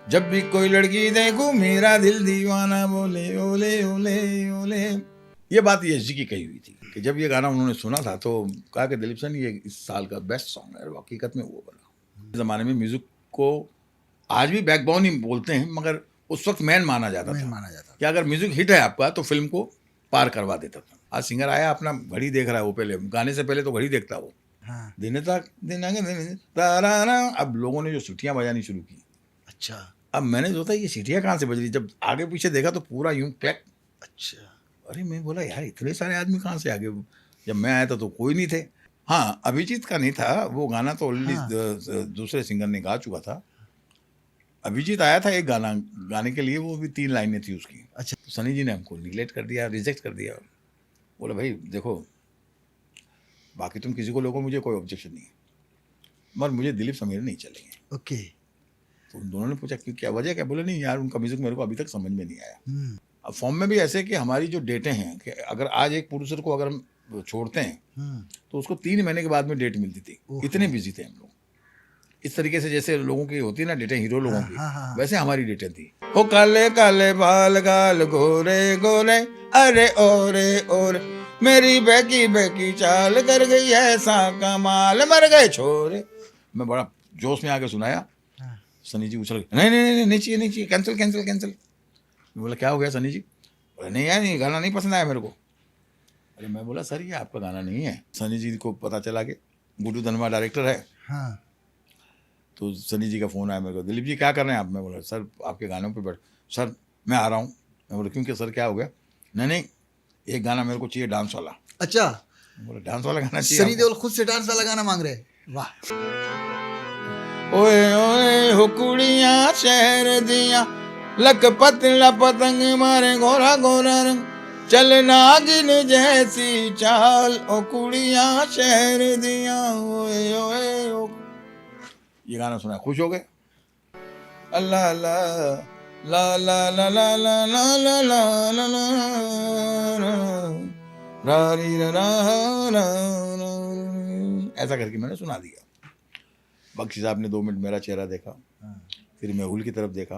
जब भी कोई लड़की देखूं मेरा दिल दीवाना बोले ओले ओले ओले। ये बात यश जी की कही हुई थी कि जब ये गाना उन्होंने सुना था तो कहा कि दिलीप सर ये इस साल का बेस्ट सॉन्ग है। और हकीकत में वो बना। इस जमाने में म्यूजिक को आज भी बैकबोन ही बोलते हैं, मगर उस वक्त मैन माना जाता था कि अगर म्यूजिक हिट है आपका तो फिल्म को पार करवा देता था। आज सिंगर आया अपना घड़ी देख रहा है, वो पहले गाने से पहले तो घड़ी देखता वो। हाँ। दिन तक दिन आगे दिन ताराना। अब लोगों ने जो सीटियां बजानी शुरू की, अच्छा अब मैंने सोचा ये सीटियां कहाँ से बज रही, जब आगे पीछे देखा तो पूरा यूं क्लैक। अच्छा। अरे मैं बोला यार इतने सारे आदमी कहाँ से आगे, जब मैं आया था तो कोई नहीं थे। हाँ, अभिजीत का नहीं था वो गाना, तो ऑलरेडी दूसरे सिंगर ने गा चुका था। अभिजीत आया था एक गाना गाने के लिए, वो भी 3 लाइनें थी उसकी। अच्छा। तो सनी जी ने हमको निगलेक्ट कर दिया, रिजेक्ट कर दिया। बोला भाई देखो, बाकी तुम किसी को लोगो, मुझे कोई ऑब्जेक्शन नहीं है, मगर मुझे दिलीप समीर नहीं चलेंगे। ओके। तो उन दोनों ने पूछा कि क्या वजह, क्या बोले नहीं यार उनका म्यूजिक मेरे को अभी तक समझ में नहीं आया। अब फॉर्म में भी ऐसे कि हमारी जो डेटें हैं कि अगर आज एक प्रोड्यूसर को अगर हम छोड़ते हैं तो उसको 3 महीने के बाद में डेट मिलती थी। इतने बिजी थे हम लोग। इस तरीके से जैसे लोगों की होती है ना डेटें, हीरो लोगों की, वैसे हमारी डेटें थी। ओ काले काले बाल गाल गोरे गोरे, अरे ओरे ओरे, मेरी बेकी बेकी चाल कर गई ऐसा कमाल, मर गए छोरे। मैं बड़ा जोश में आके सुनाया। सनी जी उछल गए, नहीं नहीं नहीं नहीं चाहिए नहीं चाहिए, कैंसिल कैंसिल कैंसिल। मैं बोला क्या हो गया सनी जी? बोला नहीं यार ये गाना नहीं पसंद आया मेरे को। अरे मैं बोला सर ये आपका गाना नहीं है। सनी जी को पता चला कि गुड्डू धनवा डायरेक्टर है। हाँ। तो सनी जी का फ़ोन आया मेरे को, दिलीप जी क्या कर रहे हैं आप? मैं बोला सर आपके गानों पे बैठ। सर मैं आ रहा हूँ। मैं बोला क्योंकि सर क्या हो गया? नहीं नहीं एक गाना मेरे को चाहिए डांस वाला। अच्छा, मैं बोला डांस वाला गाना चाहिए सनी देओल खुद से डांस वाला गाना मांग रहे हैं। वाह। ओए ओए हो कुड़ियाँ शहर दिया, लक पतला पतंग मारे गोरा गोरा रंग, चल नागिन जैसी चाल, ओ कुड़ियाँ शहर दिया ओए ओए ओ। ये गाना सुना, खुश हो गए। अल्लाह अल्लाह ला ला ला ला ला ला ला ला ला ला रा री रा रा रा रा, ऐसा करके मैंने सुना दिया। बख्शी साहब ने 2 मिनट मेरा चेहरा देखा, फिर मेहुल की तरफ देखा,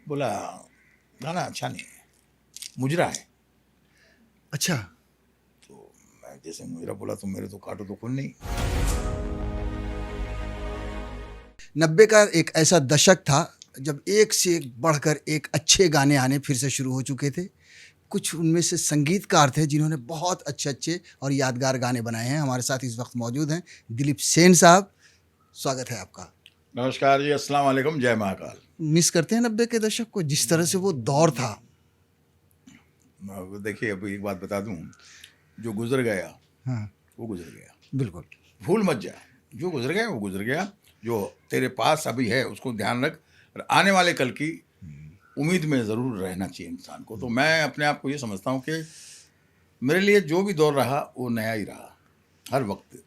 बोला गाना अच्छा नहीं है, मुजरा है। अच्छा। तो मैं जैसे मुजरा बोला तो मेरे तो काटो तो खून नहीं। 90 का एक ऐसा दशक था जब एक से एक बढ़कर एक अच्छे गाने आने फिर से शुरू हो चुके थे। कुछ उनमें से संगीतकार थे जिन्होंने बहुत अच्छे अच्छे और यादगार गाने बनाए हैं। हमारे साथ इस वक्त मौजूद हैं दिलीप सेन साहब। स्वागत है आपका। नमस्कार जी, अस्सलाम वालेकुम, जय महाकाल। मिस करते हैं 90 के दशक को, जिस तरह से वो दौर था। देखिए अभी एक बात बता दूं, जो गुजर गया हाँ, वो गुजर गया, बिल्कुल। भूल मत जा। जो गुजर गया वो गुजर गया, जो तेरे पास अभी है उसको ध्यान रख, और आने वाले कल की उम्मीद में ज़रूर रहना चाहिए इंसान को। तो मैं अपने आप को ये समझता हूँ कि मेरे लिए जो भी दौर रहा वो नया ही रहा हर वक्त।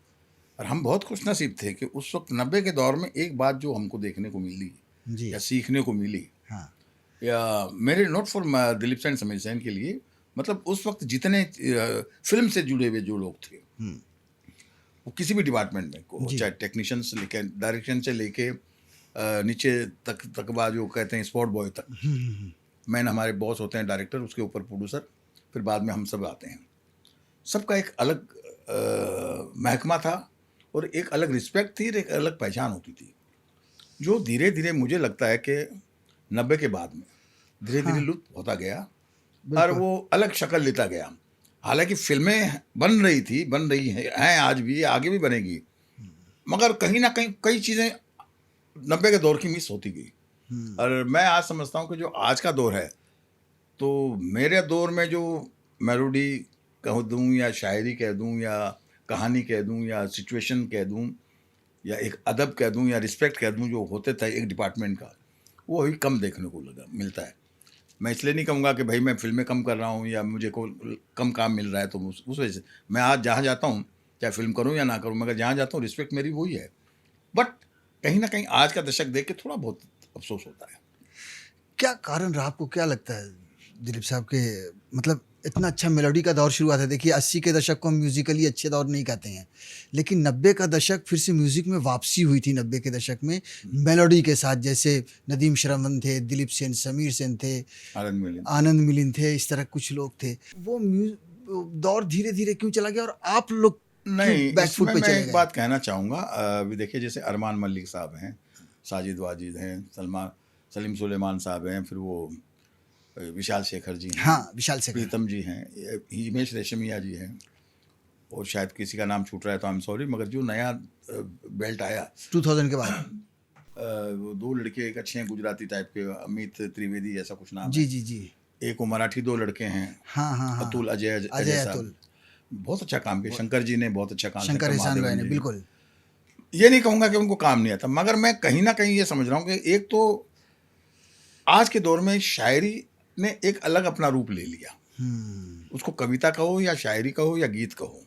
और हम बहुत खुशनसीब थे कि उस वक्त 90 के दौर में एक बात जो हमको देखने को मिली जी। या सीखने को मिली, हाँ। या मेरे नॉट फॉर दिलीप सेन समीर सेन के लिए, मतलब उस वक्त जितने फिल्म से जुड़े हुए जो लोग थे, वो किसी भी डिपार्टमेंट में को, जी। चाहे टेक्नीशियन से लेके डायरेक्शन से लेके नीचे तक बात जो कहते हैं स्पॉट बॉय तक। मैन हमारे बॉस होते हैं डायरेक्टर, उसके ऊपर प्रोड्यूसर, फिर बाद में हम सब आते हैं। सबका एक अलग महकमा था और एक अलग रिस्पेक्ट थी और एक अलग पहचान होती थी, जो धीरे धीरे मुझे लगता है कि 90 के बाद में धीरे धीरे लुप्त होता गया और वो अलग शक्ल लेता गया। हालांकि फिल्में बन रही हैं आज भी, आगे भी बनेगी, मगर कहीं ना कहीं कई चीज़ें 90 के दौर की मिस होती गई। और मैं आज समझता हूँ कि जो आज का दौर है, तो मेरे दौर में जो मेलोडी कह दूँ या शायरी कह दूँ या कहानी कह दूँ या सिचुएशन कह दूँ या एक अदब कह दूँ या रिस्पेक्ट कह दूँ, जो होते थे एक डिपार्टमेंट का, वो अभी कम देखने को मिलता है। मैं इसलिए नहीं कहूँगा कि भाई मैं फिल्में कम कर रहा हूँ या मुझे को कम काम मिल रहा है, तो उस वजह से मैं आज जहाँ जाता हूँ, चाहे फिल्म करूँ या ना करूँ, मगर जहाँ जाता हूँ रिस्पेक्ट मेरी वही है। बट कहीं ना कहीं आज का दशक देख के थोड़ा बहुत अफसोस होता है। क्या कारण रहा, आपको क्या लगता है दिलीप साहब के, मतलब इतना अच्छा मेलोडी का दौर शुरू हुआ था। देखिए 80 के दशक को हम म्यूजिकली अच्छे दौर नहीं कहते हैं, लेकिन 90 का दशक फिर से म्यूजिक में वापसी हुई थी 90 के दशक में मेलोडी के साथ। जैसे नदीम श्रवण थे, दिलीप सेन, समीर सेन थे, आनंद मिलिंद थे, इस तरह कुछ लोग थे। वो दौर धीरे धीरे क्यों चला गया और आप लोग नहीं, बैकफुट पे मैं चले एक गए? बात कहना चाहूँगा। अभी देखिए जैसे अरमान मलिक साहब हैं, साजिद वाजिद हैं, सलीम सुलेमान साहब हैं, फिर वो विशाल शेखर जी हैं, हाँ, विशाल शेखर, प्रीतम जी हैं, हिमेश रेशमिया जी हैं, और शायद किसी का नाम छूट रहा है तो आई एम सॉरी। मगर जो नया बेल्ट आया 2000 के बाद, वो दो लड़के एक अच्छे हैं गुजराती टाइप के, अमित त्रिवेदी ऐसा कुछ नाम जी है। जी जी, एक वो मराठी दो लड़के हैं, हाँ हाँ हाँ, अतुल अजय अजय साहब, अतुल, बहुत अच्छा काम किया। शंकर जी ने बहुत अच्छा काम किया, शंकर एहसान भाई ने, जी। बिल्कुल। ये नहीं कहूँगा कि उनको काम नहीं आता, मगर मैं कहीं ना कहीं ये समझ रहा हूँ कि एक तो आज के दौर में शायरी ने एक अलग अपना रूप ले लिया। उसको कविता कहो या शायरी कहो या गीत कहो,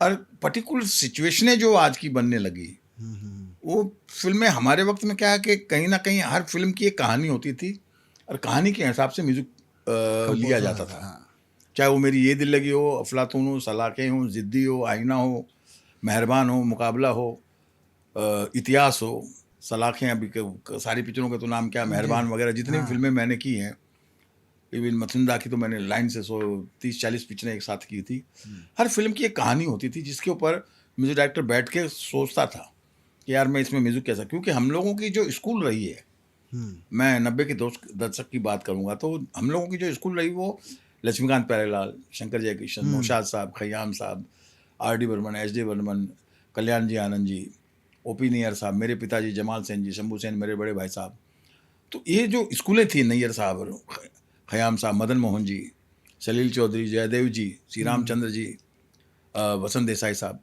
और पर्टिकुलर सिचुएशनें जो आज की बनने लगी, वो फिल्में हमारे वक्त में क्या है कि कहीं ना कहीं हर फिल्म की एक कहानी होती थी और कहानी के हिसाब से म्यूजिक लिया जाता था। हाँ। चाहे वो मेरी ये दिल लगी हो, अफलातून हो, सलाखें हो, जिद्दी हो, आईना हो, मेहरबान हो, मुकाबला हो, इतिहास हो, सलाखें, अभी सारी पिक्चरों के तो नाम क्या, मेहरबान वगैरह जितनी भी फिल्में मैंने की हैं, इवन मथुंदा की तो मैंने लाइन से 30-40 पिक्चरें एक साथ की थी। हर फिल्म की एक कहानी होती थी जिसके ऊपर म्यूजिक डायरेक्टर बैठ के सोचता था कि यार मैं इसमें म्यूजिक कैसा, क्योंकि हम लोगों की जो स्कूल रही है, मैं 90 के दशक की बात करूंगा तो हम लोगों की जो स्कूल रही वो लक्ष्मीकांत प्यारेलाल, शंकर जयकिशन, नौशाद साहब, खयाम साहब, R.D. बर्मन, H.D. बर्मन, कल्याण जी आनंद जी, O.P. नैयर साहब, मेरे पिताजी जमाल सेन जी, शंभू सेन मेरे बड़े भाई साहब। तो ये जो स्कूलें थी, नैयर साहब, खयाम साहब, मदन मोहन जी, सलील चौधरी, जयदेव जी, श्री रामचंद्र जी, वसंत देसाई साहब,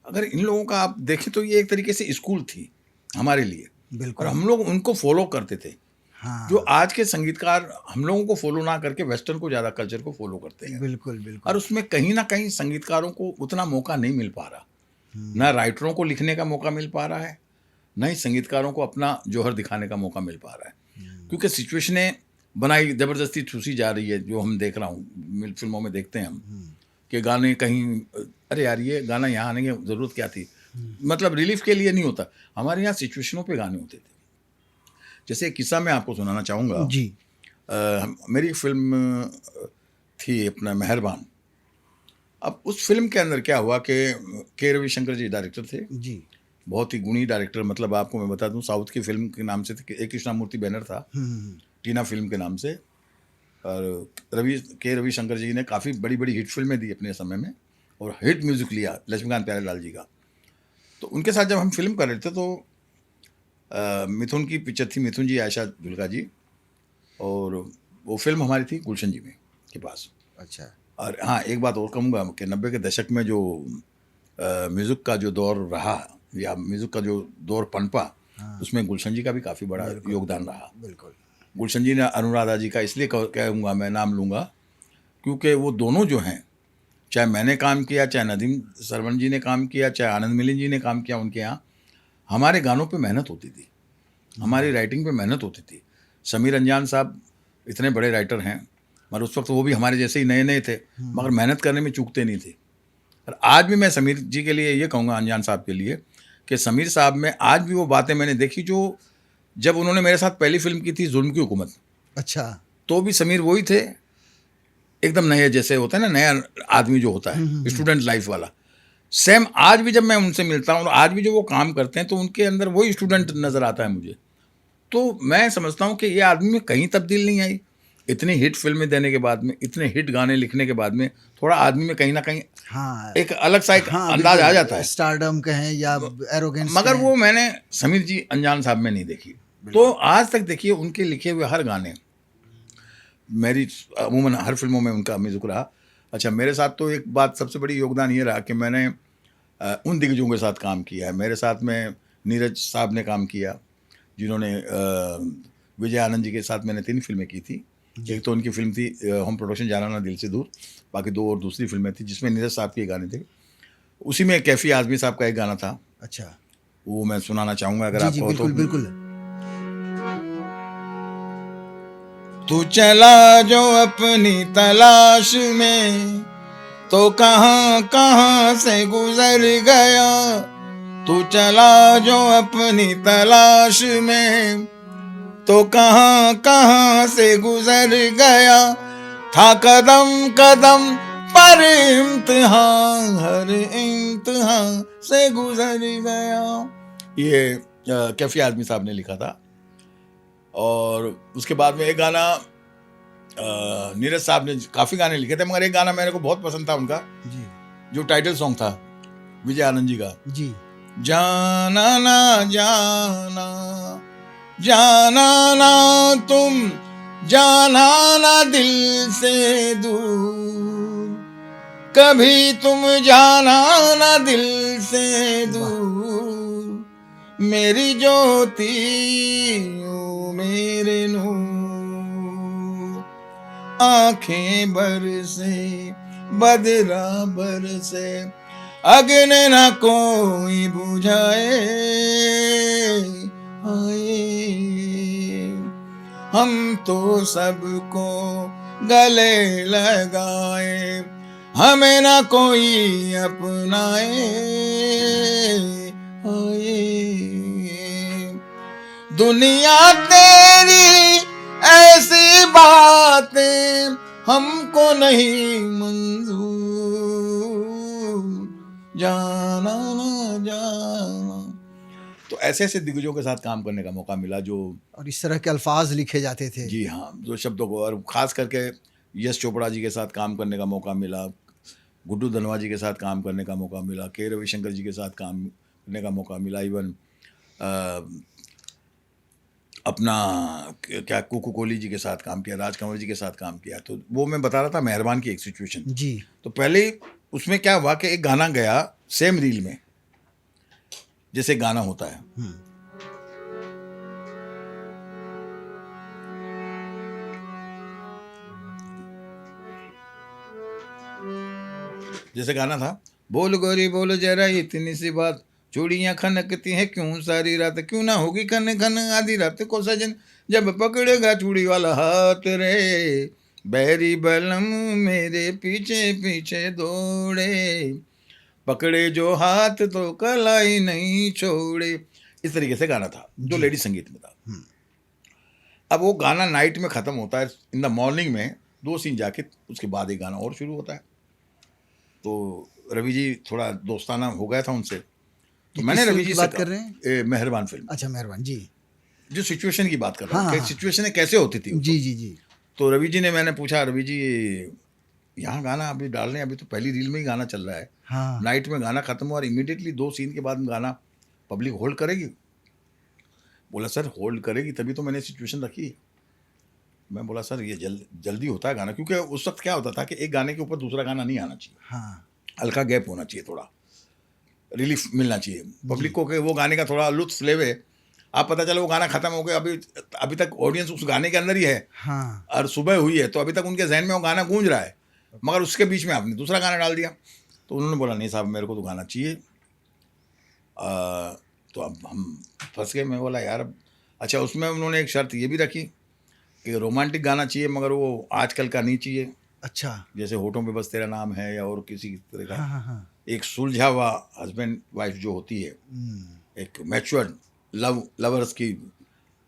अगर इन लोगों का आप देखें तो ये एक तरीके से स्कूल थी हमारे लिए, बिल्कुल। और हम लोग उनको फॉलो करते थे। हाँ, जो आज के संगीतकार हम लोगों को फॉलो ना करके वेस्टर्न को ज़्यादा कल्चर को फॉलो करते हैं, बिल्कुल बिल्कुल। और उसमें कहीं ना कहीं संगीतकारों को उतना मौका नहीं मिल पा रहा, ना राइटरों को लिखने का मौका मिल पा रहा है, ना ही संगीतकारों को अपना जौहर दिखाने का मौका मिल पा रहा है, क्योंकि सिचुएशनें बनाई ज़बरदस्ती ठूसी जा रही है। जो हम देख रहा हूँ फिल्मों में देखते हैं हम कि गाने कहीं, अरे यार ये गाना यहाँ आने की ज़रूरत क्या थी, मतलब रिलीफ के लिए नहीं होता, हमारे यहाँ सिचुएशनों पे गाने होते थे। जैसे एक किस्सा मैं आपको सुनाना चाहूँगा जी। मेरी एक फिल्म थी अपना मेहरबान। अब उस फिल्म के अंदर क्या हुआ कि के रविशंकर जी डायरेक्टर थे, जी। बहुत ही गुणी डायरेक्टर। मतलब आपको मैं बता दूं, साउथ की फिल्म के नाम से ए कृष्णामूर्ति बैनर था, टीना फिल्म के नाम से, और के रविशंकर जी ने काफ़ी बड़ी बड़ी हिट फिल्में दी अपने समय में, और हिट म्यूज़िक लिया लक्ष्मीकांत प्यारेलाल जी का। तो उनके साथ जब हम फिल्म कर रहे थे तो मिथुन की पिक्चर थी, मिथुन जी, आयशा जुल्का जी, और वो फिल्म हमारी थी गुलशन जी में के पास। अच्छा। और हाँ, एक बात और कहूँगा कि 90 के दशक में जो म्यूज़िक का जो दौर रहा या म्यूज़िक का जो दौर पनपा, उसमें गुलशन जी का भी काफ़ी बड़ा योगदान रहा। बिल्कुल। गुलशन जी ने अनुराधा जी का इसलिए कहूँगा, मैं नाम लूँगा, क्योंकि वो दोनों जो हैं, चाहे मैंने काम किया, चाहे नदीम श्रवण जी ने काम किया, चाहे आनंद मिलिंद जी ने काम किया, उनके यहाँ हमारे गानों पे मेहनत होती थी, हमारी राइटिंग पे मेहनत होती थी। समीर अंजान साहब इतने बड़े राइटर हैं, मगर उस वक्त वो भी हमारे जैसे ही नए नए थे, मगर मेहनत करने में चूकते नहीं थे। और आज भी मैं समीर जी के लिए ये कहूँगा, अंजान साहब के लिए, कि समीर साहब में आज भी वो बातें मैंने देखी जो जब उन्होंने मेरे साथ पहली फिल्म की थी जुल्म की हुकूमत। अच्छा। तो भी समीर वही थे, एकदम नए जैसे होता है ना, नया आदमी जो होता है, स्टूडेंट लाइफ वाला। सेम आज भी जब मैं उनसे मिलता हूँ और आज भी जो वो काम करते हैं तो उनके अंदर वही स्टूडेंट नज़र आता है मुझे। तो मैं समझता हूँ कि ये आदमी में कहीं तब्दील नहीं आई। इतनी हिट फिल्में देने के बाद में, इतने हिट गाने लिखने के बाद में, थोड़ा आदमी में कहीं ना कहीं हाँ, एक अलग सा एक अंदाज आ जाता है, स्टारडम कहें या एरोगेंस, मगर वो मैंने समीर जी, अंजान साहब में नहीं देखी। तो आज तक देखिए उनके लिखे हुए हर गाने, मेरी अमूमन हर फिल्मों में उनका म्यूजिक रहा। अच्छा, मेरे साथ तो एक बात सबसे बड़ी योगदान ये रहा कि मैंने उन दिग्गजों के साथ काम किया है। मेरे साथ में नीरज साहब ने काम किया, जिन्होंने विजय आनंद जी के साथ मैंने 3 फिल्में की थी। एक तो उनकी फिल्म थी होम प्रोडक्शन जाना ना दिल से दूर, बाकी 2 और दूसरी फिल्में थी जिसमें नीरज साहब के गाने थे। उसी में कैफी आजमी साहब का एक गाना था। अच्छा, वो मैं सुनाना चाहूँगा अगर जी आपको जी, बिल्कुल तो। बिल्कुल। तू चला जो अपनी तलाश में, तो कहाँ कहाँ से गुजर गया। तू चला जो अपनी तलाश में, तो कहाँ कहाँ से गुजर गया। था कदम कदम पर इम्तिहान, हर इम्तिहान से गुजर गया। ये कैफी आदमी साहब ने लिखा था। और उसके बाद में एक गाना नीरज साहब ने काफी गाने लिखे थे, मगर एक गाना मेरे को बहुत पसंद था उनका जी जो टाइटल सॉन्ग था विजय आनंद जी का, जी। जाना ना जाना, जाना ना तुम, जाना ना दिल से दूर, कभी तुम जाना ना दिल से दूर, मेरी ज्योति ओ मेरे नूर, आंखें बरसे बदरा बरसे, अग्न न कोई बुझाए, आए हम तो सबको गले लगाए, हमें न कोई अपनाए, आए दुनिया तेरी ऐसी बातें हमको नहीं मंजूर, जाना ना जाना। तो ऐसे ऐसे दिग्गजों के साथ काम करने का मौका मिला जो, और इस तरह के अल्फाज लिखे जाते थे। जी हाँ, जो शब्दों को, और खास करके यश चोपड़ा जी के साथ काम करने का मौका मिला, गुड्डू धनवा जी के साथ काम करने का मौका मिला, के रविशंकर जी के साथ काम करने का मौका मिला, इवन अपना क्या कुकू कोहली जी के साथ काम किया, राज कंवर जी के साथ काम किया। तो वो मैं बता रहा था मेहरबान की एक सिचुएशन। जी तो पहले उसमें क्या हुआ कि एक गाना गया सेम रील में, जैसे गाना होता है, जैसे गाना था, बोल गोरी बोल जरा इतनी सी बात, चूड़ियां खनकती हैं क्यों सारी रात, क्यों ना होगी खन खन आधी रात को सजन, जब पकड़ेगा चूड़ी वाला हाथ रे, बैरी बलम मेरे पीछे पीछे दौड़े, पकड़े जो हाथ तो कलाई नहीं छोड़े। इस तरीके से गाना था जो लेडी संगीत में था। अब वो गाना नाइट में ख़त्म होता है, इन द मॉर्निंग में 2 सीन जाके उसके बाद एक गाना और शुरू होता है। तो रवि जी थोड़ा दोस्ताना हो गया था उनसे, तो मैंने किस रवि फिल्म जी की से बात कर रहे हैं? मेहरबान फिल्म, अच्छा, मेहरबान जी। जो सिचुएशन की बात कर रहा हाँ, हूँ कि हाँ। सिचुएशन कैसे होती थी जी जी जी। तो रवि जी ने, मैंने पूछा, रवि जी यहाँ गाना अभी डाल रहे हैं, अभी तो पहली रील में ही गाना चल रहा है, हाँ नाइट में गाना खत्म हुआ और इमीडिएटली 2 सीन के बाद में गाना पब्लिक होल्ड करेगी। बोला सर होल्ड करेगी तभी तो मैंने सिचुएशन रखी। मैं बोला सर ये जल्दी होता है गाना, क्योंकि उस वक्त क्या होता था कि एक गाने के ऊपर दूसरा गाना नहीं आना चाहिए, हाँ हल्का गैप होना चाहिए, थोड़ा रिलीफ मिलना चाहिए पब्लिक को कि वो गाने का थोड़ा लुत्फ लेवे। आप पता चला वो गाना खत्म हो गया, अभी तक ऑडियंस उस गाने के अंदर ही है हाँ। और सुबह हुई है तो अभी तक उनके जहन में वो गाना गूंज रहा है, मगर उसके बीच में आपने दूसरा गाना डाल दिया। तो उन्होंने बोला नहीं साहब मेरे को तो गाना चाहिए। तो अब हम फंस गए। मैं बोला यार अच्छा, उसमें उन्होंने एक शर्त ये भी रखी कि रोमांटिक गाना चाहिए मगर वो आजकल का नहीं चाहिए, अच्छा। जैसे होठों पे बस तेरा नाम है या और किसी तरह का। हाँ हाँ हाँ। एक सुलझा हुआ हस्बैंड वाइफ जो होती है, एक मैच्योर लवर्स की।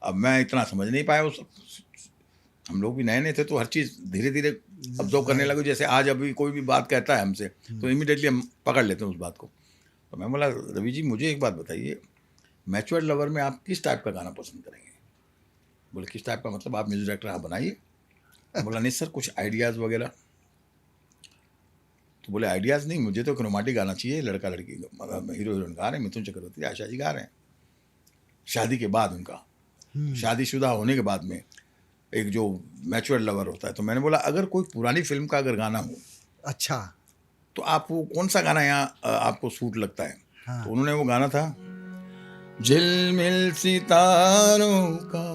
अब मैं इतना समझ नहीं पाया उस, हम लोग भी नए नए थे तो हर चीज़ धीरे धीरे ऑब्जर्व करने लगे। जैसे आज अभी कोई भी बात कहता है हमसे तो इमीडिएटली हम पकड़ लेते हैं उस बात को। तो मैं बोला रवि जी मुझे एक बात बताइए, मैच्योर लवर में आप किस टाइप का गाना पसंद करेंगे? बोले किस टाइप का मतलब, आप म्यूजिक डायरेक्टर आप बनाइए। बोला नहीं सर कुछ आइडियाज़ वगैरह। तो बोले आइडियाज़ नहीं, मुझे तो एक रोमांटिक गाना चाहिए, लड़का लड़की हीरो हीरोइन गा रहे हैं, मिथुन चक्रवर्ती आशा जी गा रहे हैं, शादी के बाद उनका, शादीशुदा होने के बाद में एक जो मैच्योर लवर होता है। तो मैंने बोला अगर कोई पुरानी फिल्म का अगर गाना हो अच्छा। तो आप वो कौन सा गाना यहाँ आपको सूट लगता है? हाँ। तो उन्होंने वो गाना था, झिलमिल सितारों का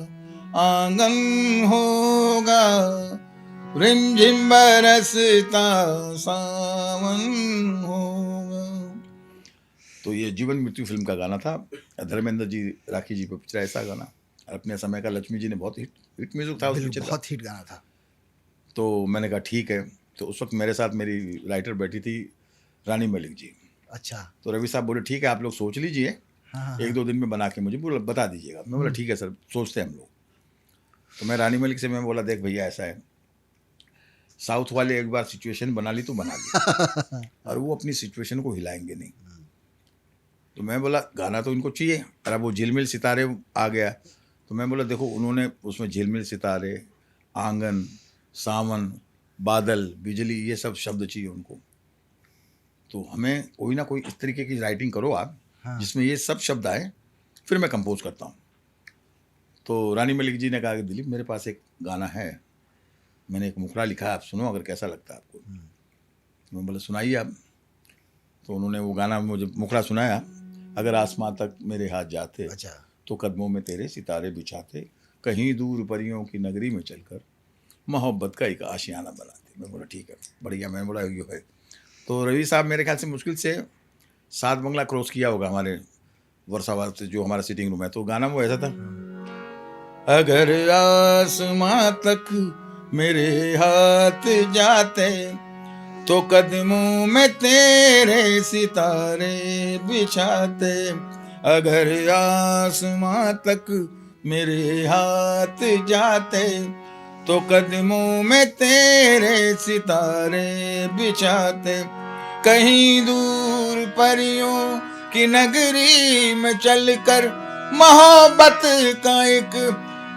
आंगन होगा, रिमझिम बरसता सावन होगा। तो ये जीवन मृत्यु फिल्म का गाना था, धर्मेंद्र जी राखी जी पे पिक्चर ऐसा गाना। अपने समय का लक्ष्मी जी ने बहुत हिट म्यूजिक था उस बिल्कुल, पिक्चर का। बहुत हिट गाना था। तो मैंने कहा ठीक है। तो उस वक्त मेरे साथ मेरी राइटर बैठी थी रानी मलिक जी। अच्छा। तो रवि साहब बोले ठीक है आप लोग सोच लीजिए, हाँ, हाँ, एक हाँ। दो दिन में बना के मुझे बता दीजिएगा। मैं बोला ठीक है सर, सोचते हैं हम लोग। तो मैं रानी मलिक से मैं बोला देख भैया ऐसा है, साउथ वाले एक बार सिचुएशन बना ली तो बना ली और वो अपनी सिचुएशन को हिलाएंगे नहीं। तो मैं बोला गाना तो इनको चाहिए, और अब वो झिलमिल सितारे आ गया। तो मैं बोला देखो उन्होंने उसमें झिलमिल सितारे, आंगन, सावन, बादल, बिजली, ये सब शब्द चाहिए उनको। तो हमें कोई ना कोई इस तरीके की राइटिंग करो आप हाँ। जिसमें ये सब शब्द आए, फिर मैं कंपोज करता हूँ। तो रानी मलिक जी ने कहा कि दिलीप मेरे पास एक गाना है, मैंने एक मुखड़ा लिखा है, आप सुनो अगर कैसा लगता है आपको। मैं बोला सुनाइए आप। तो उन्होंने वो गाना मुझे मुखड़ा सुनाया, अगर आसमां तक मेरे हाथ जाते अच्छा। तो कदमों में तेरे सितारे बिछाते, कहीं दूर परियों की नगरी में चलकर मोहब्बत का एक आशियाना बनाते। मैं बोला ठीक है बढ़िया। मैं बोला ये है। तो रवि साहब मेरे ख्याल से मुश्किल से 7 बंगला क्रॉस किया होगा हमारे वर्षावाद से, जो हमारा सिटिंग रूम है। तो गाना वो ऐसा था, अगर आसमां तक मेरे हाथ जाते तो कदमों में तेरे सितारे बिछाते, अगर आसमां तक मेरे हाथ जाते तो कदमों में तेरे सितारे बिछाते, कहीं दूर परियों की नगरी में चलकर मोहब्बत का एक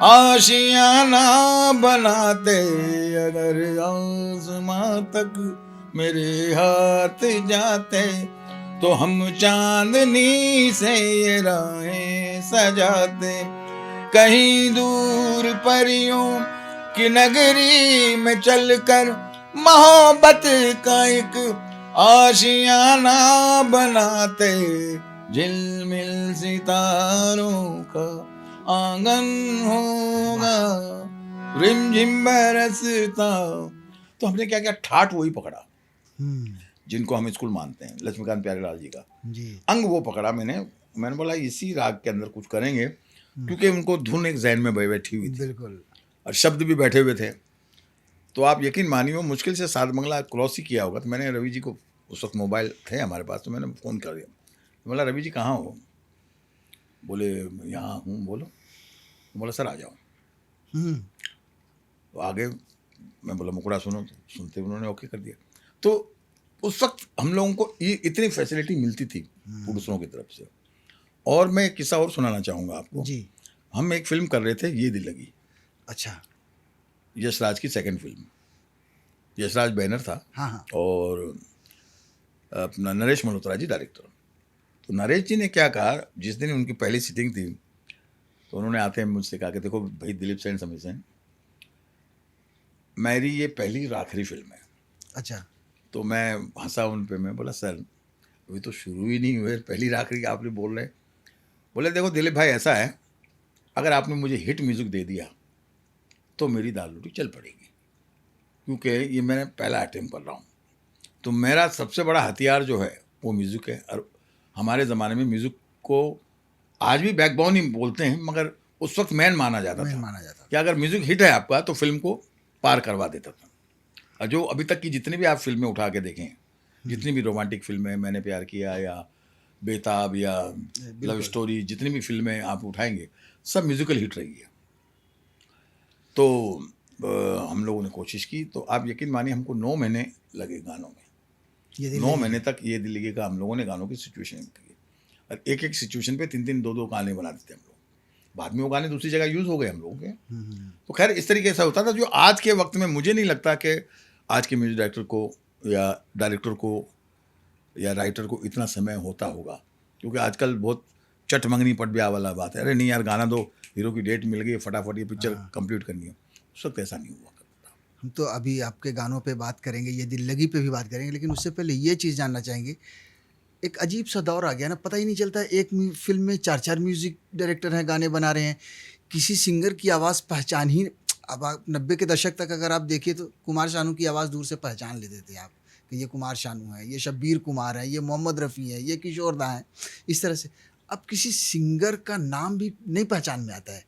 आशियाना बनाते, अगर आसमां तक मेरे हाथ जाते तो हम चांदनी से ये राहें सजाते, कहीं दूर परियों की नगरी में चलकर मोहब्बत का एक आशियाना बनाते, झिलमिल सितारों का आंगन होगा, रिमझिम बरसता। तो हमने क्या किया, ठाठ वही पकड़ा जिनको हम स्कूल मानते हैं, लक्ष्मीकांत प्यारेलाल जी का जी। अंग वो पकड़ा मैंने बोला इसी राग के अंदर कुछ करेंगे, क्योंकि उनको धुन एक जहन में बैठी हुई थी बिल्कुल। और शब्द भी बैठे हुए थे। तो आप यकीन मानिए मुश्किल से 7 बंगला क्रॉस ही किया होगा। तो मैंने रवि जी को, उस वक्त मोबाइल थे हमारे पास, तो मैंने फ़ोन कर दिया। बोला रवि जी कहाँ हो? बोले यहाँ हूँ। बोलो। बोला सर आ जाओ। तो आगे मैं बोला मुकड़ा सुनो, तो सुनते उन्होंने ओके कर दिया। तो उस वक्त हम लोगों को ये इतनी फैसिलिटी मिलती थी प्रोड्यूसरों की तरफ से। और मैं एक किस्सा और सुनाना चाहूँगा आपको। जी। हम एक फिल्म कर रहे थे, ये दिल लगी, अच्छा। यशराज की सेकंड फिल्म। यशराज बैनर था हाँ, हाँ। और अपना नरेश मल्होत्रा जी डायरेक्टर। तो नरेश जी ने क्या कहा, जिस दिन उनकी पहली सिटिंग थी तो उन्होंने आते हैं मुझसे कहा कि देखो भाई दिलीप सेन समय से मेरी ये पहली और आखिरी फिल्म है। अच्छा। तो मैं हंसा उन पे, मैं बोला सर अभी तो शुरू ही नहीं हुए, पहली और आखिरी आपने बोल रहे। बोले देखो दिलीप भाई ऐसा है, अगर आपने मुझे हिट म्यूज़िक दे दिया तो मेरी दाल रोटी चल पड़ेगी, क्योंकि ये मैंने पहला अटेम्प्ट कर रहा हूँ। तो मेरा सबसे बड़ा हथियार जो है वो म्यूज़िक है। और हमारे ज़माने में म्यूज़िक को आज भी बैकबोन ही बोलते हैं, मगर उस वक्त मैन माना जाता मेन था माना जाता कि अगर म्यूज़िक हिट है आपका तो फिल्म को पार करवा देता था। और जो अभी तक की जितनी भी आप फिल्में उठा के देखें, जितनी भी रोमांटिक फिल्में, मैंने प्यार किया या बेताब या लव स्टोरी, जितनी भी फिल्में आप उठाएंगे सब म्यूज़िकल हिट रही है। तो हम लोगों ने कोशिश की। तो आप यकीन मानिए हमको 9 महीने लगे गानों में। ये दिल 9 लगी। महीने तक ये दिल लगेगा हम लोगों ने गानों की सिचुएशन की, और एक एक सिचुएशन पे 3-3 2-2 गाने बना देते हम लोग। बाद में वो गाने दूसरी जगह यूज़ हो गए हम लोगों के। तो खैर इस तरीके से होता था, जो आज के वक्त में मुझे नहीं लगता कि आज के म्यूजिक डायरेक्टर को या डायरेक्टर को या राइटर को इतना समय होता होगा, क्योंकि आजकल बहुत चट मंगनी पट ब्याह वाला बात है। अरे नहीं यार गाना दो, हीरो की डेट मिल गई, फटाफट ये पिक्चर कंप्लीट करनी है। उस वक्त ऐसा नहीं हुआ करता। हम तो अभी आपके गानों पे बात करेंगे, ये दिल लगी पे भी बात करेंगे, लेकिन उससे पहले ये चीज़ जानना चाहेंगे, एक अजीब सा दौर आ गया ना, पता ही नहीं चलता एक फिल्म में 4-4 म्यूजिक डायरेक्टर हैं, गाने बना रहे हैं, किसी सिंगर की आवाज़ पहचान ही। अब आप 90 के दशक तक अगर आप देखिए तो कुमार शानू की आवाज़ दूर से पहचान लेते थे आप कि ये कुमार शानू है, ये शब्बीर कुमार है, ये मोहम्मद रफ़ी है, ये किशोर दा है, इस तरह से। अब किसी सिंगर का नाम भी नहीं पहचान में आता है।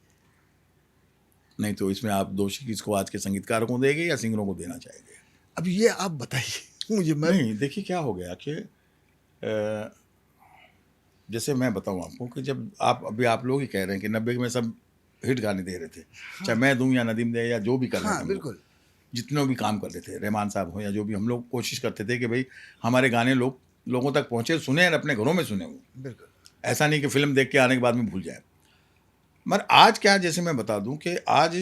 नहीं तो इसमें आप दोषी किसको, आज के संगीतकारों को देंगे या सिंगरों को देना चाहेंगे? अब ये आप बताइए मुझे। मैं नहीं, देखिए क्या हो गया कि जैसे मैं बताऊं आपको कि जब आप लोग ही कह रहे हैं कि 90 में सब हिट गाने दे रहे थे, चाहे मैं दूं या नदीम दे या जो भी कर रहे थे हाँ हम लोग, बिल्कुल। जितने भी काम करते थे, रहमान साहब हो या जो भी, हम लोग कोशिश करते थे कि भाई हमारे गाने लोगों तक पहुंचे, सुने और अपने घरों में सुने वो। बिल्कुल। ऐसा नहीं कि फिल्म देख के आने के बाद में भूल जाए। मगर आज क्या, जैसे मैं बता दूं कि आज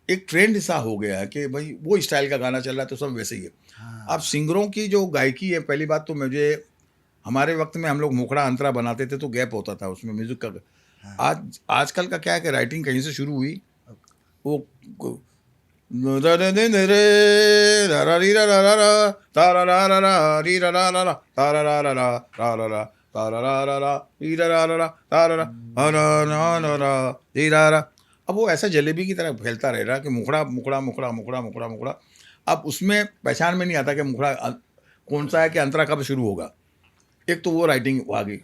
एक ट्रेंड ऐसा हो गया है कि भाई वो स्टाइल का गाना चल रहा है तो सब वैसे ही है। हाँ अब सिंगरों की जो गायकी है, पहली बात तो मुझे, हमारे वक्त में हम लोग मुखड़ा अंतरा बनाते थे तो गैप होता था उसमें म्यूजिक का। हाँ। आजकल का क्या है कि राइटिंग कहीं से शुरू हुई, वो अब वो ऐसा जलेबी की तरह फैलता रह रहा कि मुखड़ा मुखड़ा मुखड़ा मुखड़ा मुखड़ा मुखड़ा। अब उसमें पहचान में नहीं आता कि मुखड़ा कौन सा है कि अंतरा कब शुरू होगा। एक तो वो राइटिंग आ गई,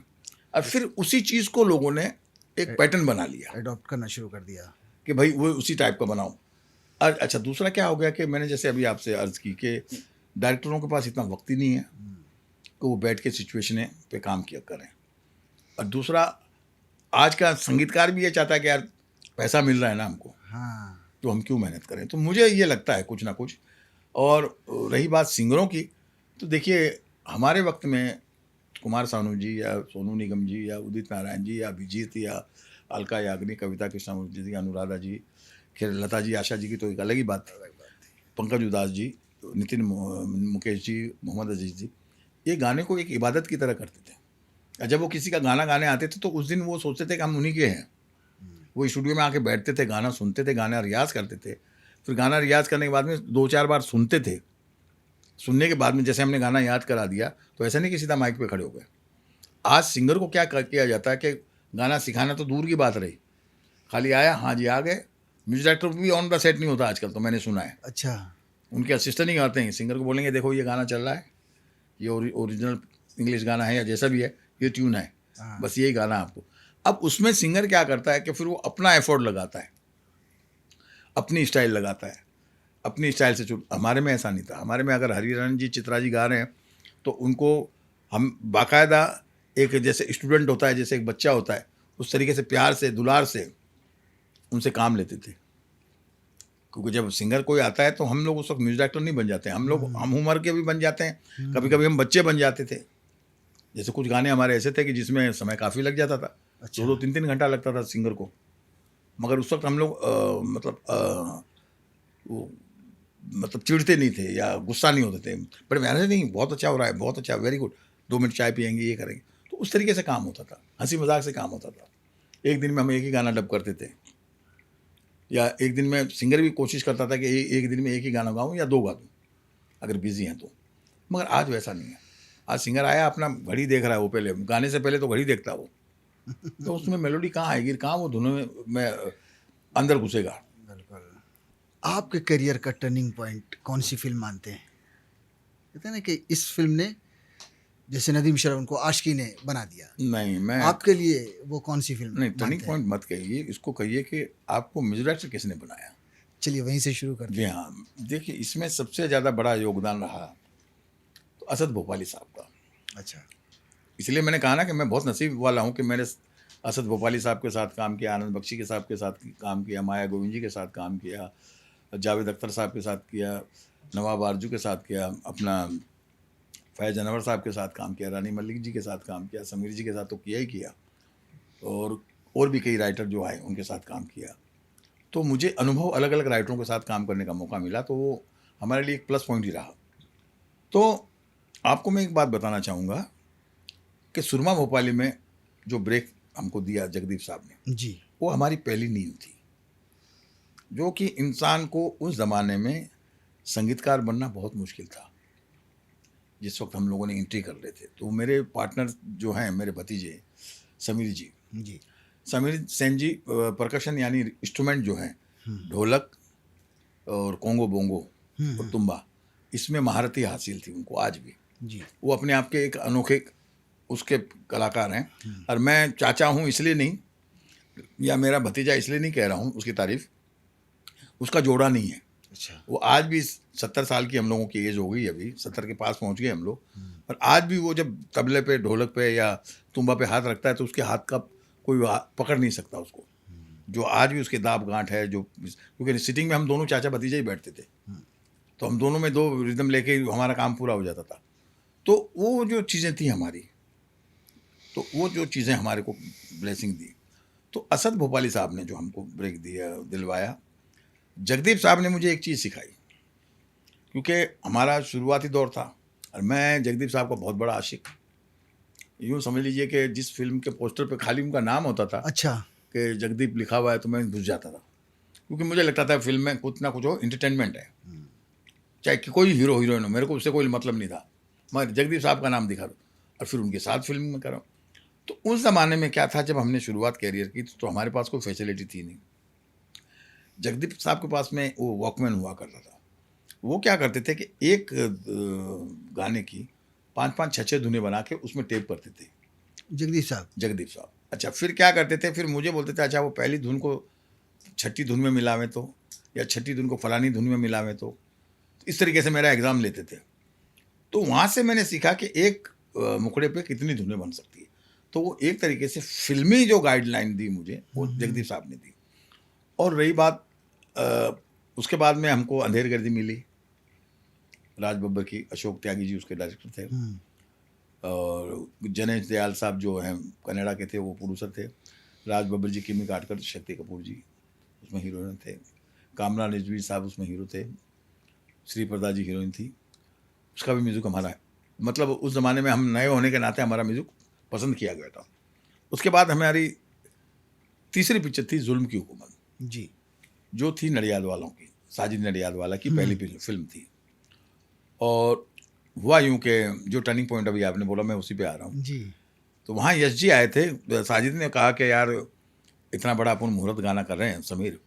और फिर उसी चीज़ को लोगों ने एक पैटर्न बना लिया एडॉप्ट करना शुरू कर दिया। कि भाई वो उसी टाइप का बनाओ। अच्छा, दूसरा क्या हो गया कि मैंने जैसे अभी आपसे अर्ज़ की कि डायरेक्टरों के पास इतना वक्त ही नहीं है कि वो बैठ के सिचुएशन पे काम किया करें। और दूसरा, आज का संगीतकार भी ये चाहता है कि यार पैसा मिल रहा है ना हमको, हाँ तो हम क्यों मेहनत करें। तो मुझे ये लगता है कुछ ना कुछ। और रही बात सिंगरों की, तो देखिए हमारे वक्त में कुमार सानू जी या सोनू निगम जी या उदित नारायण जी या अभिजीत या अलका याग्निक, कविता कृष्णमूर्ति जी, अनुराधा जी, खैर लता जी, आशा जी की तो एक अलग ही बात थी, पंकज उदास जी, नितिन मुकेश जी, मोहम्मद अजीज जी, ये गाने को एक इबादत की तरह करते थे। और जब वो किसी का गाना गाने आते थे तो उस दिन वो सोचते थे कि हम उन्हीं के हैं। वो स्टूडियो में आके बैठते थे, गाना सुनते थे, गाना रियाज़ करते थे, फिर गाना रियाज़ करने के बाद में 2-4 बार सुनते थे। सुनने के बाद में जैसे हमने गाना याद करा दिया तो ऐसा नहीं कि सीधा माइक पे खड़े हो गए। आज सिंगर को क्या किया जाता है कि गाना सिखाना तो दूर की बात रही, खाली आया, हाँ जी आ गए। म्यूजिक डायरेक्टर भी ऑन द सेट नहीं होता आजकल, तो मैंने सुना है। अच्छा। उनके असिस्टेंट ही गाते हैं, सिंगर को बोलेंगे देखो ये गाना चल रहा है, ये ओरिजिनल इंग्लिश गाना है या जैसा भी है, ये ट्यून है, हाँ। बस यही गाना आपको। अब उसमें सिंगर क्या करता है कि फिर वो अपना एफर्ट लगाता है, अपनी स्टाइल लगाता है, अपनी स्टाइल से हमारे में ऐसा नहीं था। हमारे में अगर हरिहरन जी, चित्रा जी गा रहे हैं तो उनको हम बाकायदा एक जैसे स्टूडेंट होता है, जैसे एक बच्चा होता है, उस तरीके से प्यार से, दुलार से उनसे काम लेते थे। क्योंकि जब सिंगर कोई आता है तो हम लोग उस वक्त म्यूजिक डायरेक्टर नहीं बन जाते हैं, हम लोग हम उम्र के भी बन जाते हैं, कभी कभी हम बच्चे बन जाते थे। जैसे कुछ गाने हमारे ऐसे थे कि जिसमें समय काफ़ी लग जाता था, अच्छा। 2-3 घंटा लगता था सिंगर को। मगर उस वक्त हम लोग वो मतलब चिढ़ते नहीं थे या गुस्सा नहीं होते थे, बट मैंने नहीं, बहुत अच्छा हो रहा है, बहुत अच्छा, वेरी गुड, 2 मिनट चाय पियेंगे, ये करेंगे। तो उस तरीके से काम होता था, हंसी मजाक से काम होता था। एक दिन में हम एक ही गाना डब करते थे, या एक दिन में सिंगर भी कोशिश करता था कि एक दिन में एक ही गाना गाऊँ या 2 गा दूँ अगर बिजी हैं तो। मगर आज वैसा नहीं है। आज सिंगर आया, अपना घड़ी देख रहा है, वो पहले गाने से पहले तो घड़ी देखता वो, तो उसमें मेलोडी कहाँ आएगी, कहाँ वो धुनों में अंदर घुसेगा। बिल्कुल। आपके करियर का टर्निंग पॉइंट कौन सी फिल्म मानते हैं? कहते हैं ना कि इस फिल्म ने, जैसे नदीम श्रवण को आशिकी ने बना दिया, नहीं, मैं आपके लिए वो कौन सी फिल्म नहीं, टर्निंग मानते हैं? पॉइंट मत कहिए, इसको कहिए कि आपको म्यूजिक डायरेक्टर किसने बनाया। चलिए वहीं से शुरू करते जी हाँ, देखिए इसमें सबसे ज़्यादा बड़ा योगदान रहा तो असद भोपाली साहब का। हैं। अच्छा। इसलिए मैंने कहा ना कि मैं बहुत नसीब वाला हूँ कि मैंने असद भोपाली साहब के साथ काम किया, आनंद बख्शी के साहब के साथ काम किया, माया गोविंद जी के साथ काम किया, जावेद अख्तर साहब के साथ किया, नवाब आरजू के साथ किया, अपना फैज़ अनवर साहब के साथ काम किया, रानी मलिक जी के साथ काम किया, समीर जी के साथ तो किया ही किया, और भी कई राइटर जो आए उनके साथ काम किया। तो मुझे अनुभव अलग अलग राइटरों के साथ काम करने का मौका मिला, तो वो हमारे लिए एक प्लस पॉइंट ही रहा। तो आपको मैं एक बात बताना चाहूँगा कि सुरमा भोपाली में जो ब्रेक हमको दिया जगदीप साहब ने, जी। वो हमारी पहली नींव थी, जो कि इंसान को उस ज़माने में संगीतकार बनना बहुत मुश्किल था। जिस वक्त हम लोगों ने एंट्री कर रहे थे, तो मेरे पार्टनर जो हैं, मेरे भतीजे समीर जी, जी। समीर सेन जी परकशन यानी इंस्ट्रूमेंट जो हैं, ढोलक और कोंगो बोंगो और तुम्बा, इसमें महारती हासिल थी उनको आज भी। जी। वो अपने आप के एक अनोखे उसके कलाकार हैं। और मैं चाचा हूँ इसलिए नहीं, या मेरा भतीजा इसलिए नहीं कह रहा हूँ उसकी तारीफ, उसका जोड़ा नहीं है। अच्छा। वो आज भी 70 साल की हम लोगों की एज हो गई, अभी 70 के पास पहुंच गए हम लोग, पर आज भी वो जब तबले पे, ढोलक पे या तुम्बा पे हाथ रखता है तो उसके हाथ का कोई पकड़ नहीं सकता उसको। जो आज भी उसके दाब गांठ है, जो क्योंकि सिटिंग में हम दोनों चाचा भतीजे ही बैठते थे, तो हम दोनों में 2 रिदम लेके हमारा काम पूरा हो जाता था। तो वो जो चीज़ें थी हमारी, तो वो जो चीज़ें हमारे को ब्लेसिंग दी, तो असद भोपाली साहब ने जो हमको ब्रेक दिया, दिलवाया। जगदीप साहब ने मुझे एक चीज़ सिखाई, क्योंकि हमारा शुरुआती दौर था और मैं जगदीप साहब का बहुत बड़ा आशिक। यूँ समझ लीजिए कि जिस फिल्म के पोस्टर पे खाली उनका नाम होता था अच्छा। कि जगदीप लिखा हुआ है, तो मैं घुस जाता था, क्योंकि मुझे लगता था फिल्म में कुछ ना कुछ हो, इंटरटेनमेंट है, चाहे कि कोई हीरो हीरोइन हो, मेरे को उससे कोई मतलब नहीं था, मगर जगदीप साहब का नाम दिखा दो और फिर उनके साथ फिल्म में करो। तो उस ज़माने में क्या था, जब हमने शुरुआत कैरियर की तो हमारे पास कोई फैसिलिटी थी नहीं। जगदीप साहब के पास में वो वॉकमैन हुआ करता था। वो क्या करते थे कि एक गाने की 5-5, 6-6 धुनें बना के उसमें टेप करते थे जगदीश साहब। जगदीप साहब। अच्छा, फिर क्या करते थे, फिर मुझे बोलते थे अच्छा वो पहली धुन को छठी धुन में मिलावें तो, या छठी धुन को फलानी धुन में मिलावें तो, इस तरीके से मेरा एग्ज़ाम लेते थे। तो वहाँ से मैंने सीखा कि एक मुखड़े पे कितनी धुनें बन सकती है। तो वो एक तरीके से फ़िल्मी जो गाइडलाइन दी मुझे, वो जगदीप साहब ने दी। और रही बात उसके बाद में हमको अंधेर गर्दी मिली, राज बब्बर की, अशोक त्यागी जी उसके डायरेक्टर थे, और जनेश दयाल साहब जो हैं कनाडा के थे, वो प्रोड्यूसर थे। राज बब्बर जी, किमी काटकर, शक्ति कपूर जी उसमें हीरोइन थे, कामरा रिजवी साहब उसमें हीरो थे, श्रीप्रदा जी हीरोइन थी। उसका भी म्यूज़िक हमारा है, मतलब उस ज़माने में हम नए होने के नाते हमारा म्यूज़िक पसंद किया गया था। उसके बाद हमारी तीसरी पिक्चर थी जुल्म की हुकूमत, जी। जो थी नडियाद वालों की, साजिद नडियाद वाला की पहली फिल्म थी। और हुआ यूँ कि जो टर्निंग पॉइंट अभी आपने बोला, मैं उसी पे आ रहा हूँ। जी। तो वहाँ यश जी आए थे, साजिद ने कहा कि यार इतना बड़ा अपन मुहूर्त गाना कर रहे हैं समीर,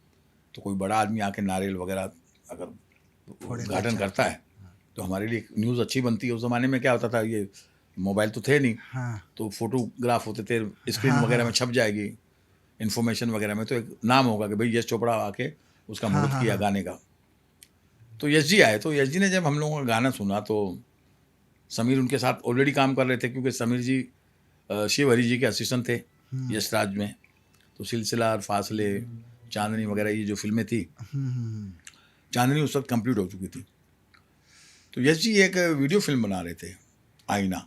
तो कोई बड़ा आदमी आके नारियल वगैरह अगर फोड़े तो उद्घाटन अच्छा। करता है तो हमारे लिए न्यूज़ अच्छी बनती है। उस ज़माने में क्या होता था, ये मोबाइल तो थे नहीं, हाँ। तो फोटोग्राफ होते थे, स्क्रीन हाँ, वगैरह हाँ। में छप जाएगी, इन्फॉर्मेशन वगैरह में तो एक नाम होगा कि भाई यश चोपड़ा आके उसका हाँ, मुहूर्त हाँ, किया हाँ। गाने का। तो यश जी आए, तो यश जी ने जब हम लोगों का गाना सुना, तो समीर उनके साथ ऑलरेडी काम कर रहे थे, क्योंकि समीर जी शिव हरी जी के असिस्टेंट थे यश राज में। तो सिलसिला और फासले, चांदनी वगैरह ये जो फिल्में थी, चांदनी उस वक्त कंप्लीट हो चुकी थी। तो यश जी एक वीडियो फिल्म बना रहे थे, आईना,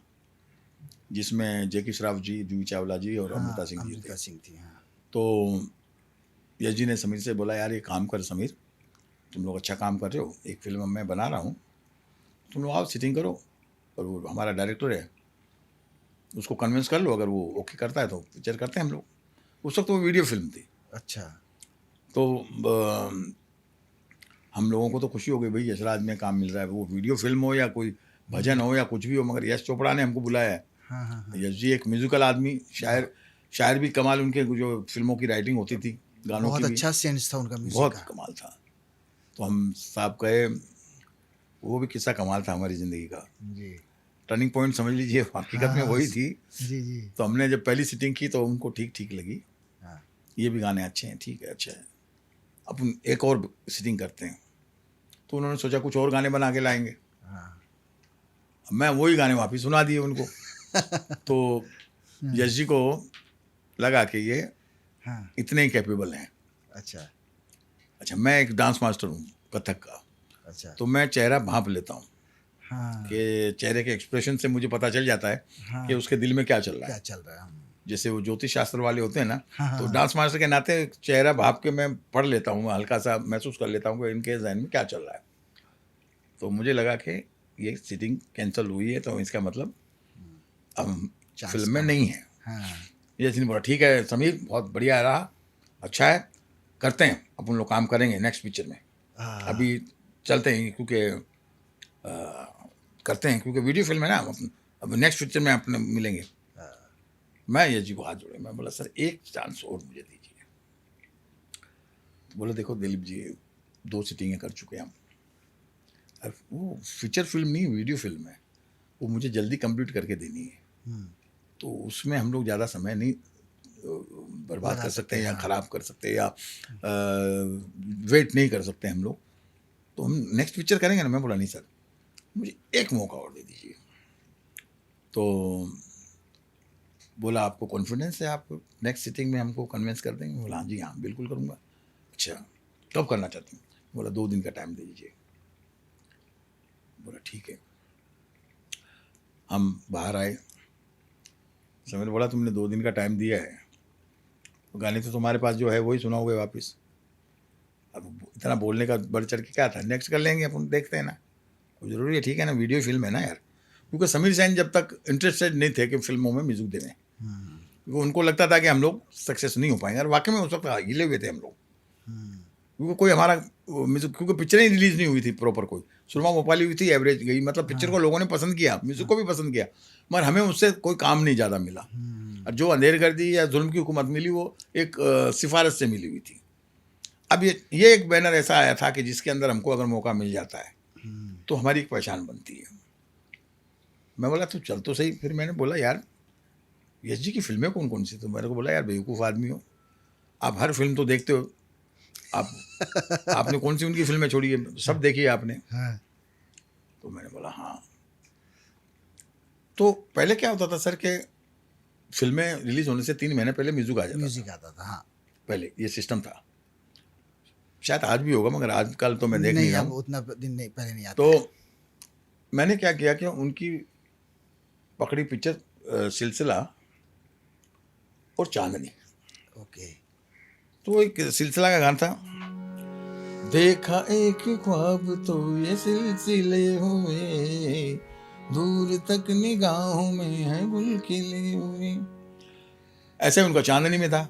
जिसमें जैकी श्रॉफ जी, जूही चावला जी और हाँ, अमृता सिंह जी अमृता थे। सिंह थी, हाँ। तो यश जी ने समीर से बोला, यार ये काम कर समीर, तुम लोग अच्छा काम कर रहे हो, एक फिल्म मैं बना रहा हूँ, तुम लोग आओ सिटिंग करो, और वो हमारा डायरेक्टर है, उसको कन्विंस कर लो, अगर वो ओके करता है तो पिक्चर करते हैं हम लोग। उस वक्त वो वीडियो फिल्म थी। अच्छा। तो हम लोगों को तो खुशी हो गई, भाई यशराज में काम मिल रहा है, वो वीडियो फिल्म हो या कोई भजन हो या कुछ भी हो, मगर यश चोपड़ा ने हमको बुलाया है। हाँ, हाँ, हाँ। यश जी एक म्यूजिकल आदमी, शायर, शायर भी कमाल, उनके जो फिल्मों की राइटिंग होती थी, गानों बहुत की भी अच्छा सेंस था उनका म्यूजिक बहुत का। कमाल था। तो हम साहब कहे, वो भी किस्सा कमाल था हमारी ज़िंदगी का, जी। टर्निंग पॉइंट समझ लीजिए, हकीकत हाँ, में हाँ। वही थी। जी, जी। तो हमने जब पहली सिटिंग की तो उनको ठीक ठीक लगी, हाँ। ये भी गाने अच्छे हैं, ठीक है, अच्छा है, अपन एक और सिटिंग करते हैं। तो उन्होंने सोचा कुछ और गाने बना के लाएंगे, हाँ। मैं वही गाने वापिस सुना दिए उनको। तो यश जी को लगा कि ये हाँ। इतने ही कैपेबल हैं। अच्छा। अच्छा, मैं एक डांस मास्टर हूँ कथक का, अच्छा। तो मैं चेहरा भांप लेता हूँ हाँ। कि चेहरे के एक्सप्रेशन से मुझे पता चल जाता है हाँ। कि उसके दिल में क्या चल रहा क्या है। चल रहा है? जैसे वो ज्योतिष शास्त्र वाले होते हैं ना, हाँ, हाँ, तो हाँ। डांस मास्टर के नाते चेहरा भाप के मैं पढ़ लेता हूँ, हल्का सा महसूस कर लेता हूँ कि इनके जहन में क्या चल रहा है। तो मुझे लगा कि ये सिटिंग कैंसिल हुई है, तो इसका मतलब अब हम चांस फिल्म में कम। नहीं है। हाँ। ये ने बोला ठीक है समीर, बहुत बढ़िया रहा, अच्छा है, करते हैं, अपन लोग काम करेंगे नेक्स्ट पिक्चर में, हाँ। अभी चलते हैं, क्योंकि करते हैं, क्योंकि वीडियो फिल्म है ना, अब नेक्स्ट पिक्चर में अपने मिलेंगे। मैं ये जी को हाथ जोड़े, मैं बोला सर एक चांस और मुझे दीजिए। तो बोला देखो दिलीप जी, 2 सिटिंगें कर चुके हैं हम, और वो फीचर फिल्म नहीं, वीडियो फिल्म है, वो मुझे जल्दी कंप्लीट करके देनी है, तो उसमें हम लोग ज़्यादा समय नहीं बर्बाद लगा कर सकते हैं या हाँ। ख़राब कर सकते हैं या वेट नहीं कर सकते हम लोग, तो हम नेक्स्ट पिक्चर करेंगे ना। मैं बोला नहीं सर, मुझे एक मौका और दे दीजिए। तो बोला आपको कॉन्फिडेंस है, आप नेक्स्ट सिटिंग में हमको कन्विंस कर देंगे? बोला हाँ जी, हाँ बिल्कुल करूँगा। अच्छा, कब करना चाहती हूँ? बोला 2 दिन का टाइम दे दीजिए। बोला ठीक है। हम बाहर आए, सर मैंने बोला तुमने 2 दिन का टाइम दिया है, तो गाने तो तुम्हारे पास जो है वही सुनाओगे वापस। अब इतना बोलने का बढ़ चढ़ के क्या था, नेक्स्ट कर लेंगे अपन, देखते हैं ना, कोई ज़रूरी है, ठीक है ना, वीडियो फिल्म है ना यार। क्योंकि समीर सैन जब तक इंटरेस्टेड नहीं थे कि फिल्मों में म्यूजिक देवें, क्योंकि उनको लगता था कि हम लोग सक्सेस नहीं हो पाएंगे, और वाकई में उस वक्त हिले हुए थे हम लोग, क्योंकि कोई हमारा म्यूजिक, क्योंकि पिक्चरें रिलीज नहीं हुई थी प्रॉपर, कोई सुरमा भोपाली हुई थी, एवरेज गई, मतलब पिक्चर को लोगों ने पसंद किया, म्यूजिक को भी पसंद किया, मगर हमें उससे कोई काम नहीं ज़्यादा मिला। और जो अंधेरगर्दी या जुल्म की हुकूमत मिली वो एक सिफारिश से मिली हुई थी। अब ये एक बैनर ऐसा आया था कि जिसके अंदर हमको अगर मौका मिल जाता है तो हमारी एक पहचान बनती है। मैं बोला तो चल तो सही। फिर मैंने बोला यार यश जी की फिल्में कौन कौन सी? तो मेरे को बोला यार बेवकूफ़ आदमी हो, आप हर फिल्म तो देखते हो, आप आपने कौन सी उनकी फिल्में छोड़ी है? सब देखी है आपने। हाँ। तो मैंने बोला हाँ। तो पहले क्या होता था सर के फिल्में रिलीज होने से 3 महीने पहले म्यूजिक आ जाता म्यूजिक था। आता था हाँ। पहले ये सिस्टम था, शायद आज भी होगा, मगर आजकल तो मैं देख नहीं नहीं रहा अब हूँ। उतना दिन नहीं, पहले नहीं आता तो है। मैंने क्या किया कि उनकी पकड़ी पिक्चर सिलसिला और चांदनी, ओके। तो एक सिलसिला का गाना था, देखा एक ख्वाब तो ये सिलसिले हुए, दूर तक निगाहों में है गुल खिले हुए, ऐसे उनका चांदनी में था,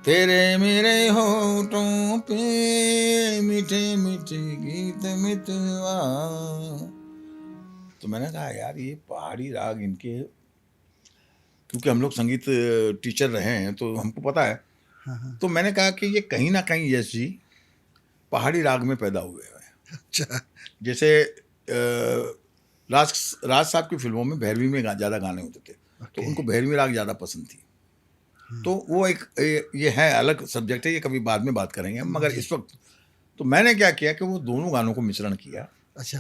तेरे मेरे होठों पे मीठे मीठे गीत मितवा। तो मैंने कहा यार ये पहाड़ी राग इनके, क्योंकि हम लोग संगीत टीचर रहे हैं तो हमको पता है। तो मैंने कहा कि ये कहीं ना कहीं यश जी पहाड़ी राग में पैदा हुए हैं। अच्छा। जैसे राज राज साहब की फिल्मों में भैरवी में ज़्यादा गाने होते थे, तो ओके। उनको भैरवी राग ज़्यादा पसंद थी। तो वो एक ये है अलग सब्जेक्ट है, ये कभी बाद में बात करेंगे हम, मगर जी। इस वक्त तो मैंने क्या किया कि वो दोनों गानों को मिश्रण किया, अच्छा।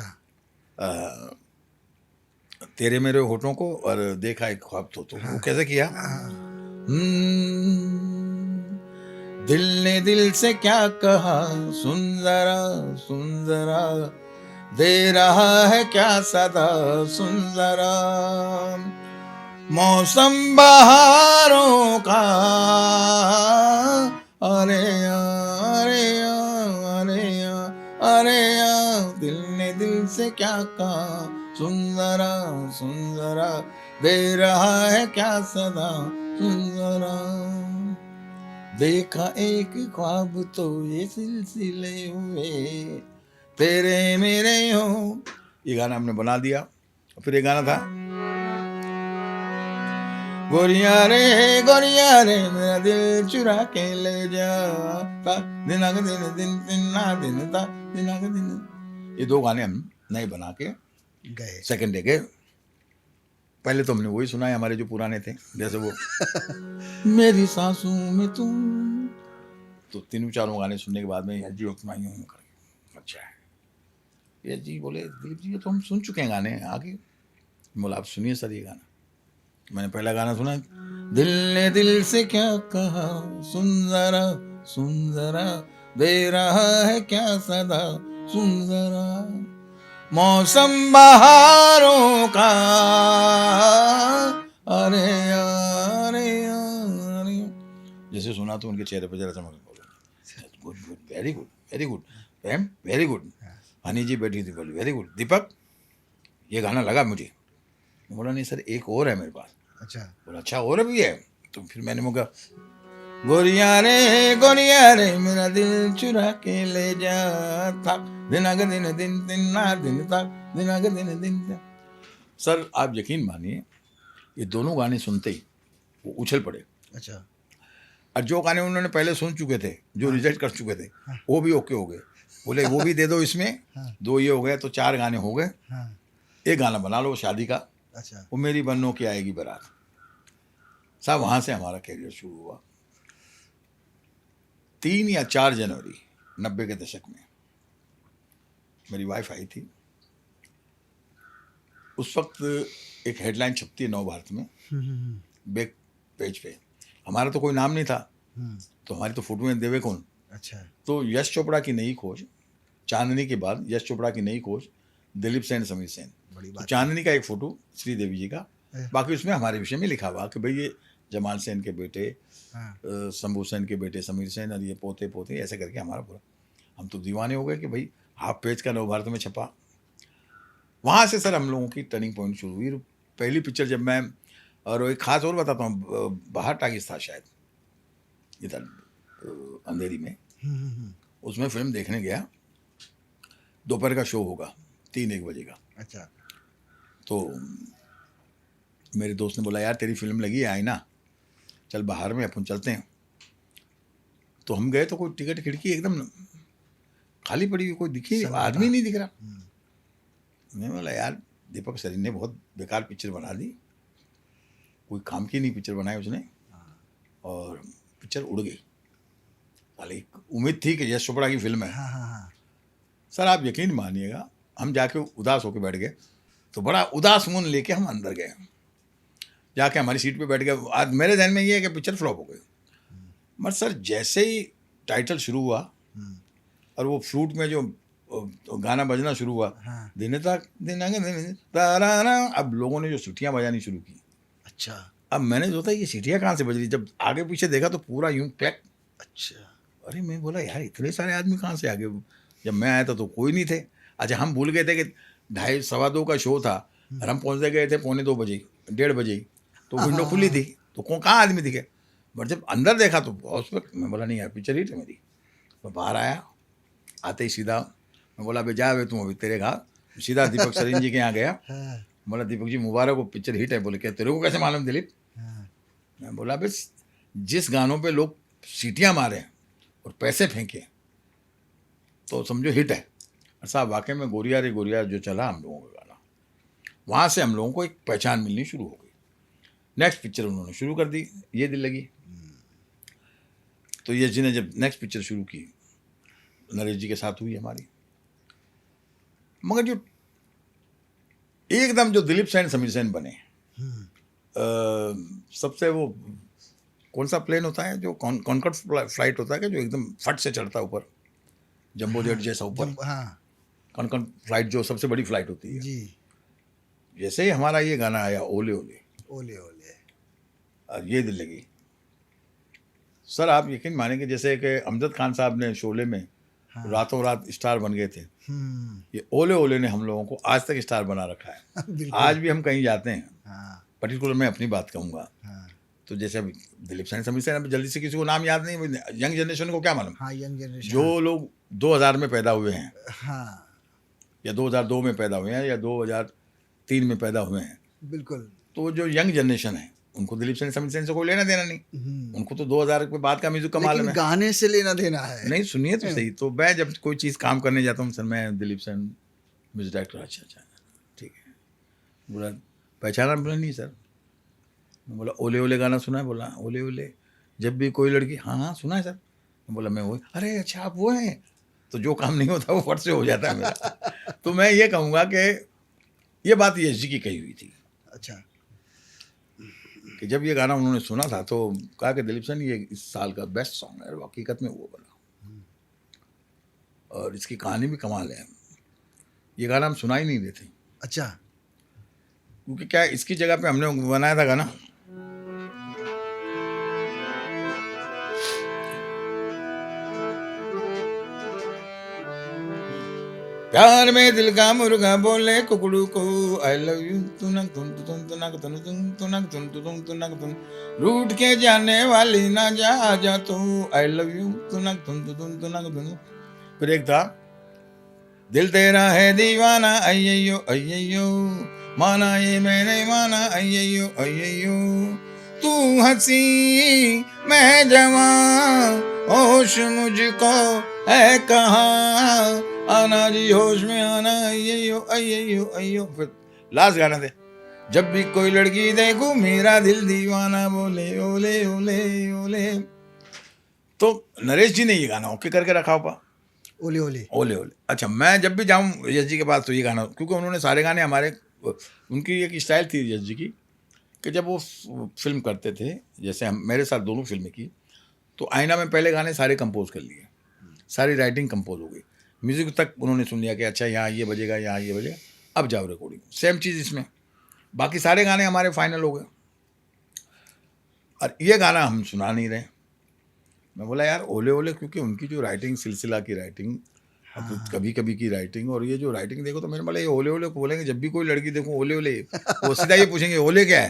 तेरे मेरे होठों को और देखा एक ख्वाब तो वो कैसे किया। दिल ने दिल से क्या कहा, सुंदरा सुंदरा, दे रहा है क्या सदा, सुंदरा, मौसम बहारों का, अरे अरे अरे अरे दिल ने दिल से क्या कहा, सुंदरा सुंदरा, दे रहा है क्या सदा, सुंदरा, देखा एक ख्वाब तो ये सिलसिले हुए, तेरे मेरे हो। ये गाना हमने बना दिया। फिर ये गाना था, गोरिया रे मेरा दिल चुरा के ले जा, दिन दिन दिन दिन ना दिन ता दिन दिन। ये 2 गाने हम नए बना के गए। सेकंड डे गए। पहले तो हमने वही सुना है हमारे जो पुराने थे, जैसे वो मेरी सांसों में तुम। तो 3-4 गाने सुनने के बाद में यश जी अपनाई हूँ कर, अच्छा है। यश जी बोले दिलीप जी ये तो हम सुन चुके हैं गाने, आगे। बोला आप सुनिए सर ये गाना। मैंने पहला गाना सुना, दिल ने दिल से क्या कहा, सुंदरा सुंदरा, दे रहा है क्या सदा, सुंदरा, मौसम बहारों का, अरे अरे अरे। जैसे सुना तो उनके चेहरे पर जरा चमक, good good very good very good ma'am very good. Honey ji बैठी थी, बोली वेरी गुड दीपक, ये गाना लगा मुझे। बोला नहीं सर एक और है मेरे पास। अच्छा। बोला अच्छा और भी है? तो फिर मैंने मुझे गोरिया रे मेरा दिल चुरा के ले जा, तक दिन दिन दिन ना दिन तक दिन दिन। सर आप यकीन मानिए ये दोनों गाने सुनते ही वो उछल पड़े। अच्छा। और जो गाने उन्होंने पहले सुन चुके थे, जो रिजेक्ट कर चुके थे, वो भी ओके हो गए। बोले वो भी दे दो इसमें, 2 ये हो गए तो 4 गाने हो गए। एक गाना बना लो शादी का, अच्छा। वो मेरी बन्नों की आएगी बारात। साहब वहाँ से हमारा कैरियर शुरू हुआ। 3 या 4 जनवरी 90 के दशक में मेरी वाइफ आई थी। उस वक्त एक हेडलाइन छपती है नव भारत में, बैक पेज पे हमारा तो कोई नाम नहीं था, तो हमारी तो फोटो में देवे कौन। अच्छा। तो यश चोपड़ा की नई खोज, चांदनी के बाद यश चोपड़ा की नई खोज, दिलीप सेन, समीर सेन। बड़ी तो बात। चांदनी का एक फोटो श्रीदेवी जी का, बाकी उसमें हमारे विषय में लिखा हुआ कि भाई ये जमाल सेन के बेटे, शंभू सेन के बेटे समीर सेन, और ये पोते पोते ऐसे करके हमारा पूरा। हम तो दीवाने हो गए कि भाई हाफ पेज का नव भारत में छपा। वहाँ से सर हम लोगों की टर्निंग पॉइंट शुरू हुई। पहली पिक्चर जब मैं, और एक खास और बताता हूँ, बाहर टाकिस था शायद इधर अंधेरी में, उसमें फिल्म देखने गया। दोपहर का शो होगा 3-1 बजे का। अच्छा। तो मेरे दोस्त ने बोला यार तेरी फिल्म लगी है आई ना, चल बाहर में अपन चलते हैं। तो हम गए तो कोई टिकट खिड़की एकदम खाली पड़ी हुई, कोई दिखी आदमी नहीं दिख रहा। मैं बोला यार दीपक सर ने बहुत बेकार पिक्चर बना दी, कोई काम की नहीं पिक्चर बनाई उसने, और पिक्चर उड़ गई। साले उम्मीद थी कि यश चोपड़ा की फिल्म है। सर आप यकीन मानिएगा, हम जाके उदास होकर बैठ गए। तो बड़ा उदास मन लेके हम अंदर गए, जाके हमारी सीट पे बैठ गए। आज मेरे ध्यान में ये है कि पिक्चर फ्लॉप हो गई। मगर सर जैसे ही टाइटल शुरू हुआ और वो फ्लूट में जो गाना बजना शुरू हुआ, दिन तक दिन तारा, अब लोगों ने जो सीटियाँ बजानी शुरू की। अच्छा। अब मैंने सोचा ये सीटियाँ कहाँ से बज रही, जब आगे पीछे देखा तो पूरा यूं क्लैक। अच्छा। अरे मैं बोला यार इतने सारे आदमी कहाँ से आ गए, जब मैं आया था तो कोई नहीं थे। अच्छा हम भूल गए थे कि 2:30-2:15 का शो था, और हम पहुँचते गए थे 1:45 बजे, 1:30 बजे, तो विंडो खुली थी, तो कहाँ आदमी दिखे। बट जब अंदर देखा तो उस वक्त मैं बोला नहीं यार पिक्चर हिट है मेरी। मैं बाहर आया, आते ही सीधा मैं बोला भाई जा वे तुम अभी तेरे घाट, सीधा दीपक सरीन जी के यहाँ गया। बोला दीपक जी मुबारक हो पिक्चर हिट है। बोले क्या तेरे को कैसे मालूम दिलीप। मैं बोला बस जिस गानों पे लोग सीटियाँ मारे और पैसे फेंके तो समझो हिट है। और साहब वाकई में गोरिया रे गोरिया जो चला हम लोगों का गाना, वहाँ से हम लोगों को एक पहचान मिलनी शुरू हो गई। नेक्स्ट पिक्चर उन्होंने शुरू कर दी, ये दिल लगी। तो यश जी ने जब नेक्स्ट पिक्चर शुरू की, नरेश जी के साथ हुई हमारी। मगर जो एकदम जो दिलीप सेन समीर सेन बने, सबसे वो कौन सा प्लेन होता है जो कॉन्कॉर्ड फ्लाइट होता है कि जो एकदम फट से चढ़ता है ऊपर, जंबो जेट जैसा ऊपर, कॉन्कॉर्ड फ्लाइट जो सबसे बड़ी फ्लाइट होती है जी। जैसे ही हमारा ये गाना आया ओले ओले ओले ओले, और ये दिल लगी, सर आप यकीन मानेंगे जैसे कि अमजद खान साहब ने शोले में रातों रात स्टार बन गए थे, ये ओले ओले ने हम लोगों को आज तक स्टार बना रखा है। आज भी हम कहीं जाते हैं, पर्टिकुलर मैं अपनी बात कहूँगा, तो जैसे अभी दिलीप सेन समीर सेन, अभी जल्दी से किसी को नाम याद नहीं, यंग जनरेशन को क्या मालूम। यंग जनरेशन जो लोग 2000 में पैदा हुए हैं, या 2002 में पैदा हुए हैं, या 2003 में पैदा हुए हैं, बिल्कुल, तो जो यंग जनरेशन है उनको दिलीप सेन समीर सेन से कोई लेना देना नहीं। उनको तो 2000 के बाद का म्यूजिक का मालूम है, गाने से लेना देना है। नहीं सुनिए तो सही। तो मैं जब कोई चीज़ काम करने जाता हूँ, सर मैं दिलीप सेन म्यूजिक डायरेक्टर, अच्छा अच्छा ठीक है। बोला पहचाना, बोला नहीं सर। मैं बोला ओले ओले गाना सुना है, बोला ओले ओले जब भी कोई लड़की, हाँ हाँ सुना है सर। मैं बोला मैं वो, अरे अच्छा आप वो हैं। तो जो काम नहीं होता वो फट से हो जाता है मेरा। तो मैं ये कहूँगा कि ये बात यश जी की कही हुई थी। अच्छा, कि जब ये गाना उन्होंने सुना था तो कहा कि दिलीप सेन ये इस साल का बेस्ट सॉन्ग है, और हकीकत में वो बना, और इसकी कहानी भी कमाल है। ये गाना हम सुना ही नहीं देते। अच्छा, क्योंकि क्या इसकी जगह पे हमने बनाया था गाना, प्यार में दिल का मुर्गा बोले कुकड़ू को आई लव यू तुनक तुन तुन तुनक तुन तुन तुनक तुन तुन तुनक तुन, रूठ के जाने वाली ना जा जा तू, आई लव यू तुनक तुन तुन तुनक तुन। फिर एक था दिल तेरा है दीवाना अय्यो अय्यो, माना ये मैंने माना अय्यो अय्यो, तू हंसी मैं जवां होश मुझको है कहाँ, आना जी होश में आना अय्यो अय्यो अय्यो। फिर लास्ट गाना थे जब भी कोई लड़की देखूं मेरा दिल दीवाना बोले ओले ओले ओले। तो नरेश जी ने ये गाना ओके करके रखा हुआ, ओले ओले। ओले ओले। अच्छा, मैं जब भी जाऊँ यश जी के पास तो ये गाना, क्योंकि उन्होंने सारे गाने हमारे, उनकी एक स्टाइल थी यश जी की कि जब वो फिल्म करते थे, जैसे हम मेरे साथ दोनों फिल्में की, तो आईना में पहले गाने सारे कंपोज कर लिए, सारी राइटिंग कंपोज हो गई, म्यूजिक तक उन्होंने सुन लिया कि अच्छा यहाँ ये बजेगा, यहाँ ये बजेगा, अब जाओ रिकॉर्डिंग। सेम चीज़ इसमें, बाकी सारे गाने हमारे फाइनल हो गए और ये गाना हम सुना नहीं रहे। मैं बोला यार ओले ओले, क्योंकि उनकी जो राइटिंग, सिलसिला की राइटिंग, कभी कभी की राइटिंग, और ये जो राइटिंग देखो, तो मैंने बोला ये ओले ओले को बोलेंगे, जब भी कोई लड़की देखूं ओले ओले, वो सीधा ये पूछेंगे ओले क्या है।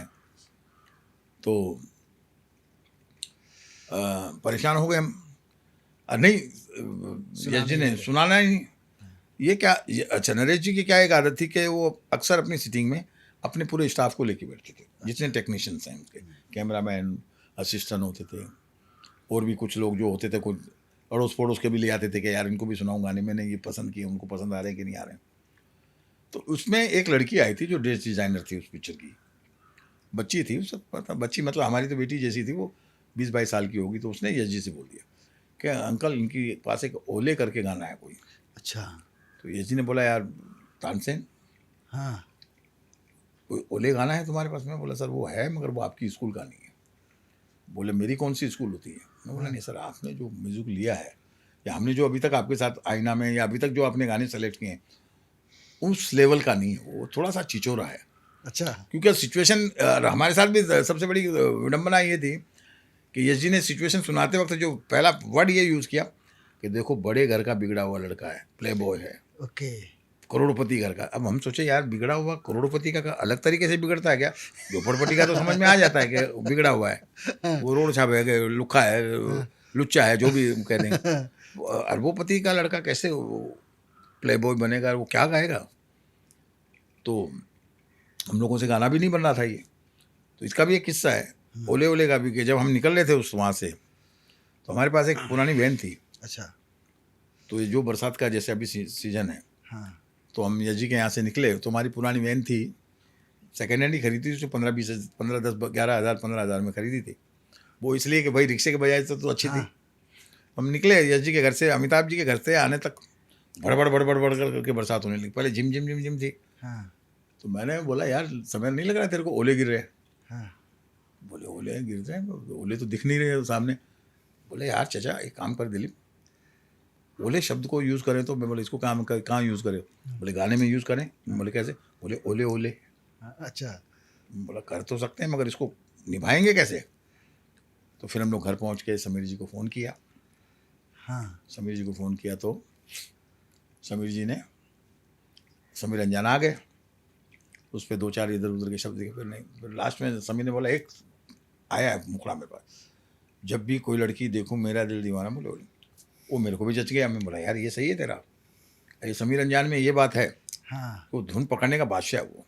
तो परेशान हो गए हम। नहीं, यश जी ने सुनाना ही नहीं। ये क्या अच्छा, नरेश जी की क्या एक आदत थी कि वो अक्सर अपनी सिटिंग में अपने पूरे स्टाफ को लेके बैठते थे, जितने टेक्नीशियंस हैं उनके, कैमरामैन, असिस्टेंट होते थे, और भी कुछ लोग जो होते थे, कुछ अड़ोस पड़ोस के भी ले आते थे कि यार इनको भी सुनाऊं गाने, मैंने ये पसंद किए, उनको पसंद आ रहे हैं कि नहीं आ रहे हैं। तो उसमें एक लड़की आई थी जो ड्रेस डिज़ाइनर थी उस पिक्चर की, बच्ची थी, उस पता, बच्ची मतलब हमारी तो बेटी जैसी थी, वो 20-22 साल की होगी। तो उसने यश जी से बोल दिया कि अंकल इनकी पास एक ओले करके गाना है कोई। अच्छा। तो यश जी ने बोला यार तानसेन, हाँ। कोई ओले गाना है तुम्हारे पास? में बोला सर वो है, मगर वो आपकी स्कूल का नहीं है। बोले मेरी कौन सी स्कूल होती है? मैं बोला नहीं सर, आपने जो म्यूजिक लिया है, या हमने जो अभी तक आपके साथ आईना में, या अभी तक जो आपने गाने सेलेक्ट किए हैं, उस लेवल का नहीं है, वो थोड़ा सा चिचोरा है। अच्छा। क्योंकि सिचुएशन हमारे साथ भी सबसे बड़ी विडम्बना ये थी कि यश जी ने सिचुएशन सुनाते वक्त जो पहला वर्ड ये यूज़ किया कि देखो बड़े घर का बिगड़ा हुआ लड़का है, प्ले बॉय है, ओके। करोड़पति घर का। अब हम सोचे यार बिगड़ा हुआ करोड़पति का अलग तरीके से बिगड़ता है क्या? झोपड़पति का तो समझ में आ जाता है कि बिगड़ा हुआ है, वो रोड छाप है, कि लुक्खा है, लुच्चा है, जो भी कह दें। अरबोपति का लड़का कैसे प्ले बॉय बनेगा, वो क्या गाएगा? तो हम लोगों से गाना भी नहीं बन रहा था ये। तो इसका भी एक किस्सा है ओले ओले का भी, कि जब हम निकल रहे थे उस वहाँ से, तो हमारे पास एक पुरानी वैन थी। अच्छा। तो ये जो बरसात का जैसे अभी सीजन है, हाँ। तो हम यजी के यहाँ से निकले, तो हमारी पुरानी वैन थी, सेकेंड हैंड ही खरीदी थी, उसको 15-10-11,000 में खरीदी थी। वो इसलिए कि भाई रिक्शे के बजाय तो अच्छी थी। हम निकले यजी के घर से, अमिताभ जी के घर से आने तक भड़बड़ करके बरसात होने लगी। पहले झिम झिम झिम झिम थी। तो मैंने बोला यार समय नहीं लग रहा तेरे को, ओले गिर रहे हैं। बोले ओले गिर रहे हैं? ओले तो दिख नहीं रहे सामने। बोले यार चाचा एक काम कर दिलीप, ओले शब्द को यूज़ करें तो। मैं बोले इसको कहाँ यूज़ करें? बोले गाने में यूज़ करें। बोले कैसे? बोले ओले ओले। अच्छा। बोला कर तो सकते हैं, मगर इसको निभाएंगे कैसे? तो फिर हम लोग घर पहुंच के समीर जी को फ़ोन किया। समीर जी को फ़ोन किया तो समीर जी ने, समीर रंजन आ गए, उस पर 2-4 इधर उधर के शब्द दिखे, फिर नहीं। फिर लास्ट में समीर ने बोला एक आया है मुखड़ा मेरे पास, जब भी कोई लड़की देखूं मेरा दिल दीवाना। बोले वो मेरे को भी जच गया। मैं बोला यार ये सही है तेरा, ये समीर रंजान में ये बात है। वो धुन पकड़ने का बादशाह है वो।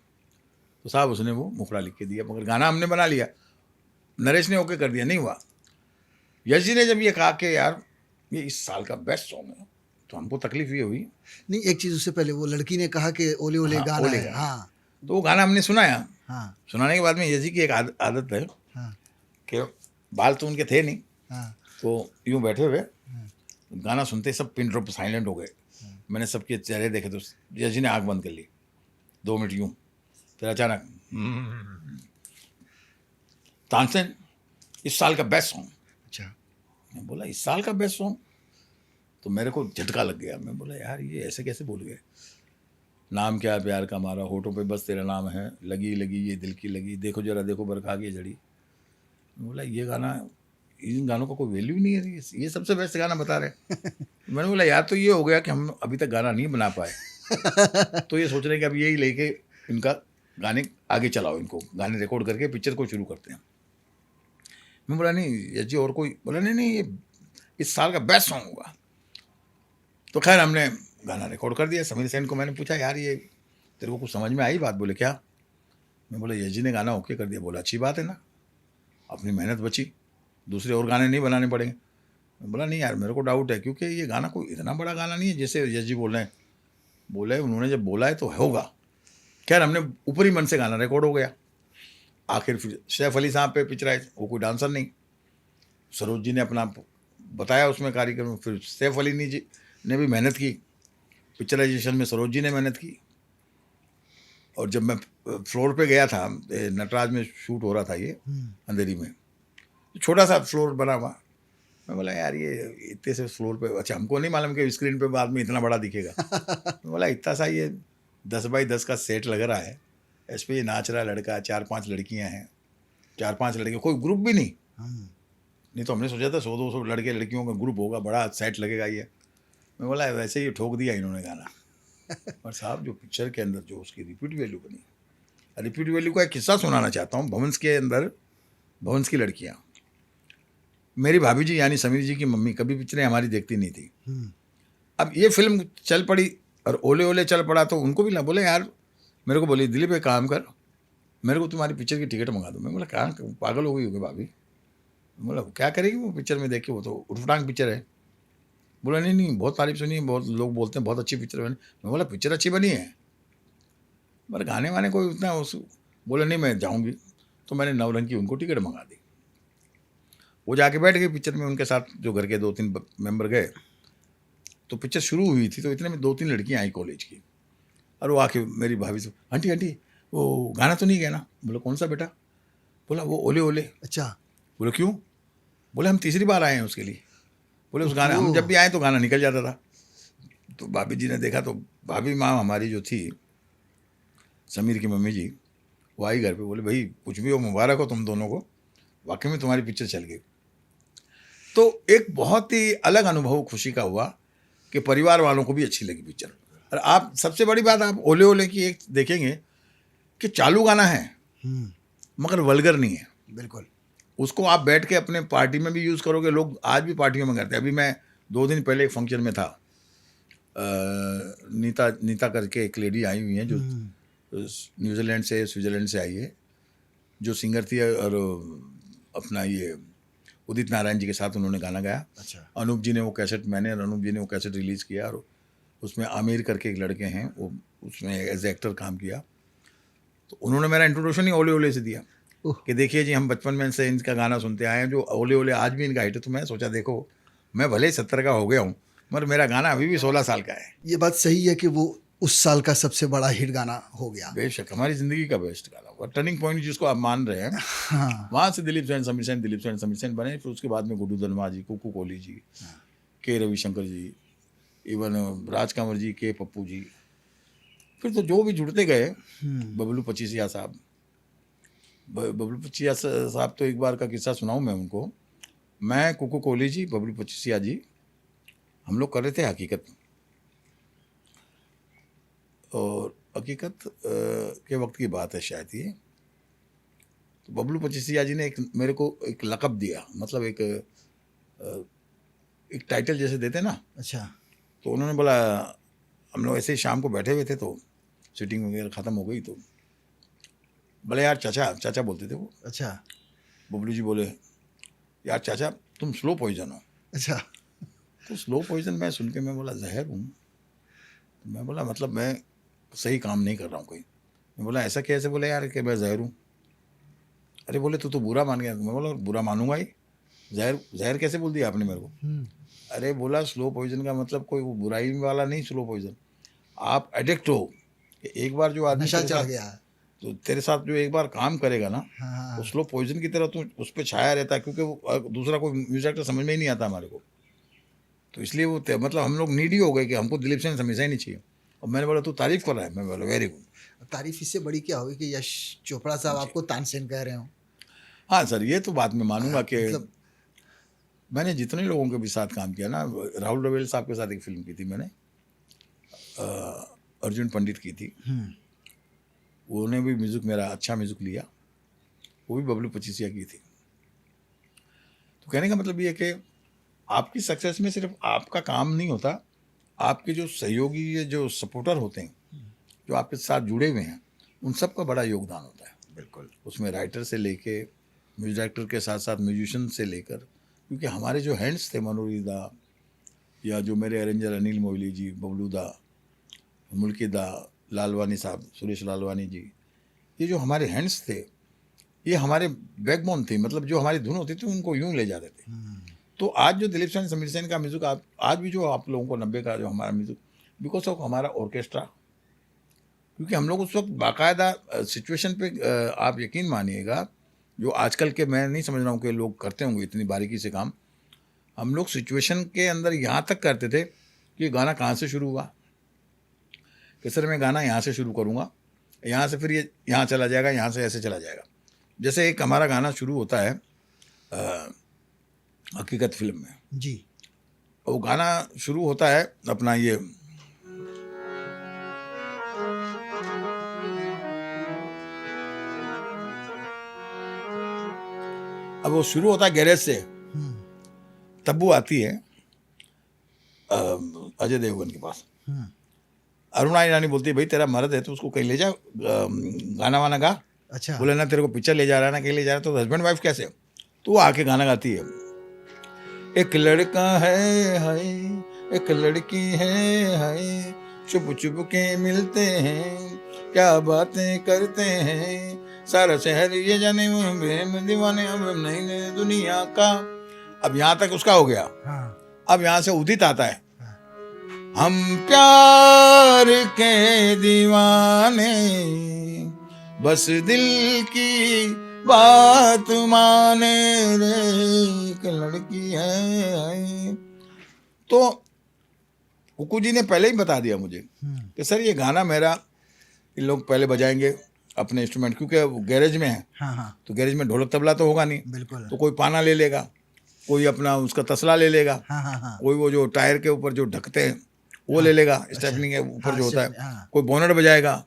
तो साहब उसने वो मुखड़ा लिख के दिया, मगर गाना हमने बना लिया, नरेश ने ओके कर दिया, नहीं हुआ। यश जी ने जब ये कहा कि यार ये इस साल का बेस्ट सॉन्ग है, तो हमको तकलीफ ये हुई। नहीं, एक चीज़ उससे पहले वो लड़की ने कहा कि ओले ओले गाना है। हाँ। तो वो गाना हमने सुनाया। सुनाने के बाद में यश जी की एक आदत है कि बाल तो उनके थे नहीं, तो यूँ बैठे हुए गाना सुनते सब पिन ड्रॉप साइलेंट हो गए। मैंने सबके चेहरे देखे तो यश जी ने आँख बंद कर ली 2 मिनट यूँ, फिर अचानक तानसेन इस साल का बेस्ट सॉन्ग। अच्छा। मैं बोला इस साल का बेस्ट सॉन्ग? तो मेरे को झटका लग गया। मैं बोला यार ये ऐसे कैसे बोल गए? नाम क्या प्यार का हमारा, होठों पे बस तेरा नाम है, लगी लगी ये दिल की लगी, देखो जरा देखो बरखा की जड़ी। मैं बोला ये गाना, इन गानों का कोई वैल्यू नहीं है, ये सबसे बेस्ट गाना बता रहे। मैंने बोला यार तो ये हो गया कि हम अभी तक गाना नहीं बना पाए, तो ये सोच रहे हैं कि अब यही लेके इनका गाने आगे चलाओ, इनको गाने रिकॉर्ड करके पिक्चर को शुरू करते हैं। मैं बोला नहीं यश जी और कोई? बोला नहीं ये इस साल का बेस्ट सॉन्ग होगा। तो खैर हमने गाना रिकॉर्ड कर दिया। समीर सेन को मैंने पूछा यार ये तेरे को कुछ समझ में आई बात? बोले क्या? मैं बोला यश जी ने गाना ओके कर दिया। बोला अच्छी बात है ना, अपनी मेहनत बची, दूसरे और गाने नहीं बनाने पड़ेंगे। मैं बोला नहीं यार मेरे को डाउट है, क्योंकि ये गाना कोई इतना बड़ा गाना नहीं है जैसे यश जी बोल रहे हैं। बोले उन्होंने जब बोला है तो होगा। खैर हमने ऊपरी मन से गाना रिकॉर्ड हो गया। आखिर फिर सैफ अली साहब पे पिक्चराइज, वो कोई डांसर नहीं। सरोज जी ने अपना बताया उसमें कार्यक्रम। फिर सैफ अली जी ने भी मेहनत की, पिक्चराइजेशन में सरोज जी ने मेहनत की। और जब मैं फ्लोर पे गया था, नटराज में शूट हो रहा था ये, अंधेरी में, छोटा सा फ्लोर बना हुआ। मैं बोला यार ये इतने से फ्लोर पे, अच्छा हमको नहीं मालूम कि स्क्रीन पे बाद में इतना बड़ा दिखेगा। मैं बोला इतना सा ये 10x10 का सेट लग रहा है, इस पे ये नाच रहा लड़का, 4-5 लड़कियां हैं, 4-5 लड़के, कोई ग्रुप भी नहीं। नहीं तो हमने सोचा था 100-200 लड़के लड़कियों का ग्रुप होगा, बड़ा सेट लगेगा ये। मैं बोला वैसे ही ठोक दिया इन्होंने गाना। और साहब जो पिक्चर के अंदर जो उसकी रिपीट वैल्यू बनी, रिपीट वैल्यू का एक किस्सा सुनाना चाहता हूँ। भवंस के अंदर, भवंस की लड़कियाँ, मेरी भाभी जी यानी समीर जी की मम्मी कभी पिक्चरें हमारी देखती नहीं थी। अब ये फिल्म चल पड़ी और ओले ओले चल पड़ा, तो उनको भी ना बोले यार, मेरे को बोली दिलीप एक काम कर, मेरे को तुम्हारी पिक्चर की टिकट मंगा दो। मैं बोला कहाँ, पागल हो गई होगी भाभी। बोला क्या करेगी वो पिक्चर में देख के, वो तो उठपटांग पिक्चर है। बोला नहीं नहीं, बहुत तारीफ सुनी है, बहुत लोग बोलते हैं बहुत अच्छी पिक्चर बनी। मैं बोला पिक्चर अच्छी बनी है, पर गाने वाने कोई उतना उस, बोला नहीं मैं जाऊँगी। तो मैंने नवरंग की उनको टिकट मंगा दी। वो जाके बैठ गए पिक्चर में उनके साथ, जो घर के 2-3 मेंबर गए। तो पिक्चर शुरू हुई थी, तो इतने में 2-3 लड़कियाँ आई कॉलेज की, और वो आके मेरी भाभी से, आंटी आंटी वो गाना तो नहीं गया ना? बोला कौन सा बेटा? बोला वो ओले ओले। अच्छा। बोले क्यों? बोले हम तीसरी बार आए हैं उसके लिए। बोले उस गाने, हम जब भी आए तो गाना निकल जाता था। तो भाभी जी ने देखा, तो भाभी माँ हमारी जो थी, समीर की मम्मी जी, वो आई घर पे, बोले भाई कुछ भी हो मुबारक हो तुम दोनों को, वाकई में तुम्हारी पिक्चर चल गई। तो एक बहुत ही अलग अनुभव खुशी का हुआ कि परिवार वालों को भी अच्छी लगी पिक्चर। और आप सबसे बड़ी बात, आप ओले ओले की एक देखेंगे कि चालू गाना है मगर वल्गर नहीं है। बिल्कुल। उसको आप बैठ के अपने पार्टी में भी यूज़ करोगे, लोग आज भी पार्टियों में करते हैं। अभी मैं 2 दिन पहले एक फंक्शन में था, नीता करके एक लेडी आई हुई है जो न्यूजीलैंड से, स्विट्ज़रलैंड से आई है, जो सिंगर थी, और अपना ये उदित नारायण जी के साथ उन्होंने गाना गाया। अच्छा। अनूप जी ने वो कैसेट, मैंने और अनूप जी ने वो कैसेट रिलीज़ किया, और उसमें आमिर करके एक लड़के हैं, वो उसमें एज एक्टर काम किया। तो उन्होंने मेरा इंट्रोडक्शन ही ओले ओले से दिया कि देखिए जी हम बचपन में से इनका गाना सुनते आए हैं, जो ओले ओले आज भी इनका हिट है। तो मैं सोचा देखो, मैं भले ही 70 का हो गया हूँ, मगर मेरा गाना अभी भी 16 साल का है। ये बात सही है कि वो उस साल का सबसे बड़ा हिट गाना हो गया। बेशक हमारी ज़िंदगी का बेस्ट गाना हुआ, टर्निंग पॉइंट जिसको आप मान रहे हैं। हाँ। वहाँ से दिलीप सेन समीर सेन, दिलीप सेन समीर सेन बने। फिर उसके बाद में गुड्डू धनवा जी, कुकू कोहली जी, के रविशंकर जी, इवन राज कंवर जी, के पप्पू जी, फिर तो जो भी जुड़ते गए, बबलू पचीसिया साहब। बबलू पचीसिया साहब तो एक बार का किस्सा सुनाऊँ मैं उनको। मैं, कुकू कोहली जी, बबलू पचीसिया जी, हम लोग कर रहे थे हकीकत, और हकीकत के वक्त की बात है शायद ये। तो बबलू पचीसिया जी ने मेरे को एक लक़ब दिया, मतलब एक टाइटल जैसे देते ना। अच्छा। तो उन्होंने बोला, हम लोग ऐसे ही शाम को बैठे हुए थे, तो सीटिंग वगैरह ख़त्म हो गई, तो बोले यार चाचा, चाचा बोलते थे वो। अच्छा। बबलू जी बोले यार चाचा तुम स्लो पॉइजन हो। अच्छा। तो स्लो पॉइजन मैं सुन के मैं बोला जहर हूँ। तो मैं बोला मतलब मैं सही काम नहीं कर रहा हूँ कोई। मैं बोला ऐसा कैसे? बोले यार कि मैं जहर हूँ। अरे बोले तू तो बुरा मान गया। मैं बोला बुरा मानूंगा ही, जहर जहर कैसे बोल दिया आपने मेरे को? अरे बोला स्लो पॉइजन का मतलब कोई वो बुराई वाला नहीं, स्लो पॉइजन आप एडिक्ट हो। कि एक बार जो आदमी नशा चढ़ गया। तो तेरे साथ जो एक बार काम करेगा ना, हाँ। वो स्लो पॉइजन की तरह तो उस पर छाया रहता है, क्योंकि वो दूसरा कोई म्यूजिक एक्टर समझ में ही नहीं आता हमारे को। तो इसलिए वो मतलब हम लोग नीडी हो गए कि हमको दिलीप सेन हमेशा ही नहीं चाहिए। और मैंने बोला तू तारीफ कर रहा है? मैं बोला वेरी गुड। तारीफ इससे बड़ी क्या होगी कि यश चोपड़ा साहब आपको तानसेन कह रहे हो। हाँ सर, ये तो बात मैं मानूंगा कि मतलब मैंने जितने लोगों के भी साथ काम किया ना, राहुल रवेल साहब के साथ एक फिल्म की थी मैंने, अर्जुन पंडित की थी। उन्होंने भी म्यूज़िक, मेरा अच्छा म्यूज़िक लिया, वो भी बबलू पचीसिया की थी। तो कहने का मतलब ये है कि आपकी सक्सेस में सिर्फ आपका काम नहीं होता, आपके जो सहयोगी, जो सपोर्टर होते हैं, जो आपके साथ जुड़े हुए हैं, उन सब का बड़ा योगदान होता है। बिल्कुल। उसमें राइटर से लेके म्यूजिक डायरेक्टर के साथ साथ म्यूजिशियन से लेकर, क्योंकि हमारे जो हैंड्स थे, मनोरी दा, या जो मेरे अरेंजर अनिल मोइली जी, बबलू दा, मुल्की दा, लालवानी साहब, सुरेश लालवानी जी, ये जो हमारे हैंड्स थे, ये हमारे बैकबोन थे। मतलब जो हमारी धुन होती थी उनको यूं ले जाते थे। तो आज जो दिलीप सेन, समीर सेन का म्यूज़िक आप आज भी जो आप लोगों को 90 का जो हमारा म्यूज़िक, बिकॉज़ ऑफ हमारा ऑर्केस्ट्रा, क्योंकि हम लोग उस वक़्त बाकायदा सिचुएशन पे आप यकीन मानिएगा, जो आजकल के मैं नहीं समझ रहा हूँ कि लोग करते होंगे इतनी बारीकी से काम। हम लोग सिचुएशन के अंदर यहाँ तक करते थे कि गाना कहाँ से शुरू हुआ, कि सर मैं गाना यहाँ से शुरू करूँगा, यहाँ से फिर ये यहाँ चला जाएगा, यहाँ से ऐसे चला जाएगा। जैसे एक हमारा गाना शुरू होता है हकीकत फ़िल्म में, जी। वो गाना शुरू होता है अपना ये, अब वो शुरू होता है गैरेज से, हम्म, तब्बू आती है अजय देवगन के पास। हम्म, अरुणा ईरानी बोलती है भाई तेरा मर्द है तो उसको कहीं ले जा, गाना वाना गा। अच्छा। बोले ना तेरे को पिक्चर ले जा रहा है ना कहीं ले जा रहा है, तो हस्बैंड वाइफ कैसे? तो वो आके गाना गाती है, एक लड़का है हाय, एक लड़की है हाय, चुप चुप के मिलते हैं, क्या बातें करते हैं, सारा शहर ये जाने प्रेम दीवाने, अब नहीं दुनिया का। अब यहाँ तक उसका हो गया। हाँ, अब यहाँ से उदित आता है, हाँ, हम प्यार के दीवाने, बस दिल की बात माने रे, एक लड़की है। तो कुकू जी ने पहले ही बता दिया मुझे कि सर ये गाना मेरा, इन लोग पहले बजाएंगे अपने इंस्ट्रूमेंट, क्योंकि वो गैरेज में है, हाँ, हाँ, तो गैरेज में ढोलक तबला तो होगा नहीं, बिल्कुल। तो कोई पाना ले लेगा, कोई अपना उसका तसला ले लेगा, हाँ, हाँ, हाँ, कोई वो जो टायर के ऊपर जो ढकते हैं वो ले लेगा, स्टेफनी के ऊपर हाँ, जो होता स्टेफनी, है, हाँ। कोई बोनट बजाएगा।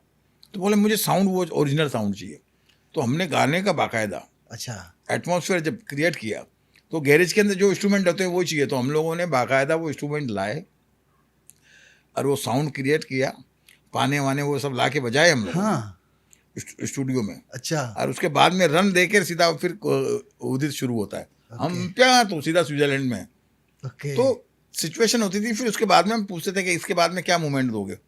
तो बोले मुझे साउंड वो ओरिजिनल साउंड चाहिए। तो हमने गाने का बाकायदा अच्छा। एटमॉस्फेयर जब क्रिएट किया, तो गैरेज के अंदर जो इंस्ट्रूमेंट होते हैं वो चाहिए, तो हम लोगों ने बाकायदा वो इंस्ट्रूमेंट लाए और वो साउंड क्रिएट किया, पाने वाने वो सब ला के बजाए हम लोग हाँ, स्टूडियो में। अच्छा। और उसके बाद में रन देकर सीधा फिर उदित शुरू होता है, हम क्या, तो सीधा स्विट्जरलैंड में। ओके। तो सिचुएशन होती थी, फिर उसके बाद में हम पूछते थे कि इसके बाद में क्या मूवमेंट दोगे।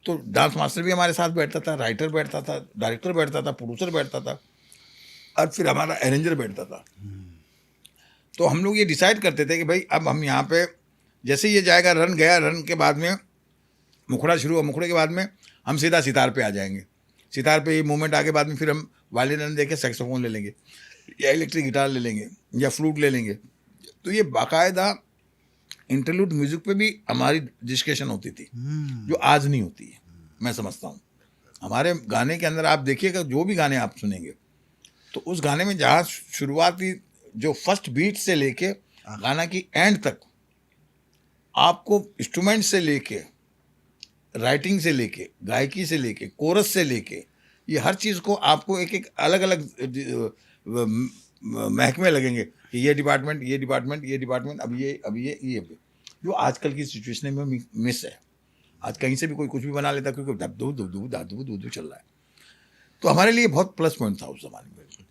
तो डांस मास्टर भी हमारे साथ बैठता था, राइटर बैठता था, डायरेक्टर बैठता था, प्रोड्यूसर बैठता था, और फिर हमारा अरेंजर बैठता था। तो हम लोग ये डिसाइड करते थे कि भाई अब हम यहाँ पे जैसे ये जाएगा, रन गया, रन के बाद में मुखड़ा शुरू हुआ, मुखड़े के बाद में हम सीधा सितार पे आ जाएंगे, सितार पे ये मूवमेंट आगे बाद में फिर हम वायलिन रन देके सैक्सोफोन ले लेंगे, या इलेक्ट्रिक गिटार ले लेंगे, या फ्लूट ले लेंगे। तो ये बाकायदा इंटरलूड म्यूजिक पे भी हमारी डिस्कशन होती थी, जो आज नहीं होती है। मैं समझता हूँ हमारे गाने के अंदर आप देखिएगा, जो भी गाने आप सुनेंगे, तो उस गाने में जहाँ शुरुआती जो फर्स्ट बीट से लेके गाना की एंड तक, आपको इंस्ट्रूमेंट से लेके, राइटिंग से लेके, गायकी से लेके, कोरस से लेके, ये हर चीज़ को आपको एक एक अलग अलग महकमे लगेंगे कि ये डिपार्टमेंट, ये डिपार्टमेंट, ये डिपार्टमेंट, अब ये जो आजकल की सिचुएशन में मिस है। आज कहीं से भी कोई कुछ भी बना लेता, क्योंकि दबदू दुबदू दादू दूदू चल रहा है। तो हमारे लिए बहुत प्लस पॉइंट था उस जमाने में।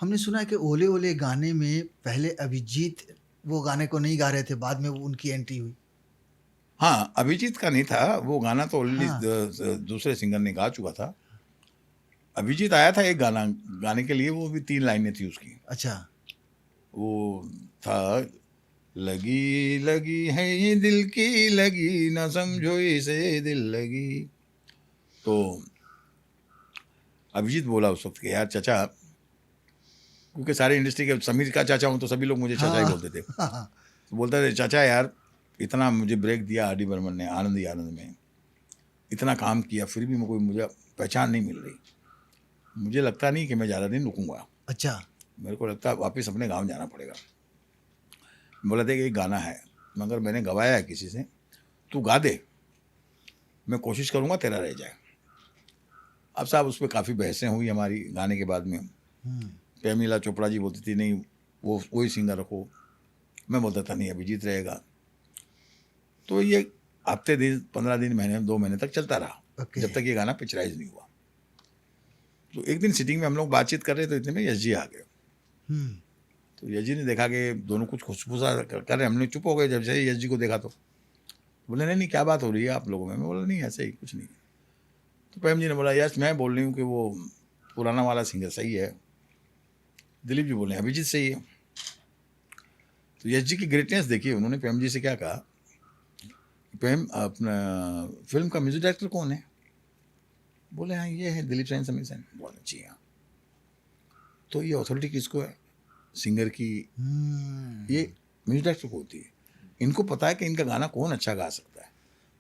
हमने सुना है कि ओले ओले गाने में पहले अभिजीत वो गाने को नहीं गा रहे थे, बाद में वो उनकी एंट्री हुई। हाँ, अभिजीत का नहीं था वो गाना, तो ऑलरेडी हाँ। दूसरे सिंगर ने गा चुका था। अभिजीत आया था एक गाना गाने के लिए, वो भी 3 लाइनें थी उसकी। अच्छा। वो था, लगी लगी है ये दिल की लगी, ना समझो इसे दिल लगी। तो अभिजीत बोला उस वक्त कि यार चाचा, क्योंकि सारे इंडस्ट्री के, समीर का चाचा हूँ तो सभी लोग मुझे चाचा ही बोलते थे। हाँ, तो बोलता थे चाचा यार, इतना मुझे ब्रेक दिया आर डी बर्मन ने आनंद ही आनंद में, इतना काम किया, फिर भी मुझे पहचान नहीं मिल रही। मुझे लगता नहीं कि मैं ज़्यादा दिन रुकूंगा, अच्छा। मेरे को लगता है वापस अपने गांव जाना पड़ेगा। बोला था कि एक गाना है, मगर मैंने गवाया है किसी से, तू गा दे, मैं कोशिश करूँगा तेरा रह जाए। अब साहब उस पर काफ़ी बहसें हुई हमारी गाने के बाद में। प्रेमिला चोपड़ा जी बोलती थी नहीं वो वही सिंगर रखो, मैं बोलता था नहीं अभिजीत रहेगा। तो ये हफ्ते दिन, 15 दिन, महीने, 2 महीने तक चलता रहा, जब तक ये गाना पिक्चराइज नहीं हुआ। तो एक दिन सिटिंग में हम लोग बातचीत कर रहे थे, इतने में यश जी आ गए। तो यश जी ने देखा कि दोनों कुछ खुशफुसा कर रहे, हमने चुप हो गए। जब से यश जी को देखा तो बोले नहीं क्या बात हो रही है आप लोगों में। मैं बोला नहीं ऐसे ही कुछ नहीं। तो प्रेम जी ने बोला यश मैं बोल रही हूँ कि वो पुराना वाला सिंगर सही है, दिलीप जी बोल रहे हैं अभिजीत सही है। तो यश जी की ग्रेटनेस देखिए, उन्होंने प्रेम जी से क्या कहा, प्रेम अपना फिल्म का म्यूजिक डायरेक्टर कौन है? बोले हाँ ये है दिलीप सेन समीर सेन। बोले जी हाँ। तो ये अथॉरिटी किसको है? सिंगर की, ये म्यूजिक डायरेक्टर को होती है। इनको पता है कि इनका गाना कौन अच्छा गा सकता है,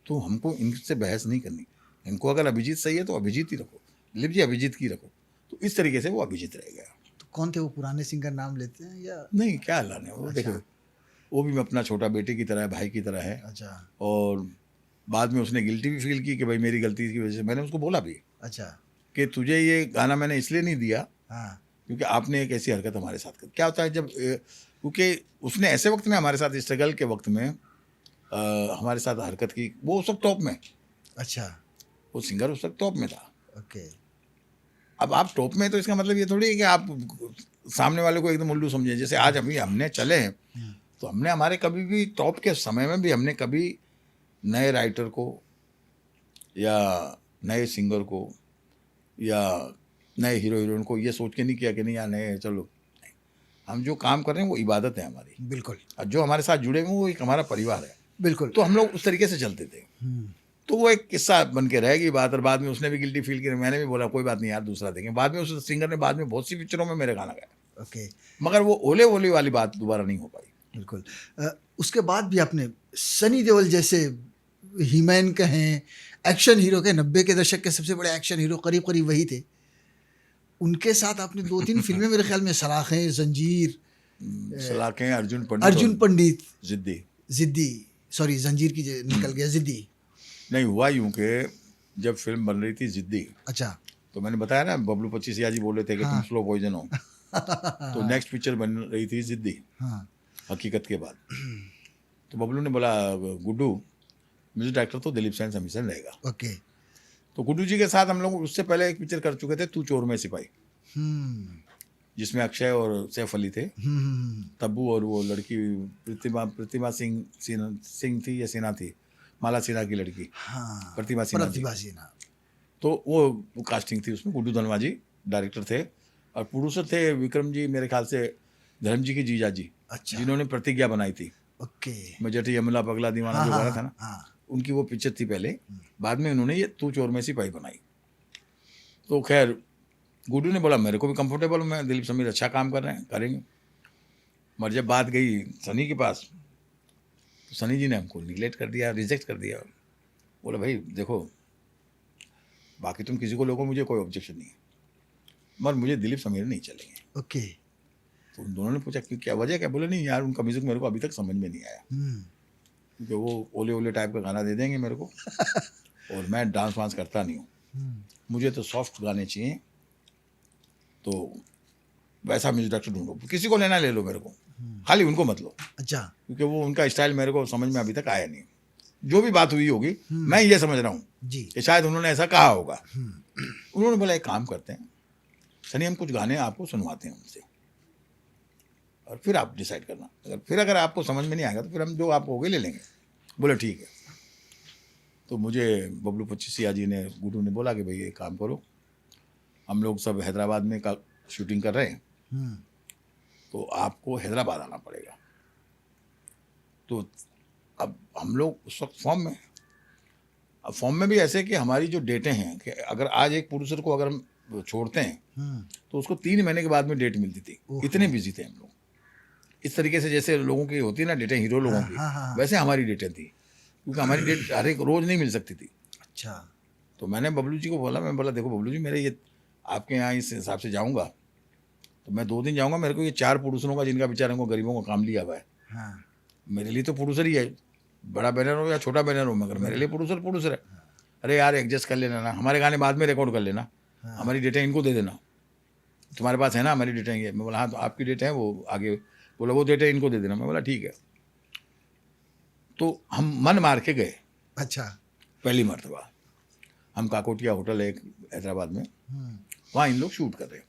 तो हमको इनसे बहस नहीं करनी। इनको अगर अभिजीत सही है तो अभिजीत ही रखो, दिलीप जी अभिजीत की रखो। तो इस तरीके से वो अभिजीत रह गया। तो कौन थे वो पुराने सिंगर, नाम लेते हैं या? नहीं, क्या लाने वो। अच्छा। देखो, वो भी अपना छोटा बेटे की तरह है, भाई की तरह है। अच्छा। और बाद में उसने गिल्टी भी फील की कि भाई मेरी गलती की वजह से। मैंने उसको बोला भी अच्छा। कि तुझे ये गाना मैंने इसलिए नहीं दिया हाँ। क्योंकि आपने एक ऐसी हरकत हमारे साथ कर। क्या होता है जब क्योंकि उसने ऐसे वक्त में हमारे साथ स्ट्रगल के वक्त में हमारे साथ हरकत की। वो उस वक्त टॉप में, अच्छा। वो सिंगर उस वक्त टॉप में था। ओके। अब आप टॉप में, तो इसका मतलब ये थोड़ी है कि आप सामने वाले को एकदम उल्लू समझे। जैसे आज अभी हमने चले हैं, तो हमने हमारे कभी भी टॉप के समय में भी हमने कभी नए राइटर को या नए सिंगर को या नए हीरो हीरोइन को ये सोच के नहीं किया कि नहीं यार नए चलो। नहीं, हम जो काम कर रहे हैं वो इबादत है हमारी। बिल्कुल और जो हमारे साथ जुड़े हुए वो एक हमारा परिवार है। बिल्कुल। तो हम लोग उस तरीके से चलते थे। तो वो एक किस्सा बन के रहेगी बात। और बाद में उसने भी गिल्टी फील की, मैंने भी बोला कोई बात नहीं यार दूसरा देखें। बाद में उस सिंगर ने बाद में बहुत सी पिक्चरों में मेरे गाना गाया। ओके। मगर वो ओले ओले वाली बात दोबारा नहीं हो पाई। बिल्कुल। उसके बाद भी आपने सनी देओल जैसे हीमैन कहें, एक्शन हीरो के 90 के दशक के सबसे बड़े एक्शन हीरो करीब करीब वही थे, उनके साथ आपने 2-3 फिल्में मेरे ख्याल में सलाखें, जंजीर, सलाखें, अर्जुन पंडित, जिद्दी। जिद्दी, सॉरी जंजीर की निकल गया, जिद्दी। नहीं हुआ यूं कि जब फिल्म बन रही थी जिद्दी, अच्छा। तो मैंने बताया ना बबलू 25 जी बोल रहे थे कि तुम स्लो पॉइजन हो। तो नेक्स्ट पिक्चर बन रही थी जिद्दी, हाँ। हकीकत के बाद। तो बबलू ने बोला गुड्डू म्यूजिक डायरेक्टर तो दिलीप सेन समीर सेन रहेगा। ओके। तो गुड्डू जी के साथ हम लोग उससे पहले एक पिक्चर कर चुके थे, तू चोर में सिपाही, हम्म जिसमें अक्षय और सैफ अली थे, तब्बू और वो लड़की प्रतिमा सिंह थी या सिन्हा थी, माला सिन्हा की लड़की। हाँ, प्रतिमा सिन्हा जी। प्रतिभा सिन्हा। तो वो कास्टिंग थी उसमें। गुड्डू धनवा जी डायरेक्टर थे और प्रोड्यूसर थे विक्रम जी, मेरे ख्याल से धर्म जी की जीजा जी। अच्छा। जिन्होंने प्रतिज्ञा बनाई थी। ओके। मैं जटी यमला पगला दीवाना हाँ, जो गाना हाँ, था ना, हाँ। उनकी वो पिक्चर थी पहले। बाद में उन्होंने ये तू चोर में सिपाही बनाई। तो खैर गुड्डू ने बोला मेरे को भी कंफर्टेबल हूँ, मैं दिलीप समीर अच्छा काम कर रहे हैं, करेंगे। मगर जब बात गई सनी के पास, तो सनी जी ने हमको निगलेक्ट कर दिया, रिजेक्ट कर दिया। बोला भाई देखो, बाकी तुम किसी को लोगों, मुझे कोई ऑब्जेक्शन नहीं है, मगर मुझे दिलीप समीर नहीं चलेंगे। ओके। तो उन दोनों ने पूछा क्यों, क्या वजह क्या? बोले नहीं यार उनका म्यूजिक मेरे को अभी तक समझ में नहीं आया, क्योंकि वो ओले ओले टाइप का गाना दे देंगे मेरे को और मैं डांस वांस करता नहीं हूँ, मुझे तो सॉफ्ट गाने चाहिए। तो वैसा म्यूजिक डायरेक्टर ढूंढो, किसी को लेना ले लो, मेरे को खाली उनको मत लो। अच्छा। क्योंकि वो उनका स्टाइल मेरे को समझ में अभी तक आया नहीं। जो भी बात हुई होगी, मैं ये समझ रहा हूँ जी। कि शायद उन्होंने ऐसा कहा होगा। उन्होंने बोला एक काम करते हैं सनी, हम कुछ गाने आपको सुनवाते हैं उनसे और फिर आप डिसाइड करना। अगर आपको समझ में नहीं आएगा तो फिर हम जो आप होगे ले लेंगे। बोले ठीक है। तो मुझे बबलू 25 जी ने, गुड्डू ने बोला कि भाई एक काम करो, हम लोग सब हैदराबाद में का शूटिंग कर रहे हैं, तो आपको हैदराबाद आना पड़ेगा। तो अब हम लोग उस वक्त फॉर्म में, अब फॉर्म में भी ऐसे कि हमारी जो डेटें हैं कि अगर आज एक प्रोड्यूसर को अगर हम छोड़ते हैं तो उसको 3 महीने के बाद में डेट मिलती थी। इतने बिजी थे हम लोग। इस तरीके से जैसे लोगों की होती है ना डेटें, हीरो लोगों की, वैसे हमारी डेटें थी, क्योंकि हमारी डेट हर एक रोज नहीं मिल सकती थी। अच्छा। तो मैंने बबलू जी को बोला, मैं बोला देखो बबलू जी, मेरे ये आपके यहाँ इस हिसाब से जाऊँगा तो मैं 2 दिन जाऊँगा, मेरे को ये 4 प्रोड्यूसरों का, जिनका बेचारों को गरीबों का काम लिया हुआ है, हाँ। मेरे लिए तो प्रोड्यूसर ही है, बड़ा बैनर हो या छोटा बैनर हो, मगर मेरे लिए प्रोड्यूसर है। अरे यार एडजस्ट कर लेना ना, हमारे गाने बाद में रिकॉर्ड कर लेना, हमारी डेटें इनको दे देना, तुम्हारे पास है ना हमारी डेटें ये। मैं बोला हाँ, तो आपकी डेटें हैं वो आगे। बोला वो डेटें इनको दे देना। मैं बोला ठीक है। तो हम मन मार के गए। अच्छा। पहली मरतबा हम काकोटिया होटल है एक हैदराबाद में, वहाँ इन लोग शूट कर रहे हैं।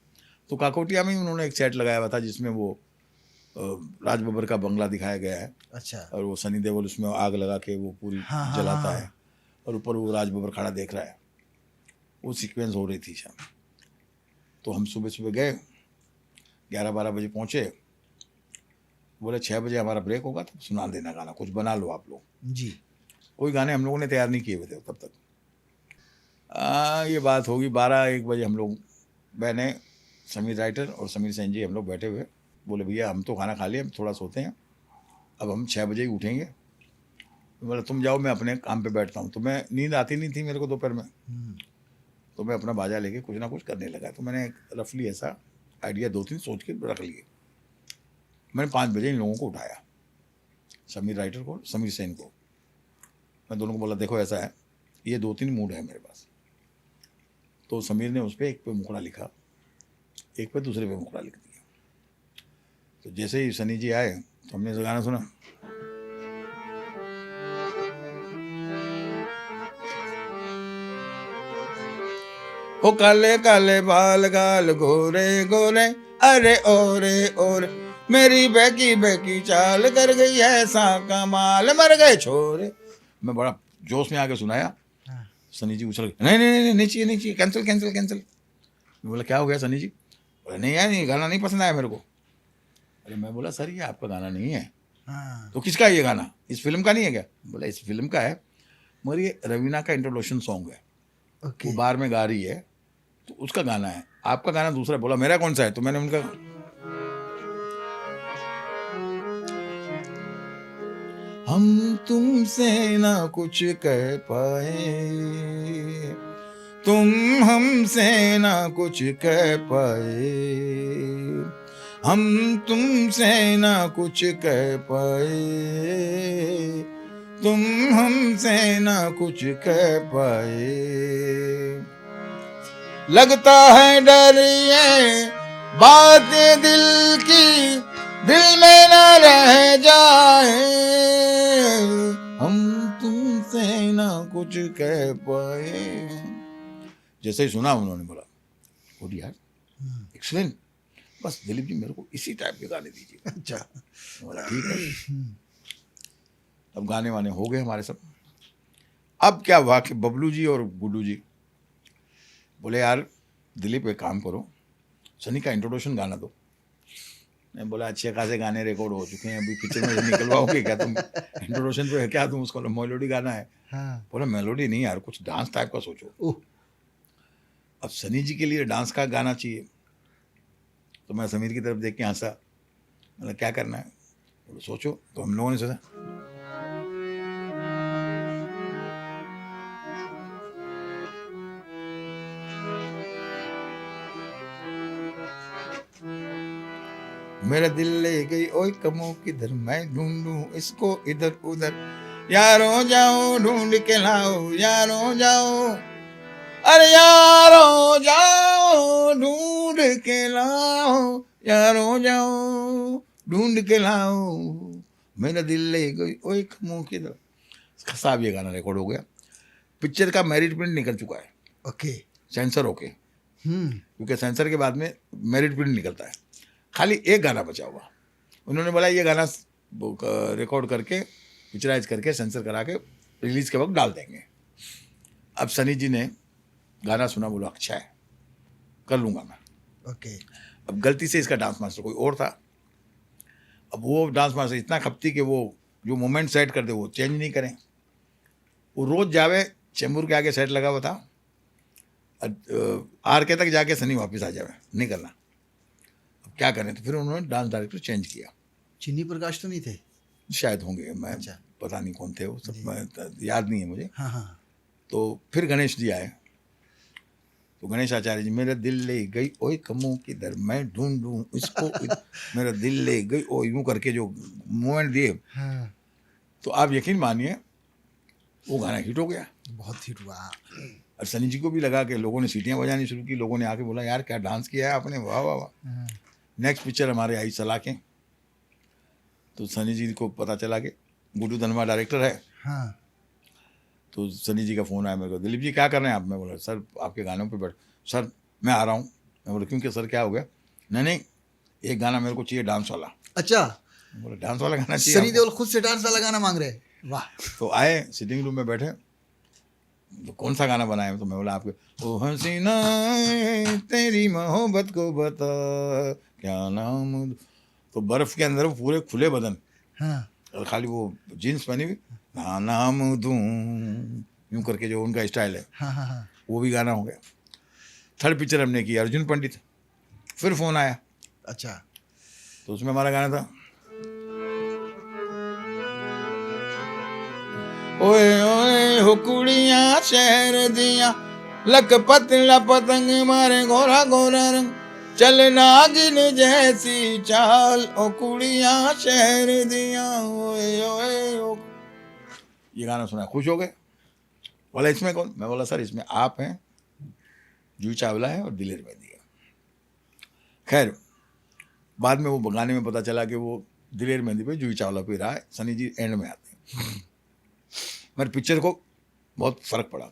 तो काकोटिया में उन्होंने एक सेट लगाया हुआ था जिसमें वो राज बब्बर का बंगला दिखाया गया है। अच्छा। और वो सनी देओल उसमें आग लगा के वो पूरी जलाता है और ऊपर वो राज बब्बर खड़ा देख रहा है। वो सीक्वेंस हो रही थी शाम। तो हम सुबह सुबह गए, 11-12 बजे पहुँचे बोले 6 बजे हमारा ब्रेक होगा तो सुना देना गाना, कुछ बना लो आप लोग। जी। कोई गाने हम लोगों ने तैयार नहीं किए हुए थे तब तक। ये बात होगी 12-1 बजे, हम लोग मैंने समीर राइटर और समीर सेन जी हम लोग बैठे हुए, बोले भैया हम तो खाना खा लिए, हम थोड़ा सोते हैं, अब हम 6 बजे ही उठेंगे। बोला तुम जाओ, मैं अपने काम पे बैठता हूँ। तो मैं, नींद आती नहीं थी मेरे को दोपहर में, तो मैं अपना बाजा लेके कुछ ना कुछ करने लगा। तो मैंने रफली ऐसा आइडिया 2-3 सोच के रख लिए। मैंने 5 बजे इन लोगों को उठाया, समीर राइटर को, समीर सेन को। मैं दोनों को बोला देखो ऐसा है, ये 2-3 मूड है मेरे पास। तो समीर ने उस पर एक पे मुखड़ा लिखा, एक पे दूसरे पे मुखड़ा लिख दिया। तो जैसे ही सनी जी आए तो हमने गाना सुना। ओ काले काले बाल गाल गोरे गोरे, अरे ओरे ओरे, मेरी बेकी बेकी चाल कर गई ऐसा कमाल, मर गए छोरे। मैं बड़ा जोश में आके सुनाया। सनी जी उछल गए, नहीं नहीं नहीं नहीं चाहिए, नहीं चाहिए, कैंसिल कैंसिल कैंसिल। मैं बोला क्या हो गया सनी जी? बोला नहीं यार, ये गाना नहीं पसंद आया मेरे को। अरे मैं बोला सर ये आपका गाना नहीं है। तो किसका है ये गाना? इस फिल्म का नहीं है क्या? बोला इस फिल्म का है, मगर ये रवीना का इंट्रोडक्शन सॉन्ग है, वो बार में गा रही है, तो उसका गाना है, आपका गाना दूसरा। बोला मेरा कौन सा है? तो मैंने उनका, हम तुमसे ना कुछ कह पाए, तुम हमसे ना कुछ कह पाए, हम तुमसे ना कुछ कह पाए, तुम हमसे ना कुछ कह पाए, लगता है डर ये बात दिल की, दिल में ना रह जाए, हम तुमसे ना कुछ कह पाए। जैसे ही सुना उन्होंने बोला गुड यार, एक्सीलेंट, बस दिलीप जी मेरे को इसी टाइप के गाने दीजिए। अच्छा। बोला ठीक है। अब गाने वाने हो गए हमारे सब। अब क्या हुआ कि बबलू जी और गुड्डू जी बोले यार दिलीप एक काम करो, सनी का इंट्रोडक्शन गाना दो। मैं बोला अच्छे खासे गाने रिकॉर्ड हो चुके हैं, अभी पिक्चर में निकलवाओगे क्या तुम? इंट्रोडक्शन तो है क्या तुम उसको? मेलोडी गाना है। बोला मेलोडी नहीं यार, कुछ डांस टाइप का सोचो। अब सनी जी के लिए डांस का गाना चाहिए। तो मैं समीर की तरफ देख के हंसा, मतलब क्या करना है? बोले सोचो। तो हम लोगों ने सोचा मेरा दिल ले गई ओए कमो किधर, मैं ढूंढूं इसको इधर उधर, यारो जाओ ढूंढ के लाओ, यारो जाओ, अरे यारो जाओ ढूंढ के लाओ, यारो जाओ ढूंढ के लाओ, मेरा दिल ले गई ओए कमो किधर। साहब ये गाना रिकॉर्ड हो गया, पिक्चर का मेरिट प्रिंट निकल चुका है। ओके। सेंसर होके, क्योंकि सेंसर के बाद में मेरिट प्रिंट निकलता है, खाली एक गाना बचा हुआ। उन्होंने बोला ये गाना रिकॉर्ड करके, पिक्चराइज करके, सेंसर करा के रिलीज के वक्त डाल देंगे। अब सनी जी ने गाना सुना, बोला अच्छा है, कर लूँगा मैं। ओके। अब गलती से इसका डांस मास्टर कोई और था। अब वो डांस मास्टर इतना खपती कि वो जो मोमेंट सेट कर दे वो चेंज नहीं करें। वो रोज़ जावे चेंबूर के आगे सेट लगा हुआ था, आर के तक जाके सनी वापस आ जावे, नहीं करना। अब क्या करें? तो फिर उन्होंने डांस डायरेक्टर चेंज किया। चिन्नी प्रकाश तो नहीं थे? शायद होंगे, मैं अच्छा। पता नहीं कौन थे वो सब, मैं याद नहीं है मुझे। हाँ। तो फिर गणेश जी आए, तो गणेश आचार्य जी, मेरा दिल ले गई ओए कमो किधर, मैं ढूंढूं इसको मेरा दिल ले गई ओ, यूं करके जो मूवमेंट दिए, तो आप यकीन मानिए वो गाना हिट हो गया, बहुत हिट हुआ। और सनी जी को भी लगा कि लोगों ने सीटियां बजानी शुरू की, लोगों ने आके बोला यार क्या डांस किया है आपने, वाह वाह वाह। नेक्स्ट पिक्चर हमारे आई सलाखें, तो सनी जी को पता चला कि गुड्डू धनवा डायरेक्टर है। हाँ। तो सनी जी का फ़ोन आया मेरे को, दिलीप जी क्या कर रहे हैं आप? मैं बोला सर आपके गानों पे बैठ। सर मैं आ रहा हूँ। मैं बोला क्योंकि सर क्या हो गया? नहीं एक गाना मेरे को चाहिए डांस वाला। अच्छा। मैं बोला डांस वाला गाना चाहिए? सनी देओल खुद से डांस वाला गाना मांग रहे हैं? वाह। तो आए सिटिंग रूम में बैठे, तो कौन सा गाना बनाए? तो मैं बोला आपके, ओ हसीना तेरी मोहब्बत को बता क्या नाम। तो बर्फ़ के अंदर वो पूरे खुले बदन हाँ, और खाली वो जीन्स पहनी हुई, ना नाम दूँ यूँ करके जो उनका स्टाइल है, हाँ, हाँ, हाँ। वो भी गाना हो गया। थर्ड पिक्चर हमने की अर्जुन पंडित, फिर फ़ोन आया, अच्छा। तो उसमें हमारा गाना था, ओए ओए हो कुड़ियाँ शहर दियाँ, लखपत पतंग मारे गोरा गोरा रंग, चल नागिन जैसी चाल, ओ कुड़ियाँ शहर दियाँ, ओए ओए ओ। ये गाना सुना, खुश हो गए। बोला इसमें कौन? मैं बोला सर इसमें आप हैं, जूही चावला है और दिलेर मेहंदी है। खैर बाद में वो गाने में पता चला कि वो दिलेर मेहंदी पे जूही चावला पे रहा है, सनी जी एंड में आते हैं। मगर पिक्चर को बहुत फर्क पड़ा।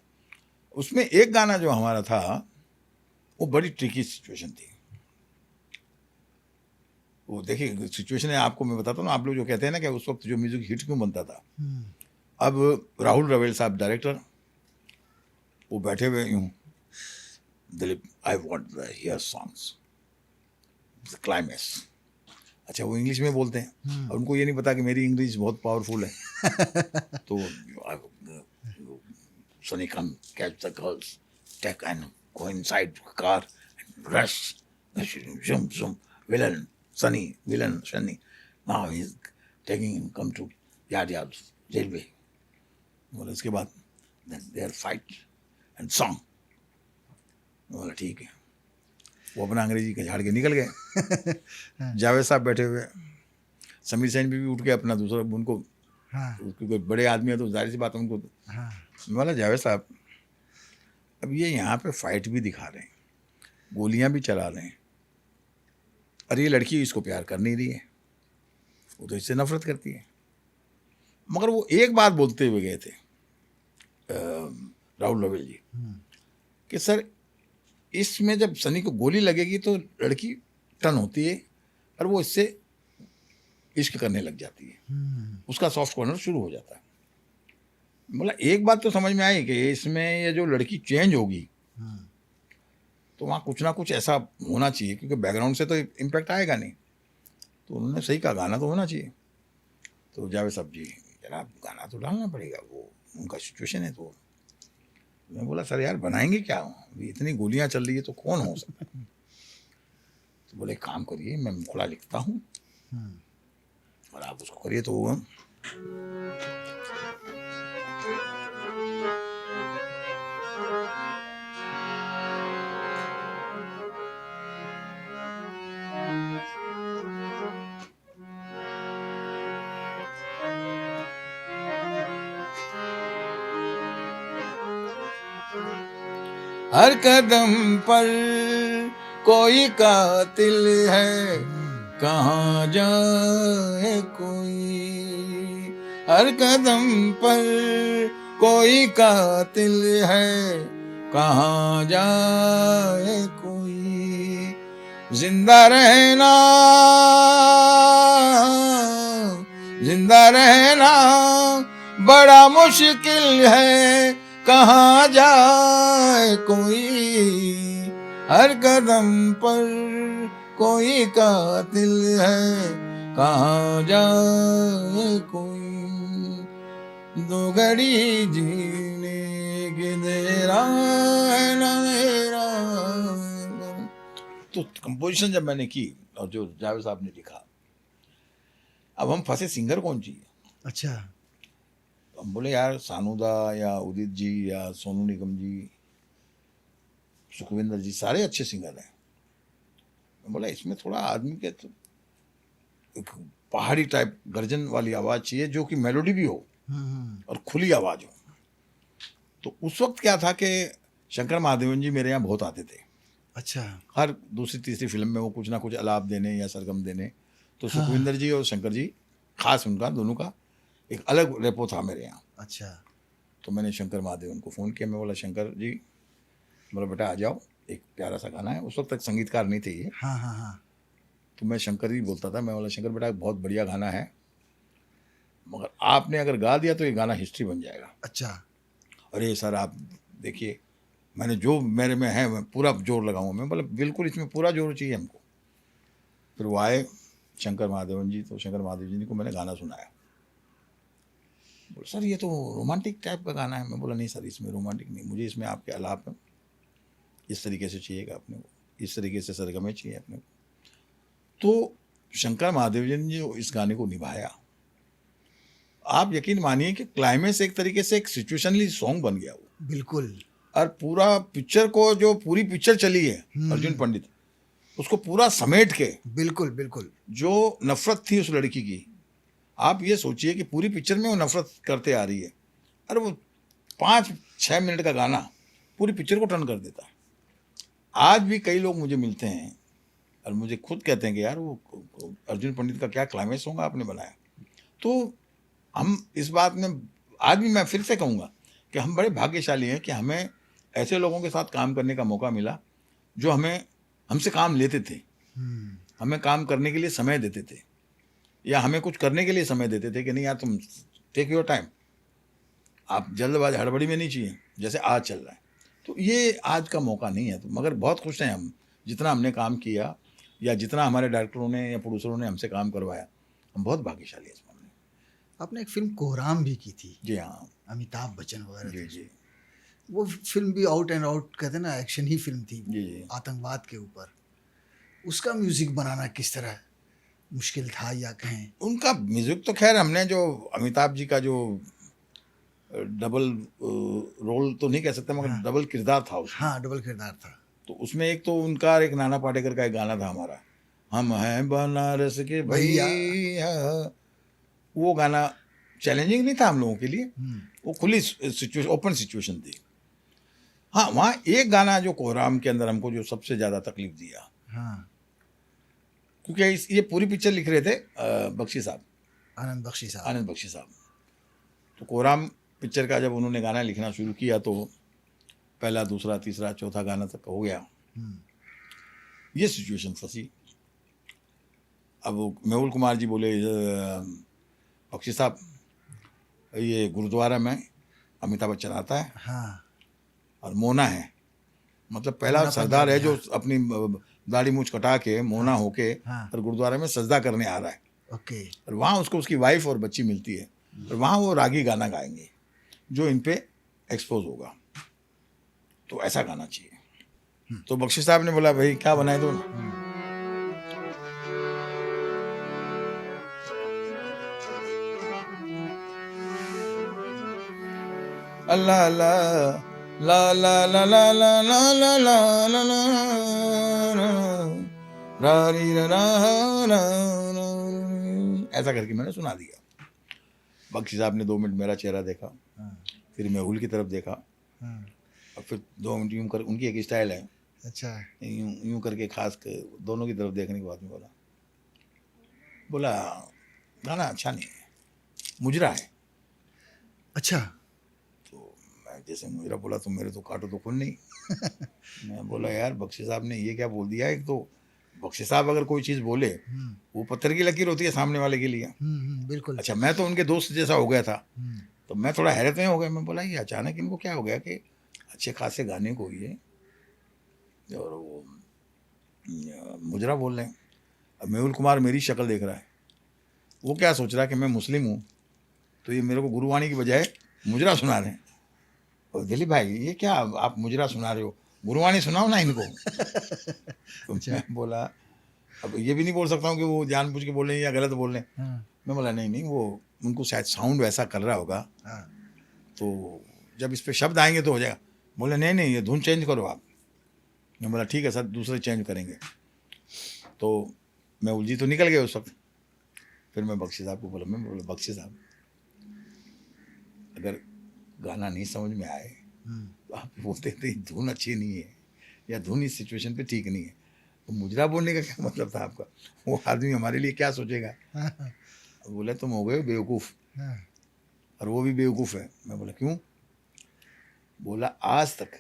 उसमें एक गाना जो हमारा था वो बड़ी ट्रिकी सिचुएशन थी। वो देखिए सिचुएशन है, आपको मैं बताता हूँ ना, आप लोग जो कहते हैं ना कि उस वक्त जो म्यूजिक हिट क्यों बनता था। अब राहुल रवेल साहब डायरेक्टर, वो बैठे हुए यूं, Dilip I want the hear songs climax. अच्छा वो इंग्लिश में बोलते हैं और उनको ये नहीं पता कि मेरी इंग्लिश बहुत पावरफुल है। तो Sunny come catch the girls take and go inside car rush zoom zoom villain Sunny now he's taking him come to yard railway। बोला इसके बाद then their fight and song। बोला ठीक है। वो अपना अंग्रेजी का झाड़ के निकल गए। जावेद साहब बैठे हुए, समीर सेन भी उठ के अपना दूसरा उनको, हाँ, क्योंकि बड़े आदमी है तो जाहिर सी बात है उनको। हाँ, मैं बोला जावेद साहब अब ये यहाँ पे फाइट भी दिखा रहे हैं, गोलियां भी चला रहे हैं, और ये लड़की इसको प्यार कर नहीं रही है, वो तो इससे नफरत करती है। मगर वो एक बात बोलते हुए गए थे राहुल रवेल जी कि सर इसमें जब सनी को गोली लगेगी तो लड़की टर्न होती है और वो इससे इश्क करने लग जाती है, उसका सॉफ्ट कॉर्नर शुरू हो जाता है। बोला एक बात तो समझ में आई कि इसमें ये जो लड़की चेंज होगी तो वहाँ कुछ ना कुछ ऐसा होना चाहिए, क्योंकि बैकग्राउंड से तो इम्पैक्ट आएगा नहीं। तो उन्होंने सही कहा, गाना तो होना चाहिए। तो जावेद साहब जी जनाब गाना तो डालना पड़ेगा, वो उनका सिचुएशन है। तो मैं बोला सर यार बनाएंगे क्या, अभी इतनी गोलियां चल रही है तो कौन हो सकता है। तो बोले काम करिए मैं मुखड़ा लिखता हूँ और आप उसको करिए। तो वो हर कदम पर कोई कातिल है, कहाँ जाए कोई। हर कदम पर कोई कातिल है, कहाँ जाए कोई। जिंदा रहना जिंदा रहना बड़ा मुश्किल है, कहाँ जाए कोई। हर कदम पर कोई कातिल है, कहाँ जाए कोई। दो घड़ी जीने की देरा है ना मेरा। तो कंपोजिशन जब मैंने की और जो जावेद साहब ने लिखा, अब हम फंसे सिंगर कौन चाहिए। अच्छा, हम बोले यार सानूदा या उदित जी या सोनू निगम जी, सुखविंदर जी, सारे अच्छे सिंगर हैं। मैं बोला इसमें थोड़ा आदमी के तो एक पहाड़ी टाइप गर्जन वाली आवाज़ चाहिए जो कि मेलोडी भी हो और खुली आवाज़ हो। तो उस वक्त क्या था कि शंकर महादेवन जी मेरे यहाँ बहुत आते थे। अच्छा, हर दूसरी तीसरी फिल्म में वो कुछ ना कुछ अलाप देने या सरगम देने। तो सुखविंदर जी और शंकर जी, खास उनका दोनों का एक अलग रेपो था मेरे यहाँ। अच्छा, तो मैंने शंकर महादेवन को फ़ोन किया। मैं बोला शंकर जी, बोला बेटा आ जाओ, एक प्यारा सा गाना है। उस वक्त तक संगीतकार नहीं थे ये। हाँ, हाँ, हाँ, तो मैं शंकर जी बोलता था। मैं बोला शंकर बेटा बहुत बढ़िया गाना है, मगर आपने अगर गा दिया तो ये गाना हिस्ट्री बन जाएगा। अच्छा, अरे सर आप देखिए, मैंने जो मेरे में है मैं पूरा जोर लगाऊंगा। मैं बोला बिल्कुल इसमें पूरा जोर चाहिए हमको। फिर वो आए, शंकर महादेवन जी, तो शंकर महादेव जी को मैंने गाना सुनाया। बोले सर ये तो रोमांटिक टाइप का गाना है। मैं बोला नहीं सर, इसमें रोमांटिक नहीं, मुझे इसमें आपके आलाप में इस तरीके से चाहिएगा अपने को, इस तरीके से सरगमे चाहिए अपने को। तो शंकर महादेव जी ने जो इस गाने को निभाया, आप यकीन मानिए कि क्लाइमेक्स एक तरीके से एक सिचुएशनली सॉन्ग बन गया वो। बिल्कुल। और पूरा पिक्चर को, जो पूरी पिक्चर चली है अर्जुन पंडित, उसको पूरा समेट के, बिल्कुल बिल्कुल। जो नफरत थी उस लड़की की, आप ये सोचिए कि पूरी पिक्चर में वो नफरत करते आ रही है, और वो 5-6 मिनट का गाना पूरी पिक्चर को टर्न कर देता है। आज भी कई लोग मुझे मिलते हैं और मुझे खुद कहते हैं कि यार वो अर्जुन पंडित का क्या क्लाइमेक्स होगा आपने बनाया। तो हम इस बात में आज भी मैं फिर से कहूँगा कि हम बड़े भाग्यशाली हैं कि हमें ऐसे लोगों के साथ काम करने का मौका मिला जो हमसे काम लेते थे, हमें काम करने के लिए समय देते थे, या हमें कुछ करने के लिए समय देते थे कि नहीं यार तुम टेक योर टाइम, आप जल्दबाजी हड़बड़ी में नहीं चाहिए जैसे आज चल रहा है। तो ये आज का मौका नहीं है। तो मगर बहुत खुश हैं हम, जितना हमने काम किया या जितना हमारे डायरेक्टरों ने या प्रोड्यूसरों ने हमसे काम करवाया, हम बहुत भाग्यशाली हैं इस मामले में। आपने एक फिल्म कोहराम भी की थी। जी हाँ। अमिताभ बच्चन वगैरह जी थे। जी वो फिल्म भी आउट एंड आउट कहते हैं ना, एक्शन ही फिल्म थी, जी जी। आतंकवाद के ऊपर। उसका म्यूजिक बनाना किस तरह मुश्किल था, या कहें? उनका म्यूजिक तो खैर हमने जो अमिताभ जी का जो डबल रोल तो नहीं कह सकते, मगर डबल किरदार था उसमें। हाँ, डबल किरदार था। तो उसमें एक तो उनका, एक नाना पाटेकर का एक गाना था हमारा, हम हैं बनारस के भैया, वो गाना चैलेंजिंग नहीं था हम लोगों के लिए, वो खुली सिचुएशन, ओपन सिचुएशन थी। हाँ, वहाँ एक गाना जो कोहराम के अंदर हमको जो सबसे ज़्यादा तकलीफ दिया, हाँ, क्योंकि ये पूरी पिक्चर लिख रहे थे बख्शी साहब, आनंद बख्शी साहब। आनंद बख्शी साहब। तो कोहराम पिक्चर का जब उन्होंने गाना लिखना शुरू किया तो पहला, दूसरा, तीसरा, चौथा गाना तक हो गया, ये सिचुएशन फंसी। अब वो मेहुल कुमार जी बोले बख्शी साहब ये गुरुद्वारा में अमिताभ बच्चन आता है, हाँ, और मोना है, मतलब पहला सरदार है जो अपनी दाढ़ी मूछ कटा के मोना होके और गुरुद्वारा में सजदा करने आ रहा है। ओके। और वहाँ उसको उसकी वाइफ और बच्ची मिलती है, और वहाँ वो रागी गाना गाएंगे जो इन पे एक्सपोज होगा, तो ऐसा गाना चाहिए। तो बख्शी साहब ने बोला भाई क्या बनाए दो। अल्लाह अल्लाह ला ला ला ला ला ला ला ला ला ला रा री रा रा रा रा, ऐसा करके मैंने सुना दिया। बख्शी साहब ने 2 मिनट मेरा चेहरा देखा, फिर मेहुल की तरफ देखा, और फिर 2 मिनट यूं कर, उनकी एक स्टाइल है, अच्छा, यूं यूं करके खास कर दोनों की तरफ देखने के बाद में बोला गाना अच्छा नहीं है, मुजरा है। अच्छा। तो मैं जैसे मुजरा बोला तो मेरे तो काटो तो खुल नहीं। मैं बोला यार बख्शी साहब ने ये क्या बोल दिया। एक तो बख्शी साहब अगर कोई चीज़ बोले वो पत्थर की लकीर होती है सामने वाले के लिए। बिल्कुल। अच्छा, मैं तो उनके दोस्त जैसा हो गया था, तो मैं थोड़ा हैरत में हो गया। मैं बोला ये अचानक इनको क्या हो गया कि अच्छे खासे गाने को ये और वो मुजरा बोल रहे हैं। अब मेहुल कुमार मेरी शक्ल देख रहा है, वो क्या सोच रहा है कि मैं मुस्लिम हूँ, तो ये मेरे को गुरुवाणी की बजाय मुजरा सुना रहे हैं। और दिलीप भाई ये क्या आप मुजरा सुना रहे हो, गुरुवाणी सुनाओ ना इनको। तो मैं बोला अब ये भी नहीं बोल सकता हूँ कि वो जानबूझ के बोल रहे हैं या गलत बोल रहे हैं। मैं बोला नहीं नहीं, वो उनको शायद साउंड वैसा कर रहा होगा, तो जब इस पे शब्द आएंगे तो हो जाएगा। बोले नहीं नहीं, ये धुन चेंज करो आप। मैं बोला ठीक है सर, दूसरे चेंज करेंगे। तो मैं उलझी तो निकल गया उस वक्त। फिर मैं बख्शी साहब को बोला, मैं बोला बख्शी साहब अगर गाना नहीं समझ में आए तो आप बोलते थे धुन अच्छी नहीं है या धुन इस सिचुएशन पे ठीक नहीं है, तो मुजरा बोलने का क्या मतलब था आपका? वो आदमी हमारे लिए क्या सोचेगा? बोले तुम हो गए बेवकूफ़, और वो भी बेवकूफ़ है। मैं बोला क्यों? बोला आज तक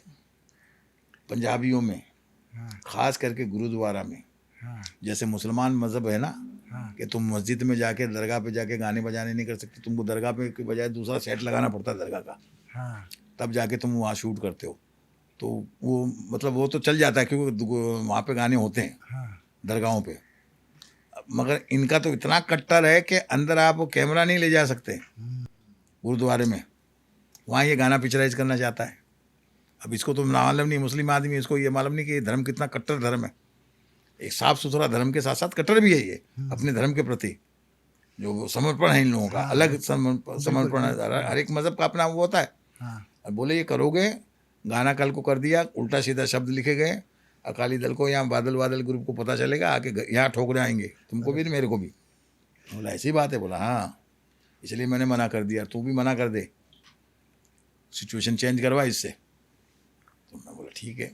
पंजाबियों में, ख़ास करके गुरुद्वारा में, जैसे मुसलमान मज़हब है ना कि तुम मस्जिद में जाके दरगाह पे जाके गाने बजाने नहीं कर सकते, तुमको दरगाह पे के बजाय दूसरा सेट लगाना पड़ता है दरगाह का, तब जाके तुम वहाँ शूट करते हो। तो वो मतलब वो तो चल जाता है क्योंकि वहाँ पे गाने होते हैं दरगाहों पे। मगर इनका तो इतना कट्टर है कि अंदर आप वो कैमरा नहीं ले जा सकते गुरुद्वारे में, वहाँ ये गाना पिक्चराइज करना चाहता है। अब इसको तो मालूम नहीं, मुस्लिम आदमी, इसको ये मालूम नहीं कि ये धर्म कितना कट्टर धर्म है। एक साफ सुथरा धर्म के साथ साथ कट्टर भी है ये अपने धर्म के प्रति, जो समर्पण है इन लोगों का, अलग समर्पण है। हर एक मजहब का अपना वो होता है। अब बोले ये करोगे, गाना कल को कर दिया, उल्टा सीधा शब्द लिखे गए, अकाली दल को यहाँ बादल बादल ग्रुप को पता चलेगा, आके यहाँ ठोकरे आएंगे, तुमको भी मेरे को भी। बोला ऐसी बात है? बोला हाँ, इसलिए मैंने मना कर दिया, तू भी मना कर दे, सिचुएशन चेंज करवा इससे। तो मैं बोला ठीक है।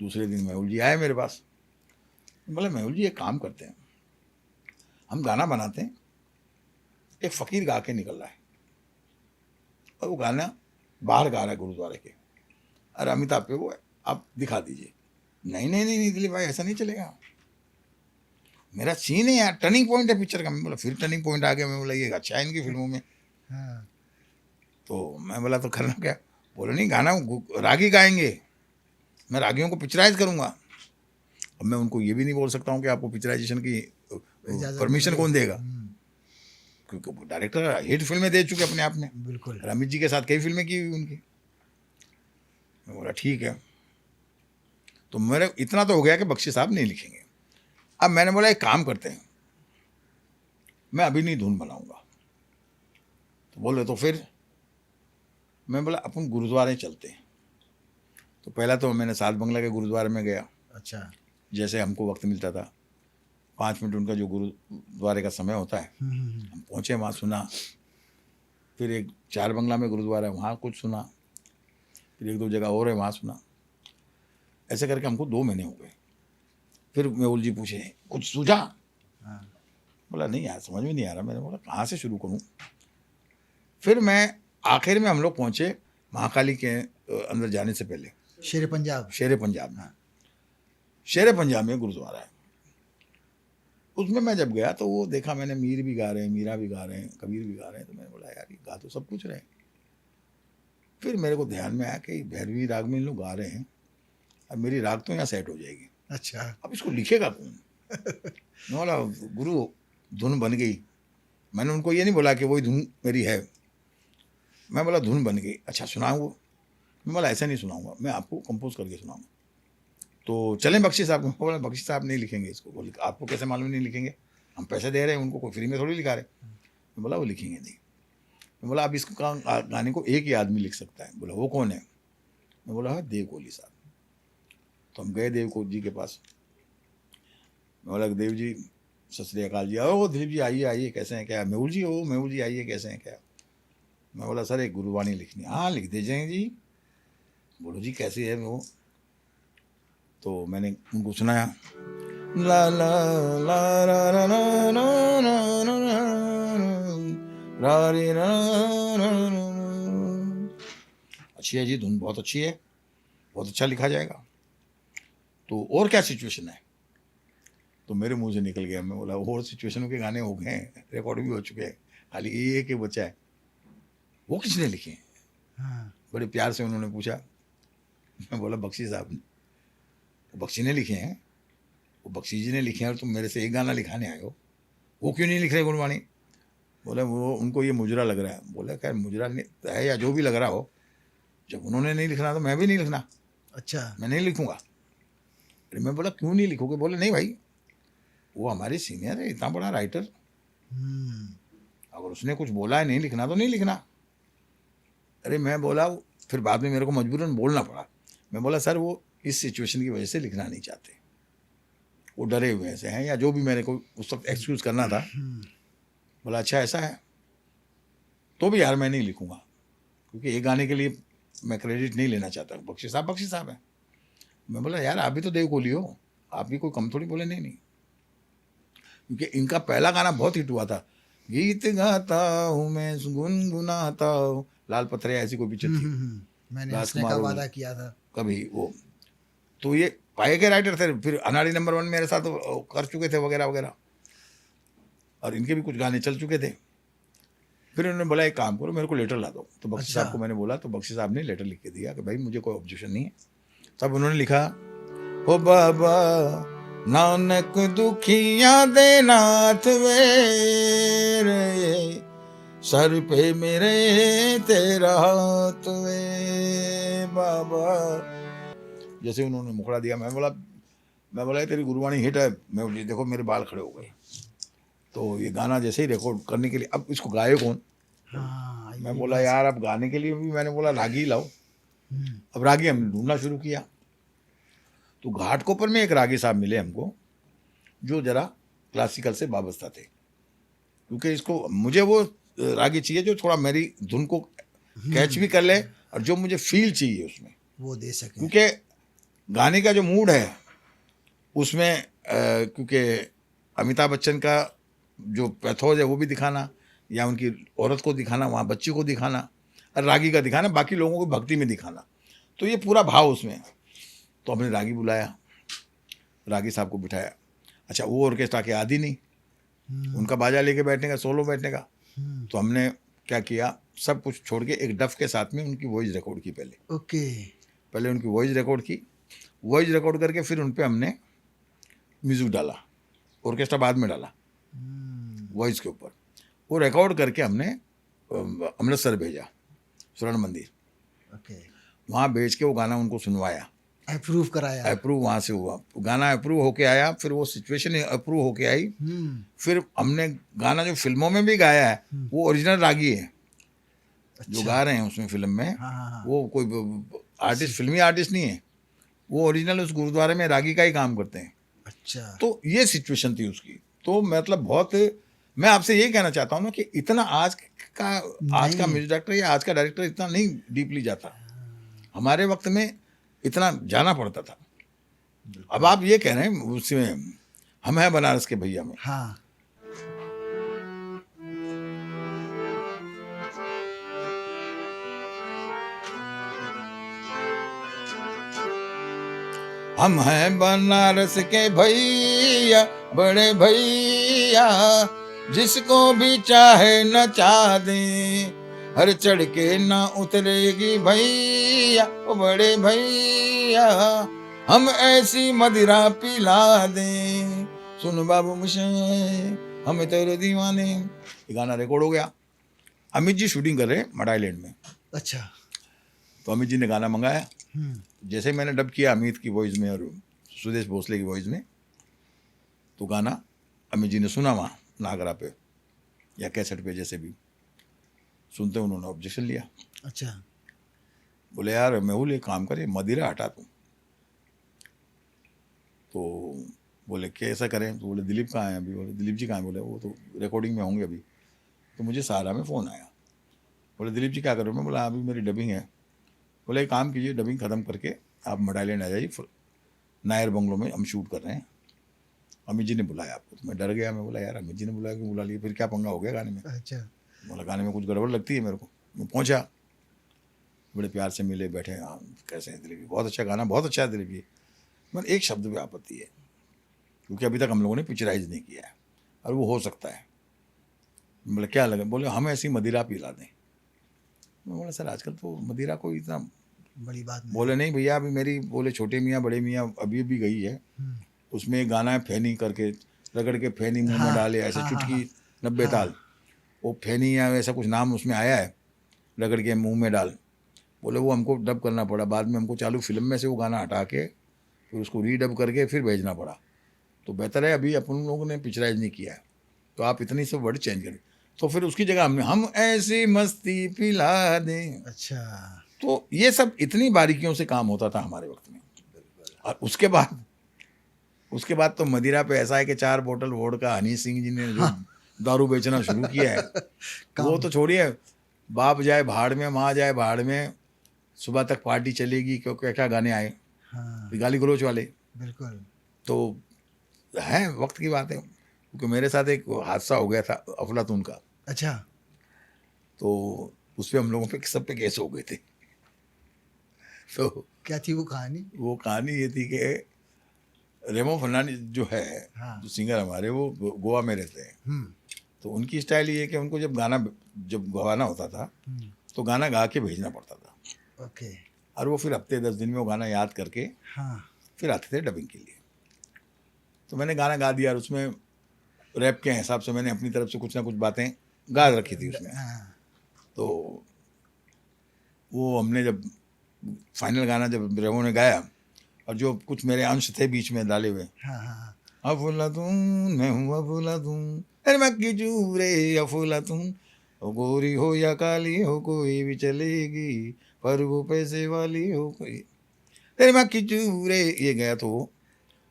दूसरे दिन मेहुल जी आए मेरे पास, बोला मेहुल जी एक काम करते हैं, हम गाना बनाते हैं, एक फ़कीर गा के निकल रहा है और वो गाना बाहर गा रहा है गुरुद्वारे के, और अमिताभ पे वो है, आप दिखा दीजिए। नहीं नहीं नहीं दिलीप भाई ऐसा नहीं चलेगा, मेरा सीन है यार, टर्निंग पॉइंट है पिक्चर का। मैं बोला फिर टर्निंग पॉइंट आ गया। मैं बोला ये अच्छा है इनकी फिल्मों में। तो मैं बोला तो करना क्या? बोला नहीं, गाना रागी गाएंगे, मैं रागियों को पिक्चराइज करूँगा। अब मैं उनको ये भी नहीं बोल सकता हूँ कि आपको पिक्चराइजेशन की परमिशन कौन देगा, क्योंकि डायरेक्टर हिट फिल्में दे चुके अपने आप में। बिल्कुल। अमित जी के साथ कई फिल्में की हुई उनकी। मैं बोला ठीक है। तो मेरे इतना तो हो गया कि बख्शी साहब नहीं लिखेंगे। अब मैंने बोला एक काम करते हैं, मैं अभी नहीं धुन बनाऊंगा। तो बोले तो फिर? मैं बोला अपन गुरुद्वारे चलते हैं। तो पहला तो मैंने सात बंगला के गुरुद्वारे में गया। अच्छा। जैसे हमको वक्त मिलता था, 5 मिनट उनका जो गुरुद्वारे का समय होता है, हम पहुँचे, वहाँ सुना। फिर एक 4 बंगला में गुरुद्वारा है, वहाँ कुछ सुना। फिर 1-2 जगह और है, वहाँ सुना। ऐसे करके हमको 2 महीने हो गए। फिर मेहुल जी पूछे कुछ सूझा? बोला नहीं यार समझ में नहीं आ रहा। मैंने बोला कहाँ से शुरू करूँ? फिर मैं आखिर में हम लोग पहुँचे महाकाली के अंदर जाने से पहले, शेर पंजाब। शेर पंजाब में। शेर पंजाब में गुरुद्वारा है। उसमें मैं जब गया तो वो देखा मैंने, मीर भी गा रहे हैं, मीरा भी गा रहे हैं, कबीर भी गा रहे हैं। तो मैंने बोला यार ये गा तो सब कुछ रहे हैं। फिर मेरे को ध्यान में आया कि भैरवी राग में इन लोग गा रहे हैं, अब मेरी राग तो यहाँ सेट हो जाएगी। अच्छा। अब इसको लिखेगा कौन? मैं बोला गुरु धुन बन गई। मैंने उनको ये नहीं बोला कि वही धुन मेरी है, मैं बोला धुन बन गई। अच्छा सुनाऊँ? मैं बोला ऐसा नहीं सुनाऊंगा, मैं आपको कंपोज करके सुनाऊंगा। तो चलें बख्शी साहब। मैं बोला बख्शी साहब नहीं लिखेंगे इसको। बोले आपको कैसे मालूम नहीं लिखेंगे? हम पैसे दे रहे हैं उनको, कोई फ्री में थोड़ी लिखा रहे। मैं बोला वो लिखेंगे नहीं। मैं बोला अब इसको गाने को एक ही आदमी लिख सकता है। बोला वो कौन है? मैं बोला है देव कोहली साहब। तो हम गए देव कोहली जी के पास। मैं बोला देव जी सत श्री अकाल जी। ओ दिलीप जी आइए आइए, कैसे हैं क्या? मेहुल जी हो, मेहुल जी आइए, कैसे हैं क्या? मैं बोला सर एक गुरुवाणी लिखनी। हाँ लिख दीजिए जी। बोलो जी कैसी है वो? तो मैंने उनको सुनाया, ला ला ला रा रा रा रा रा रा रा रे रा रा रा। अच्छी है जी धुन, बहुत अच्छी है, बहुत अच्छा लिखा जाएगा। तो और क्या सिचुएशन है? तो मेरे मुंह से निकल गया। मैं बोला और सिचुएशनों के गाने हो गए हैं, रिकॉर्ड भी हो चुके हैं, खाली एक ही बचा है। वो किसने लिखे हैं? बड़े प्यार से उन्होंने पूछा। मैं बोला बख्शी साहब ने। बख्शी ने लिखे हैं, वो बख्शी जी ने लिखे हैं, और तुम मेरे से एक गाना लिखाने आए हो, वो क्यों नहीं लिख रहे गुरबाणी? बोले वो उनको ये मुजरा लग रहा है। बोले खैर मुजरा है या जो भी लग रहा हो, जब उन्होंने नहीं लिखना तो मैं भी नहीं लिखना। अच्छा। मैं नहीं लिखूंगा। अरे मैं बोला क्यों नहीं लिखोगे? बोले नहीं भाई वो हमारे सीनियर है, इतना बड़ा राइटर, अगर उसने कुछ बोला है नहीं लिखना तो नहीं लिखना। अरे मैं बोला, फिर बाद में मेरे को मजबूरन बोलना पड़ा। मैं बोला सर वो इस सिचुएशन की वजह से लिखना नहीं चाहते, वो डरे हुए ऐसे हैं, या जो भी मेरे को उस वक्त एक्सक्यूज़ करना था। बोला अच्छा ऐसा है, तो भी यार मैं नहीं लिखूंगा, क्योंकि एक गाने के लिए मैं क्रेडिट नहीं लेना चाहता। बख्शी साहब है। मैं बोला यार आप भी तो देव कोहली हो, आप भी कोई कम थोड़ी। बोले नहीं, क्योंकि इनका पहला गाना बहुत हिट हुआ था, गीत गाता हूँ मैं गुनगुनाता हूँ, लाल पत्थरिया ऐसी कोई पिक्चर थी, मैंने हंसने का वादा किया था कभी वो। तो ये पाए के राइटर थे। फिर अनाड़ी नंबर 1 मेरे साथ कर चुके थे वगैरह वगैरह, और इनके भी कुछ गाने चल चुके थे। फिर उन्होंने बोला एक काम करो मेरे को लेटर ला दो। तो बख्शी साहब को मैंने बोला, तो बख्शी साहब ने लेटर लिख के दिया कि भाई मुझे कोई ऑब्जेक्शन नहीं है। तब उन्होंने लिखा, हो बाबा नानक दुखिया दे नाथ मेरे, सर पे मेरे तेरा हाथ वे बाबा। जैसे उन्होंने मुखड़ा दिया, मैं बोला ये तेरी गुरुवाणी हिट है। मैं बोली देखो मेरे बाल खड़े हो गए। तो ये गाना जैसे ही रिकॉर्ड करने के लिए, अब इसको गाए कौन? हाँ, मैं ये बोला बात- यार अब गाने के लिए भी मैंने बोला रागी लाओ। हम्म, अब रागी हमने ढूंढना शुरू किया। तो घाटकोपर में एक रागी साहब मिले हमको, जो जरा क्लासिकल से वाबस्ता थे, क्योंकि इसको मुझे वो रागी चाहिए जो थोड़ा मेरी धुन को कैच भी कर ले और जो मुझे फील चाहिए उसमें, वो दे सके। क्योंकि गाने का जो मूड है उसमें क्योंकि अमिताभ बच्चन का जो पैथोज है वो भी दिखाना, या उनकी औरत को दिखाना, वहाँ बच्ची को दिखाना, और रागी का दिखाना, बाकी लोगों को भक्ति में दिखाना, तो ये पूरा भाव उसमें। तो हमने रागी बुलाया, रागी साहब को बिठाया। अच्छा, वो ऑर्केस्ट्रा के आदि नहीं, उनका बाजा लेके बैठने का, सोलो बैठने का। तो हमने क्या किया, सब कुछ छोड़ के एक डफ के साथ में उनकी वॉइस रिकॉर्ड की। पहले उनकी वॉइस रिकॉर्ड की, वॉइस रिकॉर्ड करके फिर उन पर हमने म्यूजिक डाला, ऑर्केस्ट्रा बाद में डाला वॉइस के ऊपर। वो रिकॉर्ड करके हमने अमृतसर भेजा, स्वर्ण मंदिर, वहाँ भेज के वो गाना उनको सुनवाया, अप्रूव कराया। अप्रूव वहाँ से हुआ, गाना अप्रूव होके आया, फिर वो सिचुएशन अप्रूव होके आई। फिर हमने गाना जो फिल्मों में भी गाया है वो ओरिजिनल रागी है। जो गा रहे हैं उसमें फिल्म में, वो कोई आर्टिस्ट, फिल्मी आर्टिस्ट नहीं है, वो ओरिजिनल उस गुरुद्वारे में रागी का ही काम करते हैं। अच्छा, तो ये सिचुएशन थी उसकी। तो मतलब बहुत, मैं आपसे ये कहना चाहता हूँ ना कि इतना आज का म्यूजिक डायरेक्टर या आज का डायरेक्टर इतना नहीं डीपली जाता, हमारे वक्त में इतना जाना पड़ता था। अब आप ये कह रहे हैं उसमें हम हैं बनारस के भैया में, हाँ, हम हैं बनारस के भैया, बड़े भैया, जिसको भी चाहे नचा दें, हर चढ़ के ना उतरेगी भैया, ओ बड़े भैया, हम ऐसी मदिरा पिला दें, सुन बाबू मुझे हम तेरे दीवाने। ये गाना रिकॉर्ड हो गया। अमित जी शूटिंग कर रहे हैं मड आइलैंड में। अच्छा, तो अमित जी ने गाना मंगाया। जैसे मैंने डब किया अमित की वॉइस में और सुदेश भोसले की वॉइस में, तो गाना अमित जी ने सुना वहाँ नागरा पे या कैसेट पे, जैसे भी सुनते उन्होंने ऑब्जेक्शन लिया। अच्छा, बोले यार मेहुल एक काम करे, मदिरा हटा तू। तो बोले कैसा करें? तो बोले दिलीप कहाँ है अभी? बोले दिलीप जी कहाँ है? बोले वो तो रिकॉर्डिंग में होंगे अभी। तो मुझे सहारा में फ़ोन आया, बोले दिलीप जी क्या करो? मैं बोला अभी मेरी डबिंग है। बोले एक काम कीजिए, डबिंग ख़त्म करके आप मड आइलैंड आ जाइए, नायर बंगलो में हम शूट कर रहे हैं। अमित जी ने बुलाया आपको। तो मैं डर गया, मैं बोला यार अमित जी ने बुलाया, क्यों बुला लिया, फिर क्या पंगा हो गया गाने में? अच्छा, बोला गाने में कुछ गड़बड़ लगती है मेरे को। मैं पहुंचा, बड़े प्यार से मिले, बैठे, हाँ कैसे हैं दिलीप जी? बहुत अच्छा गाना, बहुत अच्छा है दिलीप जी। मैंने एक शब्द पे आपत्ति है, क्योंकि अभी तक हम लोगों ने पिक्चराइज नहीं किया है और वो हो सकता है। बोले क्या लगे? बोले हम ऐसी मदिरा पिला दें। मैं बोला सर आजकल तो मदिरा को इतना बड़ी बात नहीं। बोले नहीं भैया, अभी मेरी बोले छोटे मियाँ बड़े मियाँ अभी भी गई है, उसमें एक गाना है फैनी करके, रगड़ के फैनी मुंह में डाले, ऐसे चुटकी 90 ताल, वो फैनी या ऐसा कुछ नाम उसमें आया है, रगड़ के मुंह में डाल। बोले वो हमको डब करना पड़ा, बाद में हमको चालू फिल्म में से वो गाना हटा के फिर उसको रीडब करके फिर भेजना पड़ा। तो बेहतर है अभी अपन लोगों ने पिक्चराइज नहीं किया है, तो आप इतनी सब वर्ड चेंज करें। तो फिर उसकी जगह हम ऐसी मस्ती पिला दें। अच्छा, तो ये सब इतनी बारीकियों से काम होता था हमारे वक्त में। और उसके बाद तो मदिरा पे ऐसा है कि 4 बोतल वोडका हनी सिंह जी ने जो दारू बेचना शुरू किया है, वो तो छोड़िए, बाप जाए भाड़ में, माँ जाए भाड़ में, सुबह तक पार्टी चलेगी, क्योंकि क्या गाने आए, गाली गलोच वाले। बिल्कुल। तो है, वक्त की बात है, क्योंकि मेरे साथ एक हादसा हो गया था अफलातून का। अच्छा, तो उस पर हम लोगों पे सब पे केस हो गए थे। तो क्या थी वो कहानी? वो कहानी ये थी कि रेमो फर्नांडिस जो है, जो सिंगर हमारे, वो गोवा में रहते हैं। तो उनकी स्टाइल ये है कि उनको जब गवाना होता था तो गाना गा के भेजना पड़ता था। ओके। और वो फिर हफ्ते 10 दिन में वो गाना याद करके फिर आते थे डबिंग के लिए। तो मैंने गाना गा दिया और उसमें रैप के हिसाब से मैंने अपनी तरफ से कुछ ना कुछ बातें गा रखी थी उसमें। हाँ, तो वो हमने जब फाइनल गाना जब रेमो ने गाया और जो कुछ मेरे अंश थे बीच में डाले हुए, हाँ, हाँ, अफलातून मैं हूँ अफलातून, अरे मक्की चूरे अफलातून, ओ गोरी हो या काली हो कोई भी चलेगी, पर वो पैसे वाली हो कोई, तेरे मक्की चूरे, ये गया तो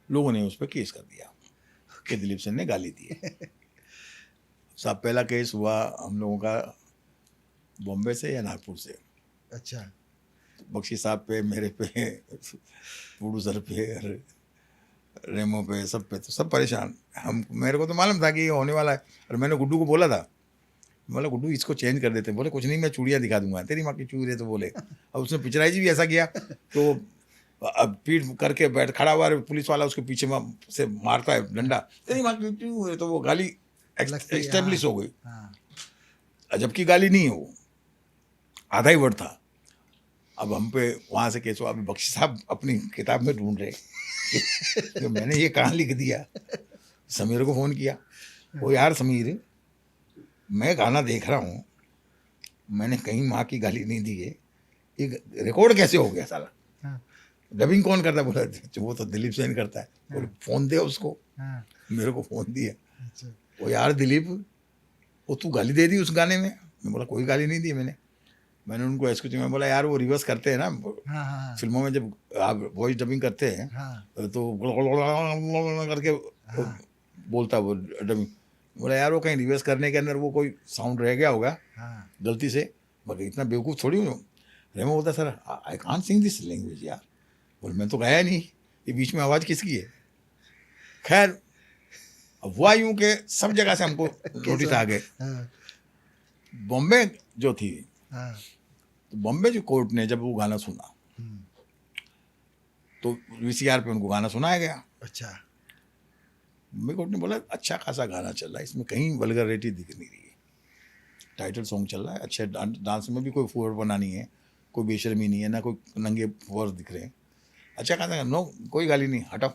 लोगों ने उस पर केस कर दिया कि दिलीप सिंह ने गाली दी है। साहब पहला केस हुआ हम लोगों का बॉम्बे से या नागपुर से, अच्छा, बख्शी साहब पे, मेरे पे, प्रोड्यूसर पे, रेमो पे, सब पे, तो सब परेशान। हम, मेरे को तो मालूम था कि ये होने वाला है और मैंने गुड्डू को बोला था, बोला गुड्डू इसको चेंज कर देते हैं। बोले कुछ नहीं, मैं चूड़ियाँ दिखा दूंगा, तेरी माँ की चूड़ियाँ, तो बोले। अब उसने पिक्चराइज भी ऐसा किया तो अब पीठ करके बैठ खड़ा हुआ है, पुलिस वाला उसके पीछे से मारता है डंडा, तेरी माँ की चूड़ियाँ, तो वो गाली लगती है, एस्टेब्लिश हो गई, हाँ, जबकि गाली नहीं है वो, आधा ही वर्ड था। अब हम पे वहाँ से केस हुआ। अभी बख्शी साहब अपनी किताब में ढूंढ रहे कि मैंने ये कहाँ लिख दिया। समीर को फ़ोन किया, वो यार समीर, मैं गाना देख रहा हूँ, मैंने कहीं माँ की गाली नहीं दी है, ये रिकॉर्ड कैसे हो गया साला, हाँ, डबिंग कौन करता है? बोला वो तो दिलीप सेन करता है। बोले फ़ोन दे उसको। हाँ, मेरे को फ़ोन दिया, अच्छा, वो यार दिलीप, वो तू गाली दे दी उस गाने में। मैं बोला कोई गाली नहीं दी मैंने उनको एक्सक्यूज में बोला यार वो रिवर्स करते हैं ना हाँ, हाँ, फिल्मों में, जब आप वॉइस डबिंग करते हैं हाँ, तो करके बोलता वो डबिंग। बोला यार वो कहीं रिवर्स करने के अंदर वो कोई साउंड रह गया होगा हाँ, गलती से, मगर इतना बेवकूफ़ थोड़ी हूँ। रेमो बोलता sir I can't Singh this language यार। बोले मैं तो गाया नहीं, ये बीच में आवाज़ किसकी है। खैर अब हुआ यूँ कि सब जगह से हमको नोटिस आ गए। हाँ, बॉम्बे जो थी, हाँ, तो बॉम्बे जो कोर्ट ने जब वो गाना सुना हम्म, तो वीसीआर पे उनको गाना सुनाया गया। अच्छा, बॉम्बे कोर्ट ने बोला अच्छा खासा गाना चल रहा है, इसमें कहीं वल्गैरिटी दिख नहीं रही है, टाइटल सॉन्ग चल रहा है, अच्छे डांस में भी कोई फुहर बना नहीं है, कोई बेशर्मी नहीं है, ना कोई नंगे फुहर दिख रहे हैं, अच्छा खासा, नो कोई गाली नहीं, हटाओ।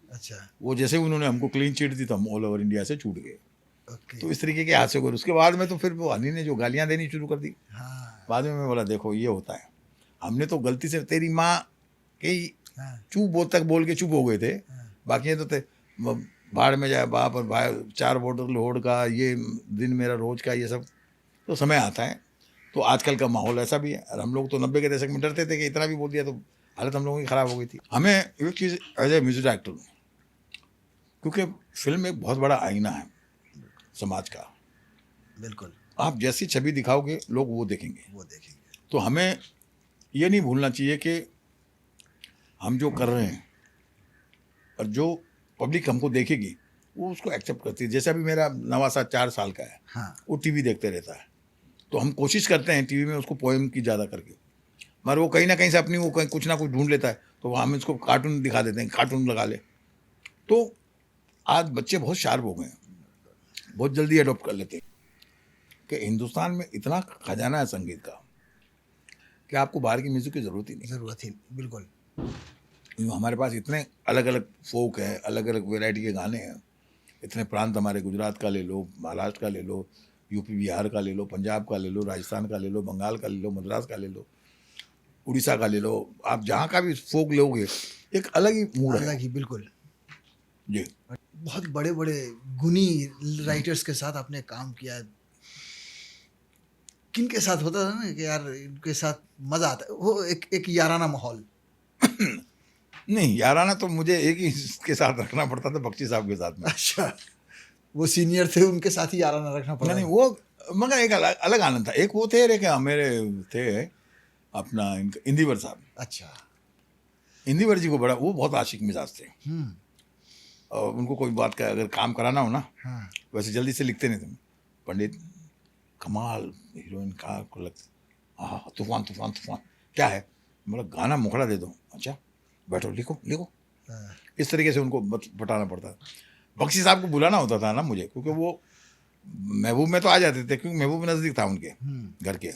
अच्छा, वो जैसे उन्होंने हमको क्लीन चिट दी तो हम ऑल ओवर इंडिया से छूट गए। ओके, तो इस तरीके के हादसे हुए। उसके बाद में तो फिर वो हनी ने जो गालियाँ देनी शुरू कर दी, हाँ, बाद में मैं बोला देखो ये होता है, हमने तो गलती से तेरी माँ के हाँ, चुप बोल तक बोल के चुप हो गए थे, हाँ, बाकी ये तो थे बाढ़ में जाए बाप और भाई, 4 बोतल लोड का, ये दिन मेरा रोज का, ये सब तो समय आता है। तो आजकल का माहौल ऐसा भी है, और हम लोग तो 90 के दशक में डरते थे कि इतना भी बोल दिया तो हालत हम लोगों की ख़राब हो गई थी। हमें एक चीज़ एज ए म्यूजिक डायरेक्टर, क्योंकि फिल्म एक बहुत बड़ा आईना है समाज का, बिल्कुल, आप जैसी छवि दिखाओगे लोग वो देखेंगे। वो देखेंगे, तो हमें ये नहीं भूलना चाहिए कि हम जो कर रहे हैं और जो पब्लिक हमको देखेगी वो उसको एक्सेप्ट करती है। जैसे अभी मेरा नवासा 4 साल का है, हाँ, वो टीवी देखते रहता है, तो हम कोशिश करते हैं टीवी में उसको पोएम की ज़्यादा करके, मगर वो कहीं ना कहीं से अपनी वो कहीं कुछ ना कुछ ढूंढ लेता है, तो हम इसको कार्टून दिखा देते हैं, कार्टून लगा ले। तो आज बच्चे बहुत शार्प हो गए हैं, बहुत जल्दी अडॉप्ट कर लेते हैं कि हिंदुस्तान में इतना खजाना है संगीत का कि आपको बाहर की म्यूज़िक की ज़रूरत ही नहीं। ज़रूरत ही बिल्कुल, यूँ हमारे पास इतने अलग अलग फोक हैं, अलग अलग वैरायटी के गाने हैं, इतने प्रांत हमारे, गुजरात का ले लो, महाराष्ट्र का ले लो, यूपी बिहार का ले लो, पंजाब का ले लो, राजस्थान का ले लो, बंगाल का ले लो, मद्रास का ले लो, उड़ीसा का ले लो, आप जहाँ का भी फोक लोगे एक अलग ही मूड है। अलग ही बिल्कुल। जी। बहुत बड़े बड़े गुनी राइटर्स के साथ आपने काम किया है। किन के साथ होता था ना कि यार इनके साथ मज़ा आता है, वो एक याराना माहौल। नहीं, याराना तो मुझे एक ही के साथ रखना पड़ता था, बख्शी साहब के साथ में। अच्छा, वो सीनियर थे, उनके साथ ही याराना रखना पड़ा। नहीं वो मगर एक अलग अलग आनंद था। एक वो थे रे क्या मेरे थे अपना इंदिवर साहब, अच्छा, इंदिवर जी को बड़ा, वो बहुत आशिक मिजाज थे, हम्म, और उनको कोई बात का अगर काम कराना हो ना, हाँ, वैसे जल्दी से लिखते नहीं थे। पंडित कमाल हीरोइन का को लगता, हाँ तूफान तूफान तूफान, क्या है, मतलब गाना मुखड़ा दे दो, अच्छा बैठो लिखो लिखो, हाँ, इस तरीके से उनको बताना पड़ता। बख्शी साहब को बुलाना होता था ना मुझे, क्योंकि वो महबूब में तो आ जाते थे, क्योंकि महबूब नज़दीक था उनके घर के,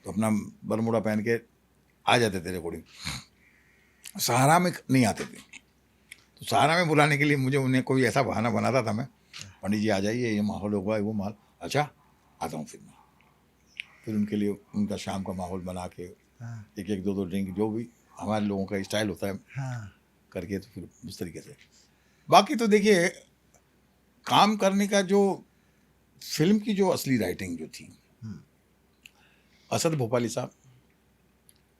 तो अपना बरमूडा पहन के आ जाते थे रिकॉर्डिंग। सहारा में नहीं आते थे, तो सहारा में बुलाने के लिए मुझे उन्हें कोई ऐसा बहाना बनाता था मैं, पंडित जी आ जाइए, ये माहौल होगा, वो माहौल, अच्छा आता हूँ फिर उनके लिए उनका शाम का माहौल बना के हाँ, एक एक दो दो ड्रिंक जो भी हमारे लोगों का स्टाइल होता है हाँ, करके, तो फिर उस तरीके से। बाकी तो देखिए, काम करने का जो फिल्म की जो असली राइटिंग जो थी, असद भोपाली साहब,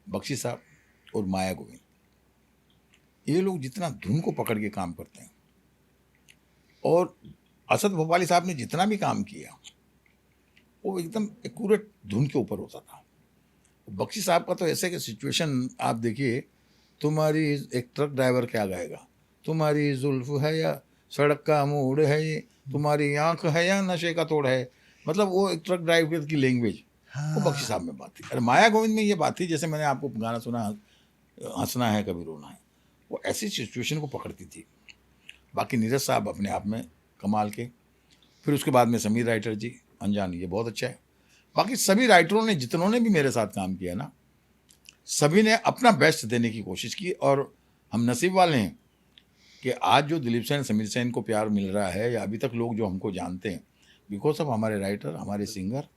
बख्शी साहब और माया गोविंद, ये लोग जितना धुन को पकड़ के काम करते हैं, और असद भोपाली साहब ने जितना भी काम किया वो एकदम एक्यूरेट धुन के ऊपर होता था। बख्शी साहब का तो ऐसे कि सिचुएशन आप देखिए, तुम्हारी एक ट्रक ड्राइवर क्या गाएगा, तुम्हारी जुल्फ है या सड़क का मोड़ है ये, तुम्हारी आंख है या नशे का तोड़ है, मतलब वो एक ट्रक ड्राइवर की लैंग्वेज, वो बख्शी साहब में बात थी। अरे माया गोविंद में ये बात थी, जैसे मैंने आपको गाना सुना, हंसना है कभी रोना है, वो ऐसी सिचुएशन को पकड़ती थी। बाकी नीरज साहब अपने आप में कमाल के, फिर उसके बाद में समीर राइटर जी, अनजान, ये बहुत अच्छा है। बाकी सभी राइटरों ने जितनों ने भी मेरे साथ काम किया ना, सभी ने अपना बेस्ट देने की कोशिश की, और हम नसीब वाले हैं कि आज जो दिलीप सेन, समीर सेन को प्यार मिल रहा है, या अभी तक लोग जो हमको जानते हैं, बिकॉज ऑफ हमारे राइटर, हमारे सिंगर,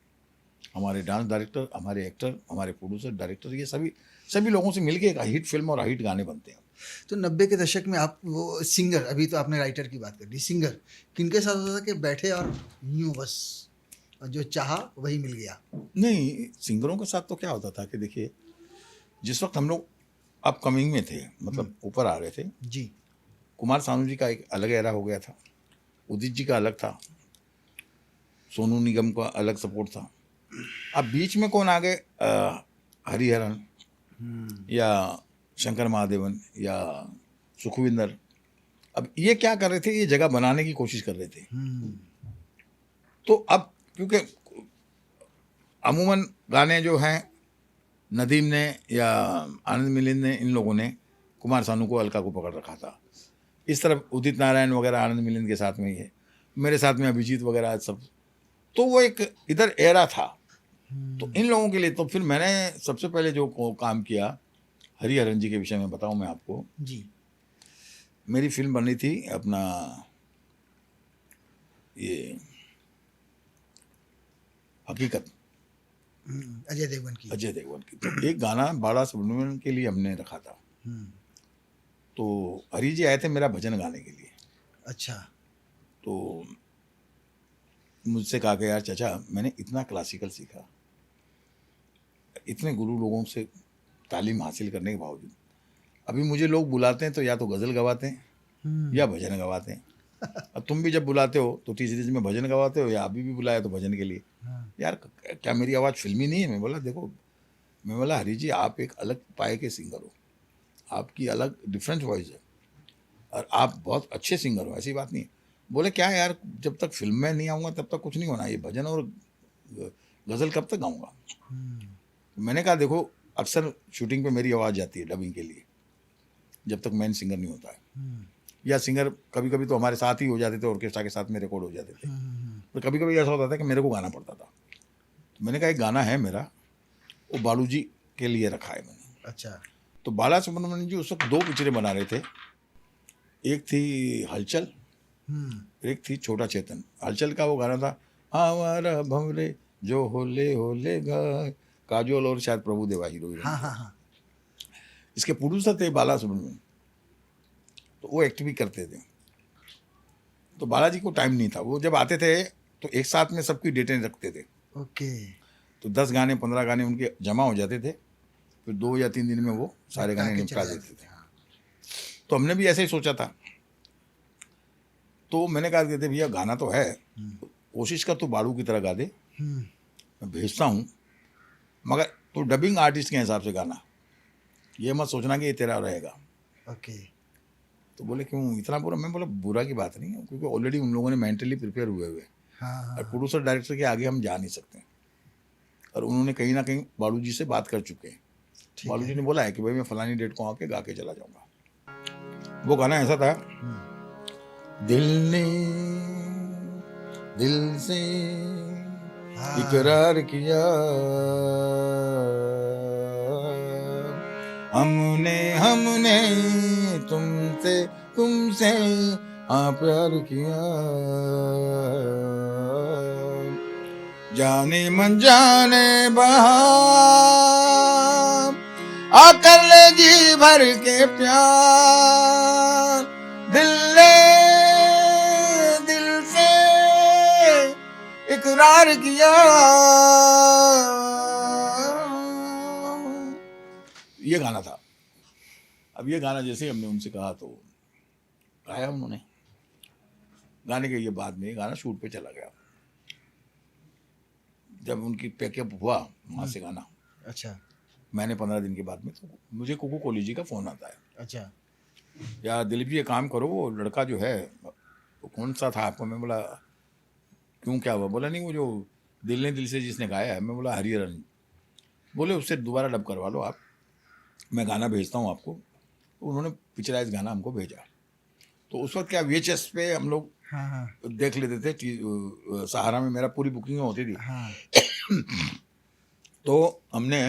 हमारे डांस डायरेक्टर, हमारे एक्टर, हमारे प्रोड्यूसर, डायरेक्टर, ये सभी लोगों से मिलके एक हिट फिल्म और हिट गाने बनते हैं। तो 90 के दशक में आप वो सिंगर, अभी तो आपने राइटर की बात कर दी, सिंगर किनके साथ होता था कि बैठे और यूं बस, और जो चाहा वही मिल गया? नहीं, सिंगरों के साथ तो क्या होता था कि देखिए, जिस वक्त हम लोग अपकमिंग में थे, मतलब ऊपर आ रहे थे, जी, कुमार सानू जी का एक अलग एरा हो गया था, उदित जी का अलग था, सोनू निगम का अलग सपोर्ट था। अब बीच में कौन आ गए, हरिहरन या शंकर महादेवन या सुखविंदर, अब ये क्या कर रहे थे, ये जगह बनाने की कोशिश कर रहे थे। तो अब क्योंकि अमूमन गाने जो हैं, नदीम ने या आनंद मिलिंद ने, इन लोगों ने कुमार सानू को, अलका को पकड़ रखा था। इस तरफ उदित नारायण वगैरह आनंद मिलिंद के साथ में ही है, मेरे साथ में अभिजीत वगैरह सब, तो वो एक इधर एरा था। तो इन लोगों के लिए तो फिर मैंने सबसे पहले जो काम किया, हरिहरन जी के विषय में बताऊं मैं आपको, जी, मेरी फिल्म बन रही थी अपना ये हकीकत, अजय देवगन की। अजय देवगन की, तो एक गाना बाला सुब्रमण्यम के लिए हमने रखा था। तो हरी जी आए थे मेरा भजन गाने के लिए, अच्छा, तो मुझसे कहा कि यार चाचा, मैंने इतना क्लासिकल सीखा, इतने गुरु लोगों से तालीम हासिल करने के बावजूद अभी मुझे लोग बुलाते हैं तो या तो गज़ल गवाते हैं या भजन गवाते हैं। अब तुम भी जब बुलाते हो तो तीसरी में भजन गवाते हो, या अभी भी बुलाया तो भजन के लिए। यार क्या मेरी आवाज़ फिल्मी नहीं है? मैं बोला देखो, मैं बोला हरी जी, आप एक अलग पाए के सिंगर हो, आपकी अलग डिफरेंट वॉइस है, और आप बहुत अच्छे सिंगर हो, ऐसी बात नहीं है। बोले क्या यार, जब तक फिल्म में नहीं आऊँगा तब तक कुछ नहीं होना, ये भजन और गज़ल कब तक गाऊँगा? मैंने कहा देखो, अक्सर शूटिंग पे मेरी आवाज़ जाती है डबिंग के लिए, जब तक मेन सिंगर नहीं होता है, या सिंगर कभी कभी तो हमारे साथ ही हो जाते थे, ऑर्केस्ट्रा के साथ में रिकॉर्ड हो जाते थे, पर कभी कभी ऐसा होता था कि मेरे को गाना पड़ता था। तो मैंने कहा एक गाना है मेरा, वो बालू जी के लिए रखा है मैंने। अच्छा, तो बाला सुब्रमण्यम जी उस वक्त 2 पिक्चरें बना रहे थे, एक थी हलचल, एक थी छोटा चेतन। हलचल का वो गाना था, आवारा भंवरे जो होले होले गाय, काजोल और शायद प्रभुदेवा हीरो हीरोइन। हाँ हाँ हाँ, इसके प्रोड्यूसर थे बाला सुब्रमण्यम, तो वो एक्ट भी करते थे। तो बालाजी को टाइम नहीं था, वो जब आते थे तो एक साथ में सबकी डेटें रखते थे, ओके, तो 10 गाने 15 गाने उनके जमा हो जाते थे, फिर 2 या 3 दिन में वो सारे गाने के निपटा चले देते जाते थे। हाँ। तो हमने भी ऐसे ही सोचा था। तो मैंने कहा कहते भैया गाना तो है, कोशिश कर तू बालू की तरह गा दे, मैं भेजता हूँ, मगर तू डबिंग आर्टिस्ट के हिसाब से गाना, ये मत सोचना कि ये तेरा रहेगा। ओके, तो बोले क्यों इतना बुरा? मैं बोला बुरा की बात नहीं है, क्योंकि ऑलरेडी उन लोगों ने मेंटली प्रिपेयर हुए हुए, हाँ और प्रोड्यूसर डायरेक्टर के आगे हम जा नहीं सकते, और उन्होंने कहीं ना कहीं बालू जी से बात कर चुके हैं। ठीक बालू है। जी ने बोला है कि भाई मैं फलानी डेट को आके गा के चला जाऊंगा। वो गाना ऐसा था, दिल ने दिल से इकरार किया, हमने तुमसे तुमसे हाँ प्यार किया, जाने मन जाने बहा, आकर ले जी भर के प्यार, दिल ने दिल से इकरार किया। ये गाना था। अब ये गाना जैसे हमने उनसे कहा तो गाया उन्होंने। गाने के ये बाद में गाना शूट पे चला गया। जब उनकी पैकअप हुआ वहाँ से गाना, अच्छा मैंने 15 दिन के बाद में तो मुझे कोको कोहली जी का फ़ोन आता है, अच्छा यार दिलीप जी ये काम करो, वो लड़का जो है वो कौन सा था आपको? मैं बोला क्यों क्या हुआ? बोला नहीं वो जो दिल ने दिल से जिसने गाया है। मैं बोला हरिहरन। बोले उससे दोबारा डब करवा लो आप, मैं गाना भेजता हूँ आपको। तो उन्होंने पिक्चराइज गाना हमको भेजा। तो उस वक्त क्या VHS पे हम लोग हाँ हाँ देख लेते थे। सहारा में मेरा पूरी बुकिंग होती थी। हाँ तो हमने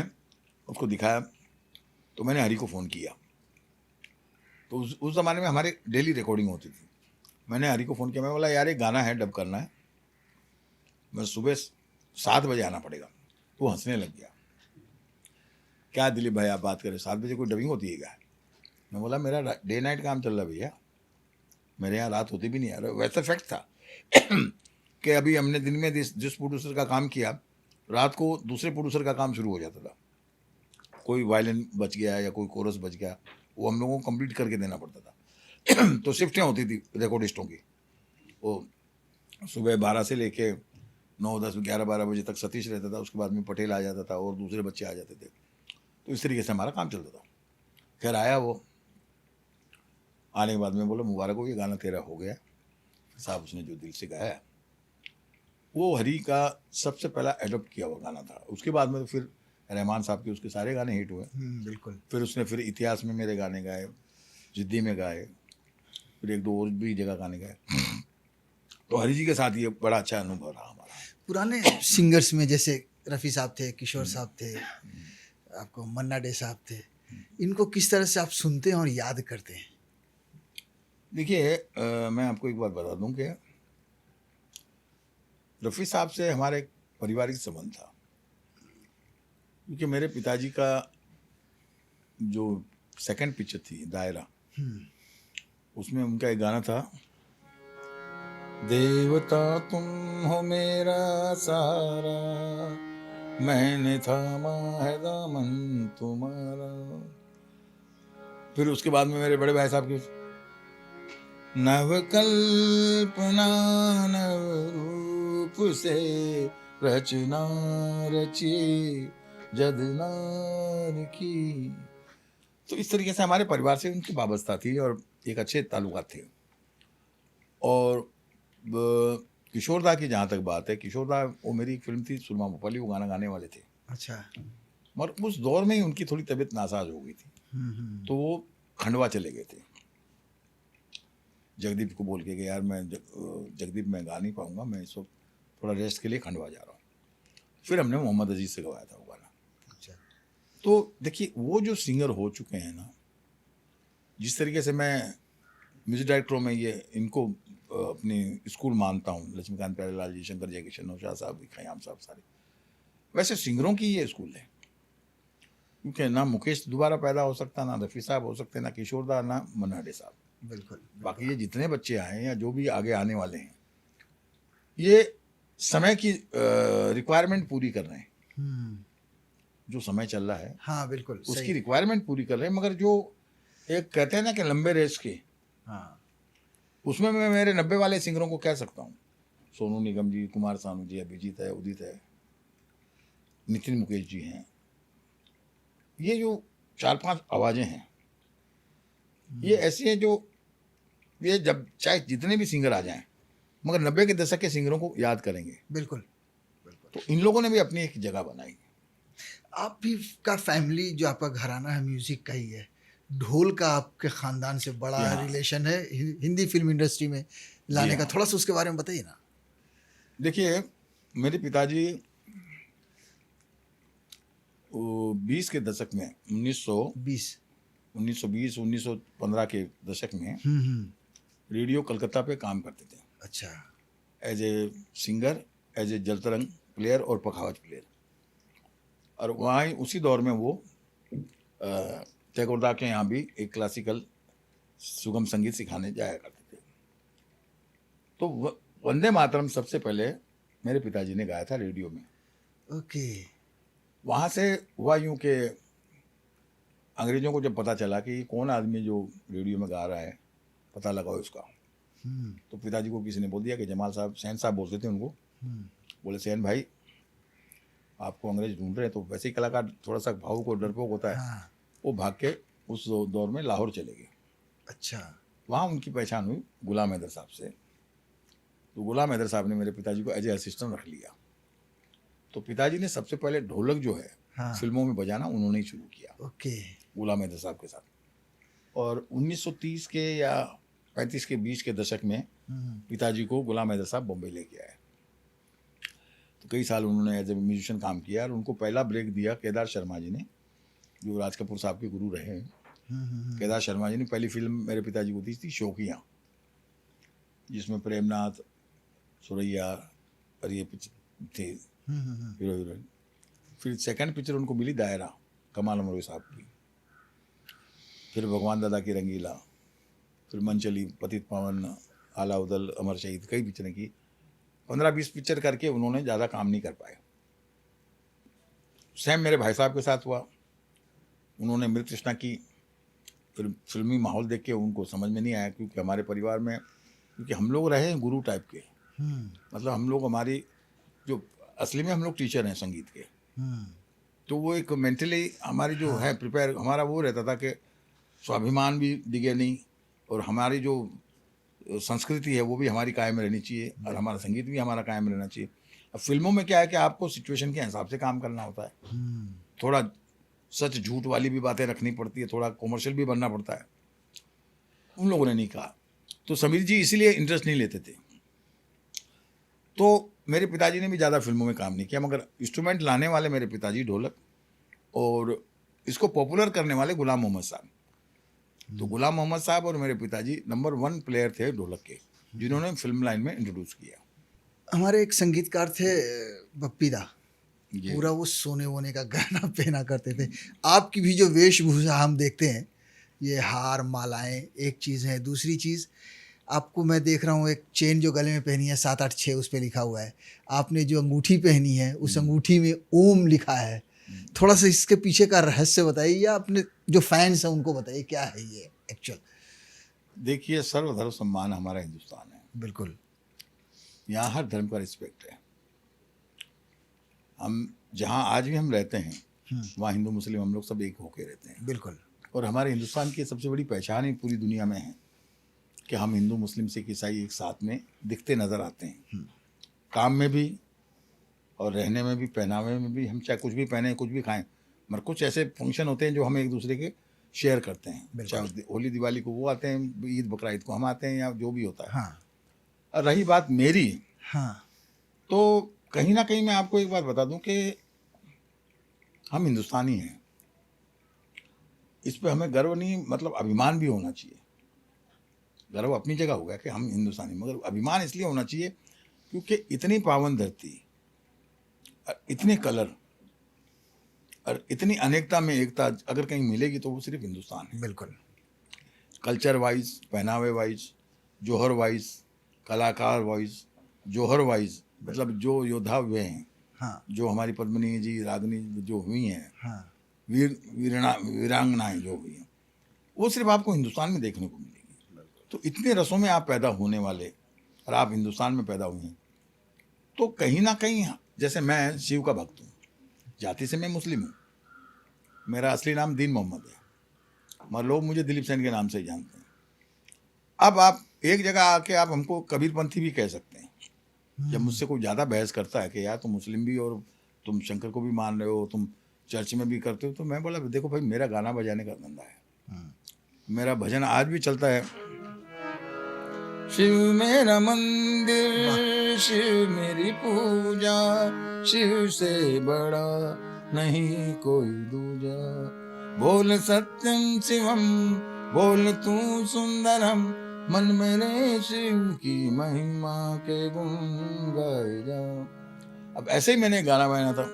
उसको दिखाया, तो मैंने हरी को फ़ोन किया। तो उस ज़माने में हमारे डेली रिकॉर्डिंग होती थी। मैंने हरी को फ़ोन किया, मैं बोला यार एक गाना है डब करना है, मैं सुबह 7 बजे आना पड़ेगा। तो वो हंसने लग गया, क्या दिलीप भाई आप बात करें, 7 बजे कोई डबिंग होती है क्या? मैं बोला मेरा डे नाइट काम चल रहा है भैया, मेरे यहाँ रात होती भी नहीं है। वैसा फैक्ट था कि अभी हमने दिन में जिस प्रोड्यूसर का काम किया, रात को दूसरे प्रोड्यूसर का काम शुरू हो जाता था। कोई वायलिन बच गया या कोई कोरस बच गया, वो हम लोगों को कंप्लीट करके देना पड़ता था। तो शिफ्टें होती थी रिकॉर्डिस्टों की। वो सुबह 12 से लेके 9, 10, 11, 12 बजे तक सतीश रहता था, उसके बाद में पटेल आ जाता था और दूसरे बच्चे आ जाते थे। तो इस तरीके से हमारा काम चलता था। खैर आया वो, आने के बाद में बोला मुबारक हो, ये गाना तेरा हो गया साहब। उसने जो दिल से गाया वो हरी का सबसे पहला एडॉप्ट किया हुआ गाना था। उसके बाद में तो फिर रहमान साहब के उसके सारे गाने हिट हुए। बिल्कुल फिर उसने फिर इतिहास में मेरे गाने गाए, जिद्दी में गाए, फिर 1-2 और भी जगह गाने गाए। तो हरी जी के साथ ये बड़ा अच्छा अनुभव रहा हमारा। पुराने सिंगर्स में जैसे रफ़ी साहब थे, किशोर साहब थे, आपको मन्ना डे साहब थे, इनको किस तरह से आप सुनते हैं और याद करते हैं? देखिए मैं आपको एक बात बता दूं कि रफ़ी साहब से हमारे एक पारिवारिक संबंध था, क्योंकि मेरे पिताजी का जो सेकंड पिक्चर थी दायरा, उसमें उनका एक गाना था, देवता तुम हो मेरा सहारा, मैंने थामा है दामन तुम्हारा। फिर उसके बाद में मेरे बड़े भाई साहब की नव कल्पना नव रूप से रचना रची जदनार की। तो इस तरीके से हमारे परिवार से उनकी वाबस्ता थी और एक अच्छे ताल्लुकात थे। और किशोरदा की जहाँ तक बात है, किशोरदा वो मेरी एक फिल्म थी सुरमा भोपाली, वो गाना गाने वाले थे। अच्छा मगर उस दौर में ही उनकी थोड़ी तबीयत नासाज हो गई थी, तो वो खंडवा चले गए थे। जगदीप को बोल के गए यार मैं जगदीप मैं गा नहीं पाऊंगा, मैं इस वक्त थोड़ा रेस्ट के लिए खंडवा जा रहा हूँ। फिर हमने मोहम्मद अजीज से गवाया था वो गाना। अच्छा तो देखिए वो जो सिंगर हो चुके हैं ना, जिस तरीके से मैं म्यूजिक डायरेक्टरों में ये इनको अपनी स्कूल मानता हूँ, लक्ष्मीकांत प्यारेलाल जी, शंकर जयकिशन, नौशाद साहब, खयाम साहब, सारे वैसे सिंगरों की ये स्कूल है। क्योंकि ना मुकेश दोबारा पैदा हो सकता, ना रफ़ी साहब हो सकते, ना किशोरदा, ना मन्ना डे साहब। बिल्कुल बाकी ये जितने बच्चे आए या जो भी आगे आने वाले हैं, ये समय की रिक्वायरमेंट पूरी कर रहे हैं। जो समय चल रहा है हाँ बिल्कुल उसकी रिक्वायरमेंट पूरी कर रहे हैं। मगर जो एक कहते हैं ना कि लंबे रेस के, हाँ उसमें मैं मेरे 90 वाले सिंगरों को कह सकता हूँ, सोनू निगम जी, कुमार सानू जी, अभिजीत है, उदित है, नितिन मुकेश जी हैं। ये जो 4-5 आवाज़ें हैं, ये ऐसी हैं जो ये जब चाहे जितने भी सिंगर आ जाएं, मगर 90 के दशक के सिंगरों को याद करेंगे। बिल्कुल तो इन लोगों ने भी अपनी एक जगह बनाई। आप भी का फैमिली जो आपका घराना है म्यूजिक का ही है, ढोल का आपके खानदान से बड़ा हाँ। रिलेशन है हिंदी फिल्म इंडस्ट्री में लाने का, हाँ। थोड़ा सा उसके बारे में बताइए ना। देखिए मेरे पिताजी 20 के दशक में 1900 20 1920-1915 के दशक में रेडियो कलकत्ता पे काम करते थे अच्छा। As a singer, as a jaltarang player और पखावज प्लेयर। और वहाँ ही उसी दौर में वो टैगोरदा के यहाँ भी एक क्लासिकल सुगम संगीत सिखाने जाया करते थे। तो वंदे मातरम सबसे पहले मेरे पिताजी ने गाया था रेडियो में। ओके। वहाँ से हुआ यूँ कि अंग्रेजों को जब पता चला कि कौन आदमी जो रेडियो में गा रहा है, पता लगा उसका, तो पिताजी को किसी ने बोल दिया कि जमाल साहब, सैन साहब बोलते थे उनको, बोले सैन भाई आपको अंग्रेज ढूंढ रहे हैं। तो वैसे ही कलाकार थोड़ा सा भावुक और डरपोक होता है। हाँ। वो भाग के उस दौर में लाहौर चले गए। अच्छा। वहाँ उनकी पहचान हुई गुलाम हैदर साहब से। तो गुलाम हैदर साहब ने मेरे पिताजी को एज ए असिस्टेंट रख लिया। तो पिताजी ने सबसे पहले ढोलक जो है हाँ। फिल्मों में बजाना उन्होंने ही शुरू किया ओके। गुलाम हैदर साहब के साथ। और 1930 के या 35 के बीच के दशक में पिताजी को गुलाम हैदर साहब बॉम्बे लेके आए। तो कई साल उन्होंने एज ए म्यूजिशियन काम किया और उनको पहला ब्रेक दिया केदार शर्मा जी ने, जो राज कपूर साहब के गुरु रहे हैं। केदार शर्मा जी ने पहली फिल्म मेरे पिताजी को दी थी शौकिया, जिसमें प्रेमनाथ, सुरैया और ये थे हीरो हीरोइन। फिर सेकंड पिक्चर उनको मिली दायरा, कमाल अमरोही साहब की। फिर भगवान दादा की रंगीला, फिर मनचली, पतित पावन, आला उदल, अमर शहीद, कई पिक्चरें की। 15-20 पिक्चर करके उन्होंने ज़्यादा काम नहीं कर पाए। सेम मेरे भाई साहब के साथ हुआ। उन्होंने मृत तृष्णा की, फिर फिल्मी माहौल देख के उनको समझ में नहीं आया, क्योंकि हमारे परिवार में, क्योंकि हम लोग रहे हैं गुरु टाइप के, मतलब हम लोग, हमारी जो असली में हम लोग टीचर हैं संगीत के, तो वो एक मेंटली हमारी जो है प्रिपेयर, हमारा वो रहता था कि स्वाभिमान भी दिगे नहीं, और हमारी जो संस्कृति है वो भी हमारी कायम रहनी चाहिए, और हमारा संगीत भी हमारा कायम रहना चाहिए। अब फिल्मों में क्या है कि आपको सिचुएशन के हिसाब से काम करना होता है, थोड़ा सच झूठ वाली भी बातें रखनी पड़ती है, थोड़ा कॉमर्शियल भी बनना पड़ता है। उन लोगों ने नहीं कहा, तो समीर जी इसीलिए इंटरेस्ट नहीं लेते थे। तो मेरे पिताजी ने भी ज़्यादा फिल्मों में काम नहीं किया, मगर इंस्ट्रूमेंट लाने वाले मेरे पिताजी ढोलक, और इसको पॉपुलर करने वाले गुलाम मोहम्मद साहब। तो गुलाम मोहम्मद साहब और मेरे पिताजी नंबर 1 प्लेयर थे ढोलक के, जिन्होंने फिल्म लाइन में इंट्रोड्यूस किया। हमारे एक संगीतकार थे बप्पी दा, ये पूरा वो सोने वोने का गहना पहना करते थे। आपकी भी जो वेशभूषा हम देखते हैं, ये हार मालाएं एक चीज़ है, दूसरी चीज़ आपको मैं देख रहा हूँ एक चेन जो गले में पहनी है 786 उस पर लिखा हुआ है। आपने जो अंगूठी पहनी है उस अंगूठी में ओम लिखा है। थोड़ा सा इसके पीछे का रहस्य बताइए, या अपने जो फैंस हैं उनको बताइए क्या है ये एक्चुअल। देखिए, सर्वधर्म सम्मान हमारा हिंदुस्तान है। बिल्कुल। यहाँ हर धर्म का रिस्पेक्ट है। हम जहाँ आज भी हम रहते हैं वहाँ हिंदू मुस्लिम हम लोग सब एक होके रहते हैं। बिल्कुल। और हमारे हिंदुस्तान की सबसे बड़ी पहचान ही पूरी दुनिया में है कि हम हिंदू मुस्लिम सिख ईसाई एक साथ में दिखते नज़र आते हैं, काम में भी और रहने में भी, पहनावे में भी। हम चाहे कुछ भी पहने, कुछ भी खाएं, मगर कुछ ऐसे फंक्शन होते हैं जो हम एक दूसरे के शेयर करते हैं। चाहे होली दिवाली को वो आते हैं, ईद बकरा ईद को हम आते हैं, या जो भी होता है। हाँ। और रही बात मेरी, हाँ। तो कहीं ना कहीं मैं आपको एक बात बता दूं कि हम हिंदुस्तानी हैं। इस पे हमें गर्व नहीं, मतलब अभिमान भी होना चाहिए। गर्व अपनी जगह होगा कि हम हिंदुस्तानी, मगर अभिमान इसलिए होना चाहिए क्योंकि इतनी पावन धरती, इतने कलर और इतनी अनेकता में एकता अगर कहीं मिलेगी तो वो सिर्फ हिंदुस्तान है। बिल्कुल। कल्चर वाइज, पहनावे वाइज, जोहर वाइज, कलाकार वाइज, जोहर वाइज, मतलब जो योद्धा हुए हैं, हाँ। जो हमारी पद्मिनी जी, रागनी जो हुई हैं, हाँ। वीरांगनाएं जो हुई हैं, वो सिर्फ आपको हिंदुस्तान में देखने को मिलेगी। तो इतने रसों में आप पैदा होने वाले और आप हिंदुस्तान में पैदा हुए हैं, तो कहीं ना कहीं, जैसे मैं शिव का भक्त हूँ, जाति से मैं मुस्लिम हूँ, मेरा असली नाम दीन मोहम्मद है, मगर लोग मुझे दिलीप सेन के नाम से ही जानते हैं। अब आप एक जगह आके आप हमको कबीरपंथी भी कह सकते हैं। जब मुझसे कोई ज़्यादा बहस करता है कि यार तुम मुस्लिम भी और तुम शंकर को भी मान रहे हो, तुम चर्च में भी करते हो, तो मैं बोला देखो भाई, मेरा गाना बजाने का धंधा है, मेरा भजन आज भी चलता है। शिव मेरा मंदिर, शिव मेरी पूजा, शिव से बड़ा नहीं कोई दूजा, बोल सत्यम शिवम, बोल तू सुंदरम, मन मेरे शिव की महिमा के गुण गाए जा। अब ऐसे ही मैंने गाना बनाया था।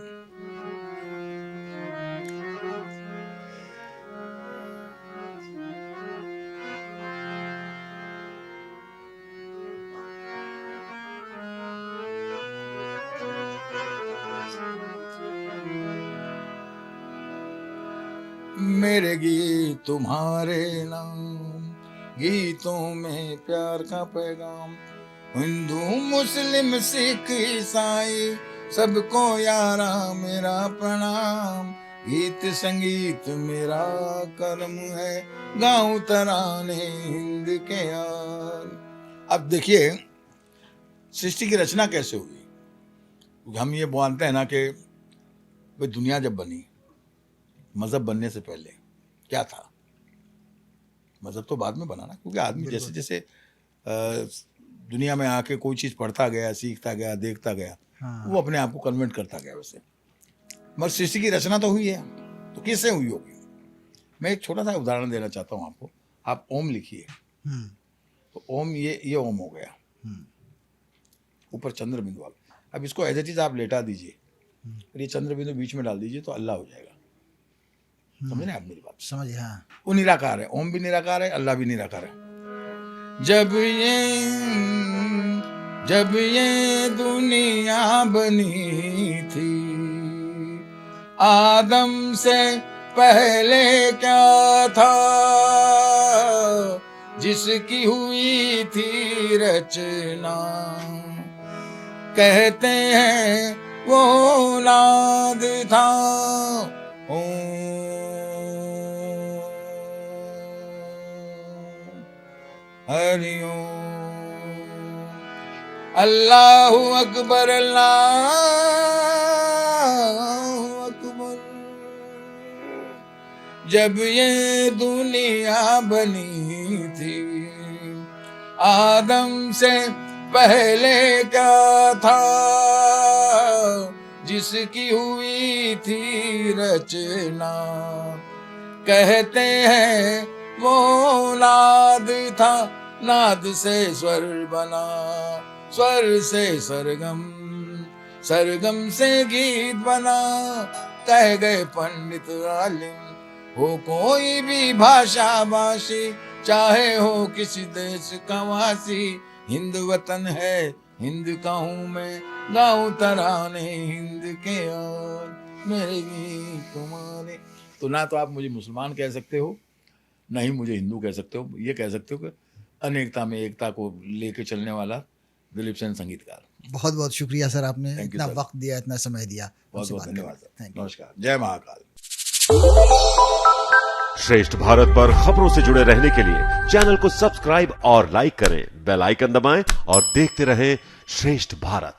मेरे गीत तुम्हारे नाम, गीतों में प्यार का पैगाम, हिंदू मुस्लिम सिख ईसाई सबको यारा मेरा प्रणाम। गीत संगीत मेरा कर्म है, गाऊं तराने हिंद के यार। अब देखिए सृष्टि की रचना कैसे हुई। हम ये मानते हैं ना कि भाई दुनिया जब बनी, मजहब बनने से पहले क्या था, मजहब तो बाद में बना ना, क्योंकि आदमी जैसे जैसे दुनिया में आके कोई चीज़ पढ़ता गया, सीखता गया, देखता गया, हाँ। वो अपने आप को कन्वर्ट करता गया वैसे। मगर सृष्टि की रचना तो हुई है, तो किससे हुई होगी। मैं एक छोटा सा उदाहरण देना चाहता हूँ आपको। आप ओम लिखिए, तो ओम ये ओम हो गया, ऊपर चंद्र बिंदु वाला। अब इसको एज इट इज आप लेटा दीजिए और ये चंद्र बिंदु बीच में डाल दीजिए तो अल्लाह हो जाएगा। समझे ना आप मेरी बात? समझ, हाँ। वो निराकार है, ओम भी निराकार है, अल्लाह भी निराकार है। जब ये दुनिया बनी थी, आदम से पहले क्या था, जिसकी हुई थी रचना, कहते हैं वो नाद था। हरि ओम। अल्लाहु अकबर, अल्लाहु अकबर। जब ये दुनिया बनी थी, आदम से पहले क्या था, जिसकी हुई थी रचना, कहते हैं वो नाद था। नाद से स्वर बना, स्वर से सरगम, सरगम से गीत बना। कह गए पंडित आलिम, हो कोई भी भाषा भाषी, चाहे हो किसी देश का वासी, हिंद वतन है हिंद का हूँ मैं, गाऊं तराने हिंद के यार, मेरे गीत तुम्हारे। तो ना तो आप मुझे मुसलमान कह सकते हो, ना ही मुझे हिंदू कह सकते हो। ये कह सकते हो कि अनेकता में एकता को लेके चलने वाला दिलीप सेन संगीतकार। बहुत बहुत शुक्रिया सर, आपने Thank you, इतना sir. वक्त दिया, इतना समय दिया। बहुत हमसे बहुत बात धन्यवाद करने। सर। Thank you. नमस्कार, जय महाकाल। श्रेष्ठ भारत पर खबरों से जुड़े रहने के लिए चैनल को सब्सक्राइब और लाइक करें, बेल आइकन दबाएं और देखते रहें श्रेष्ठ भारत।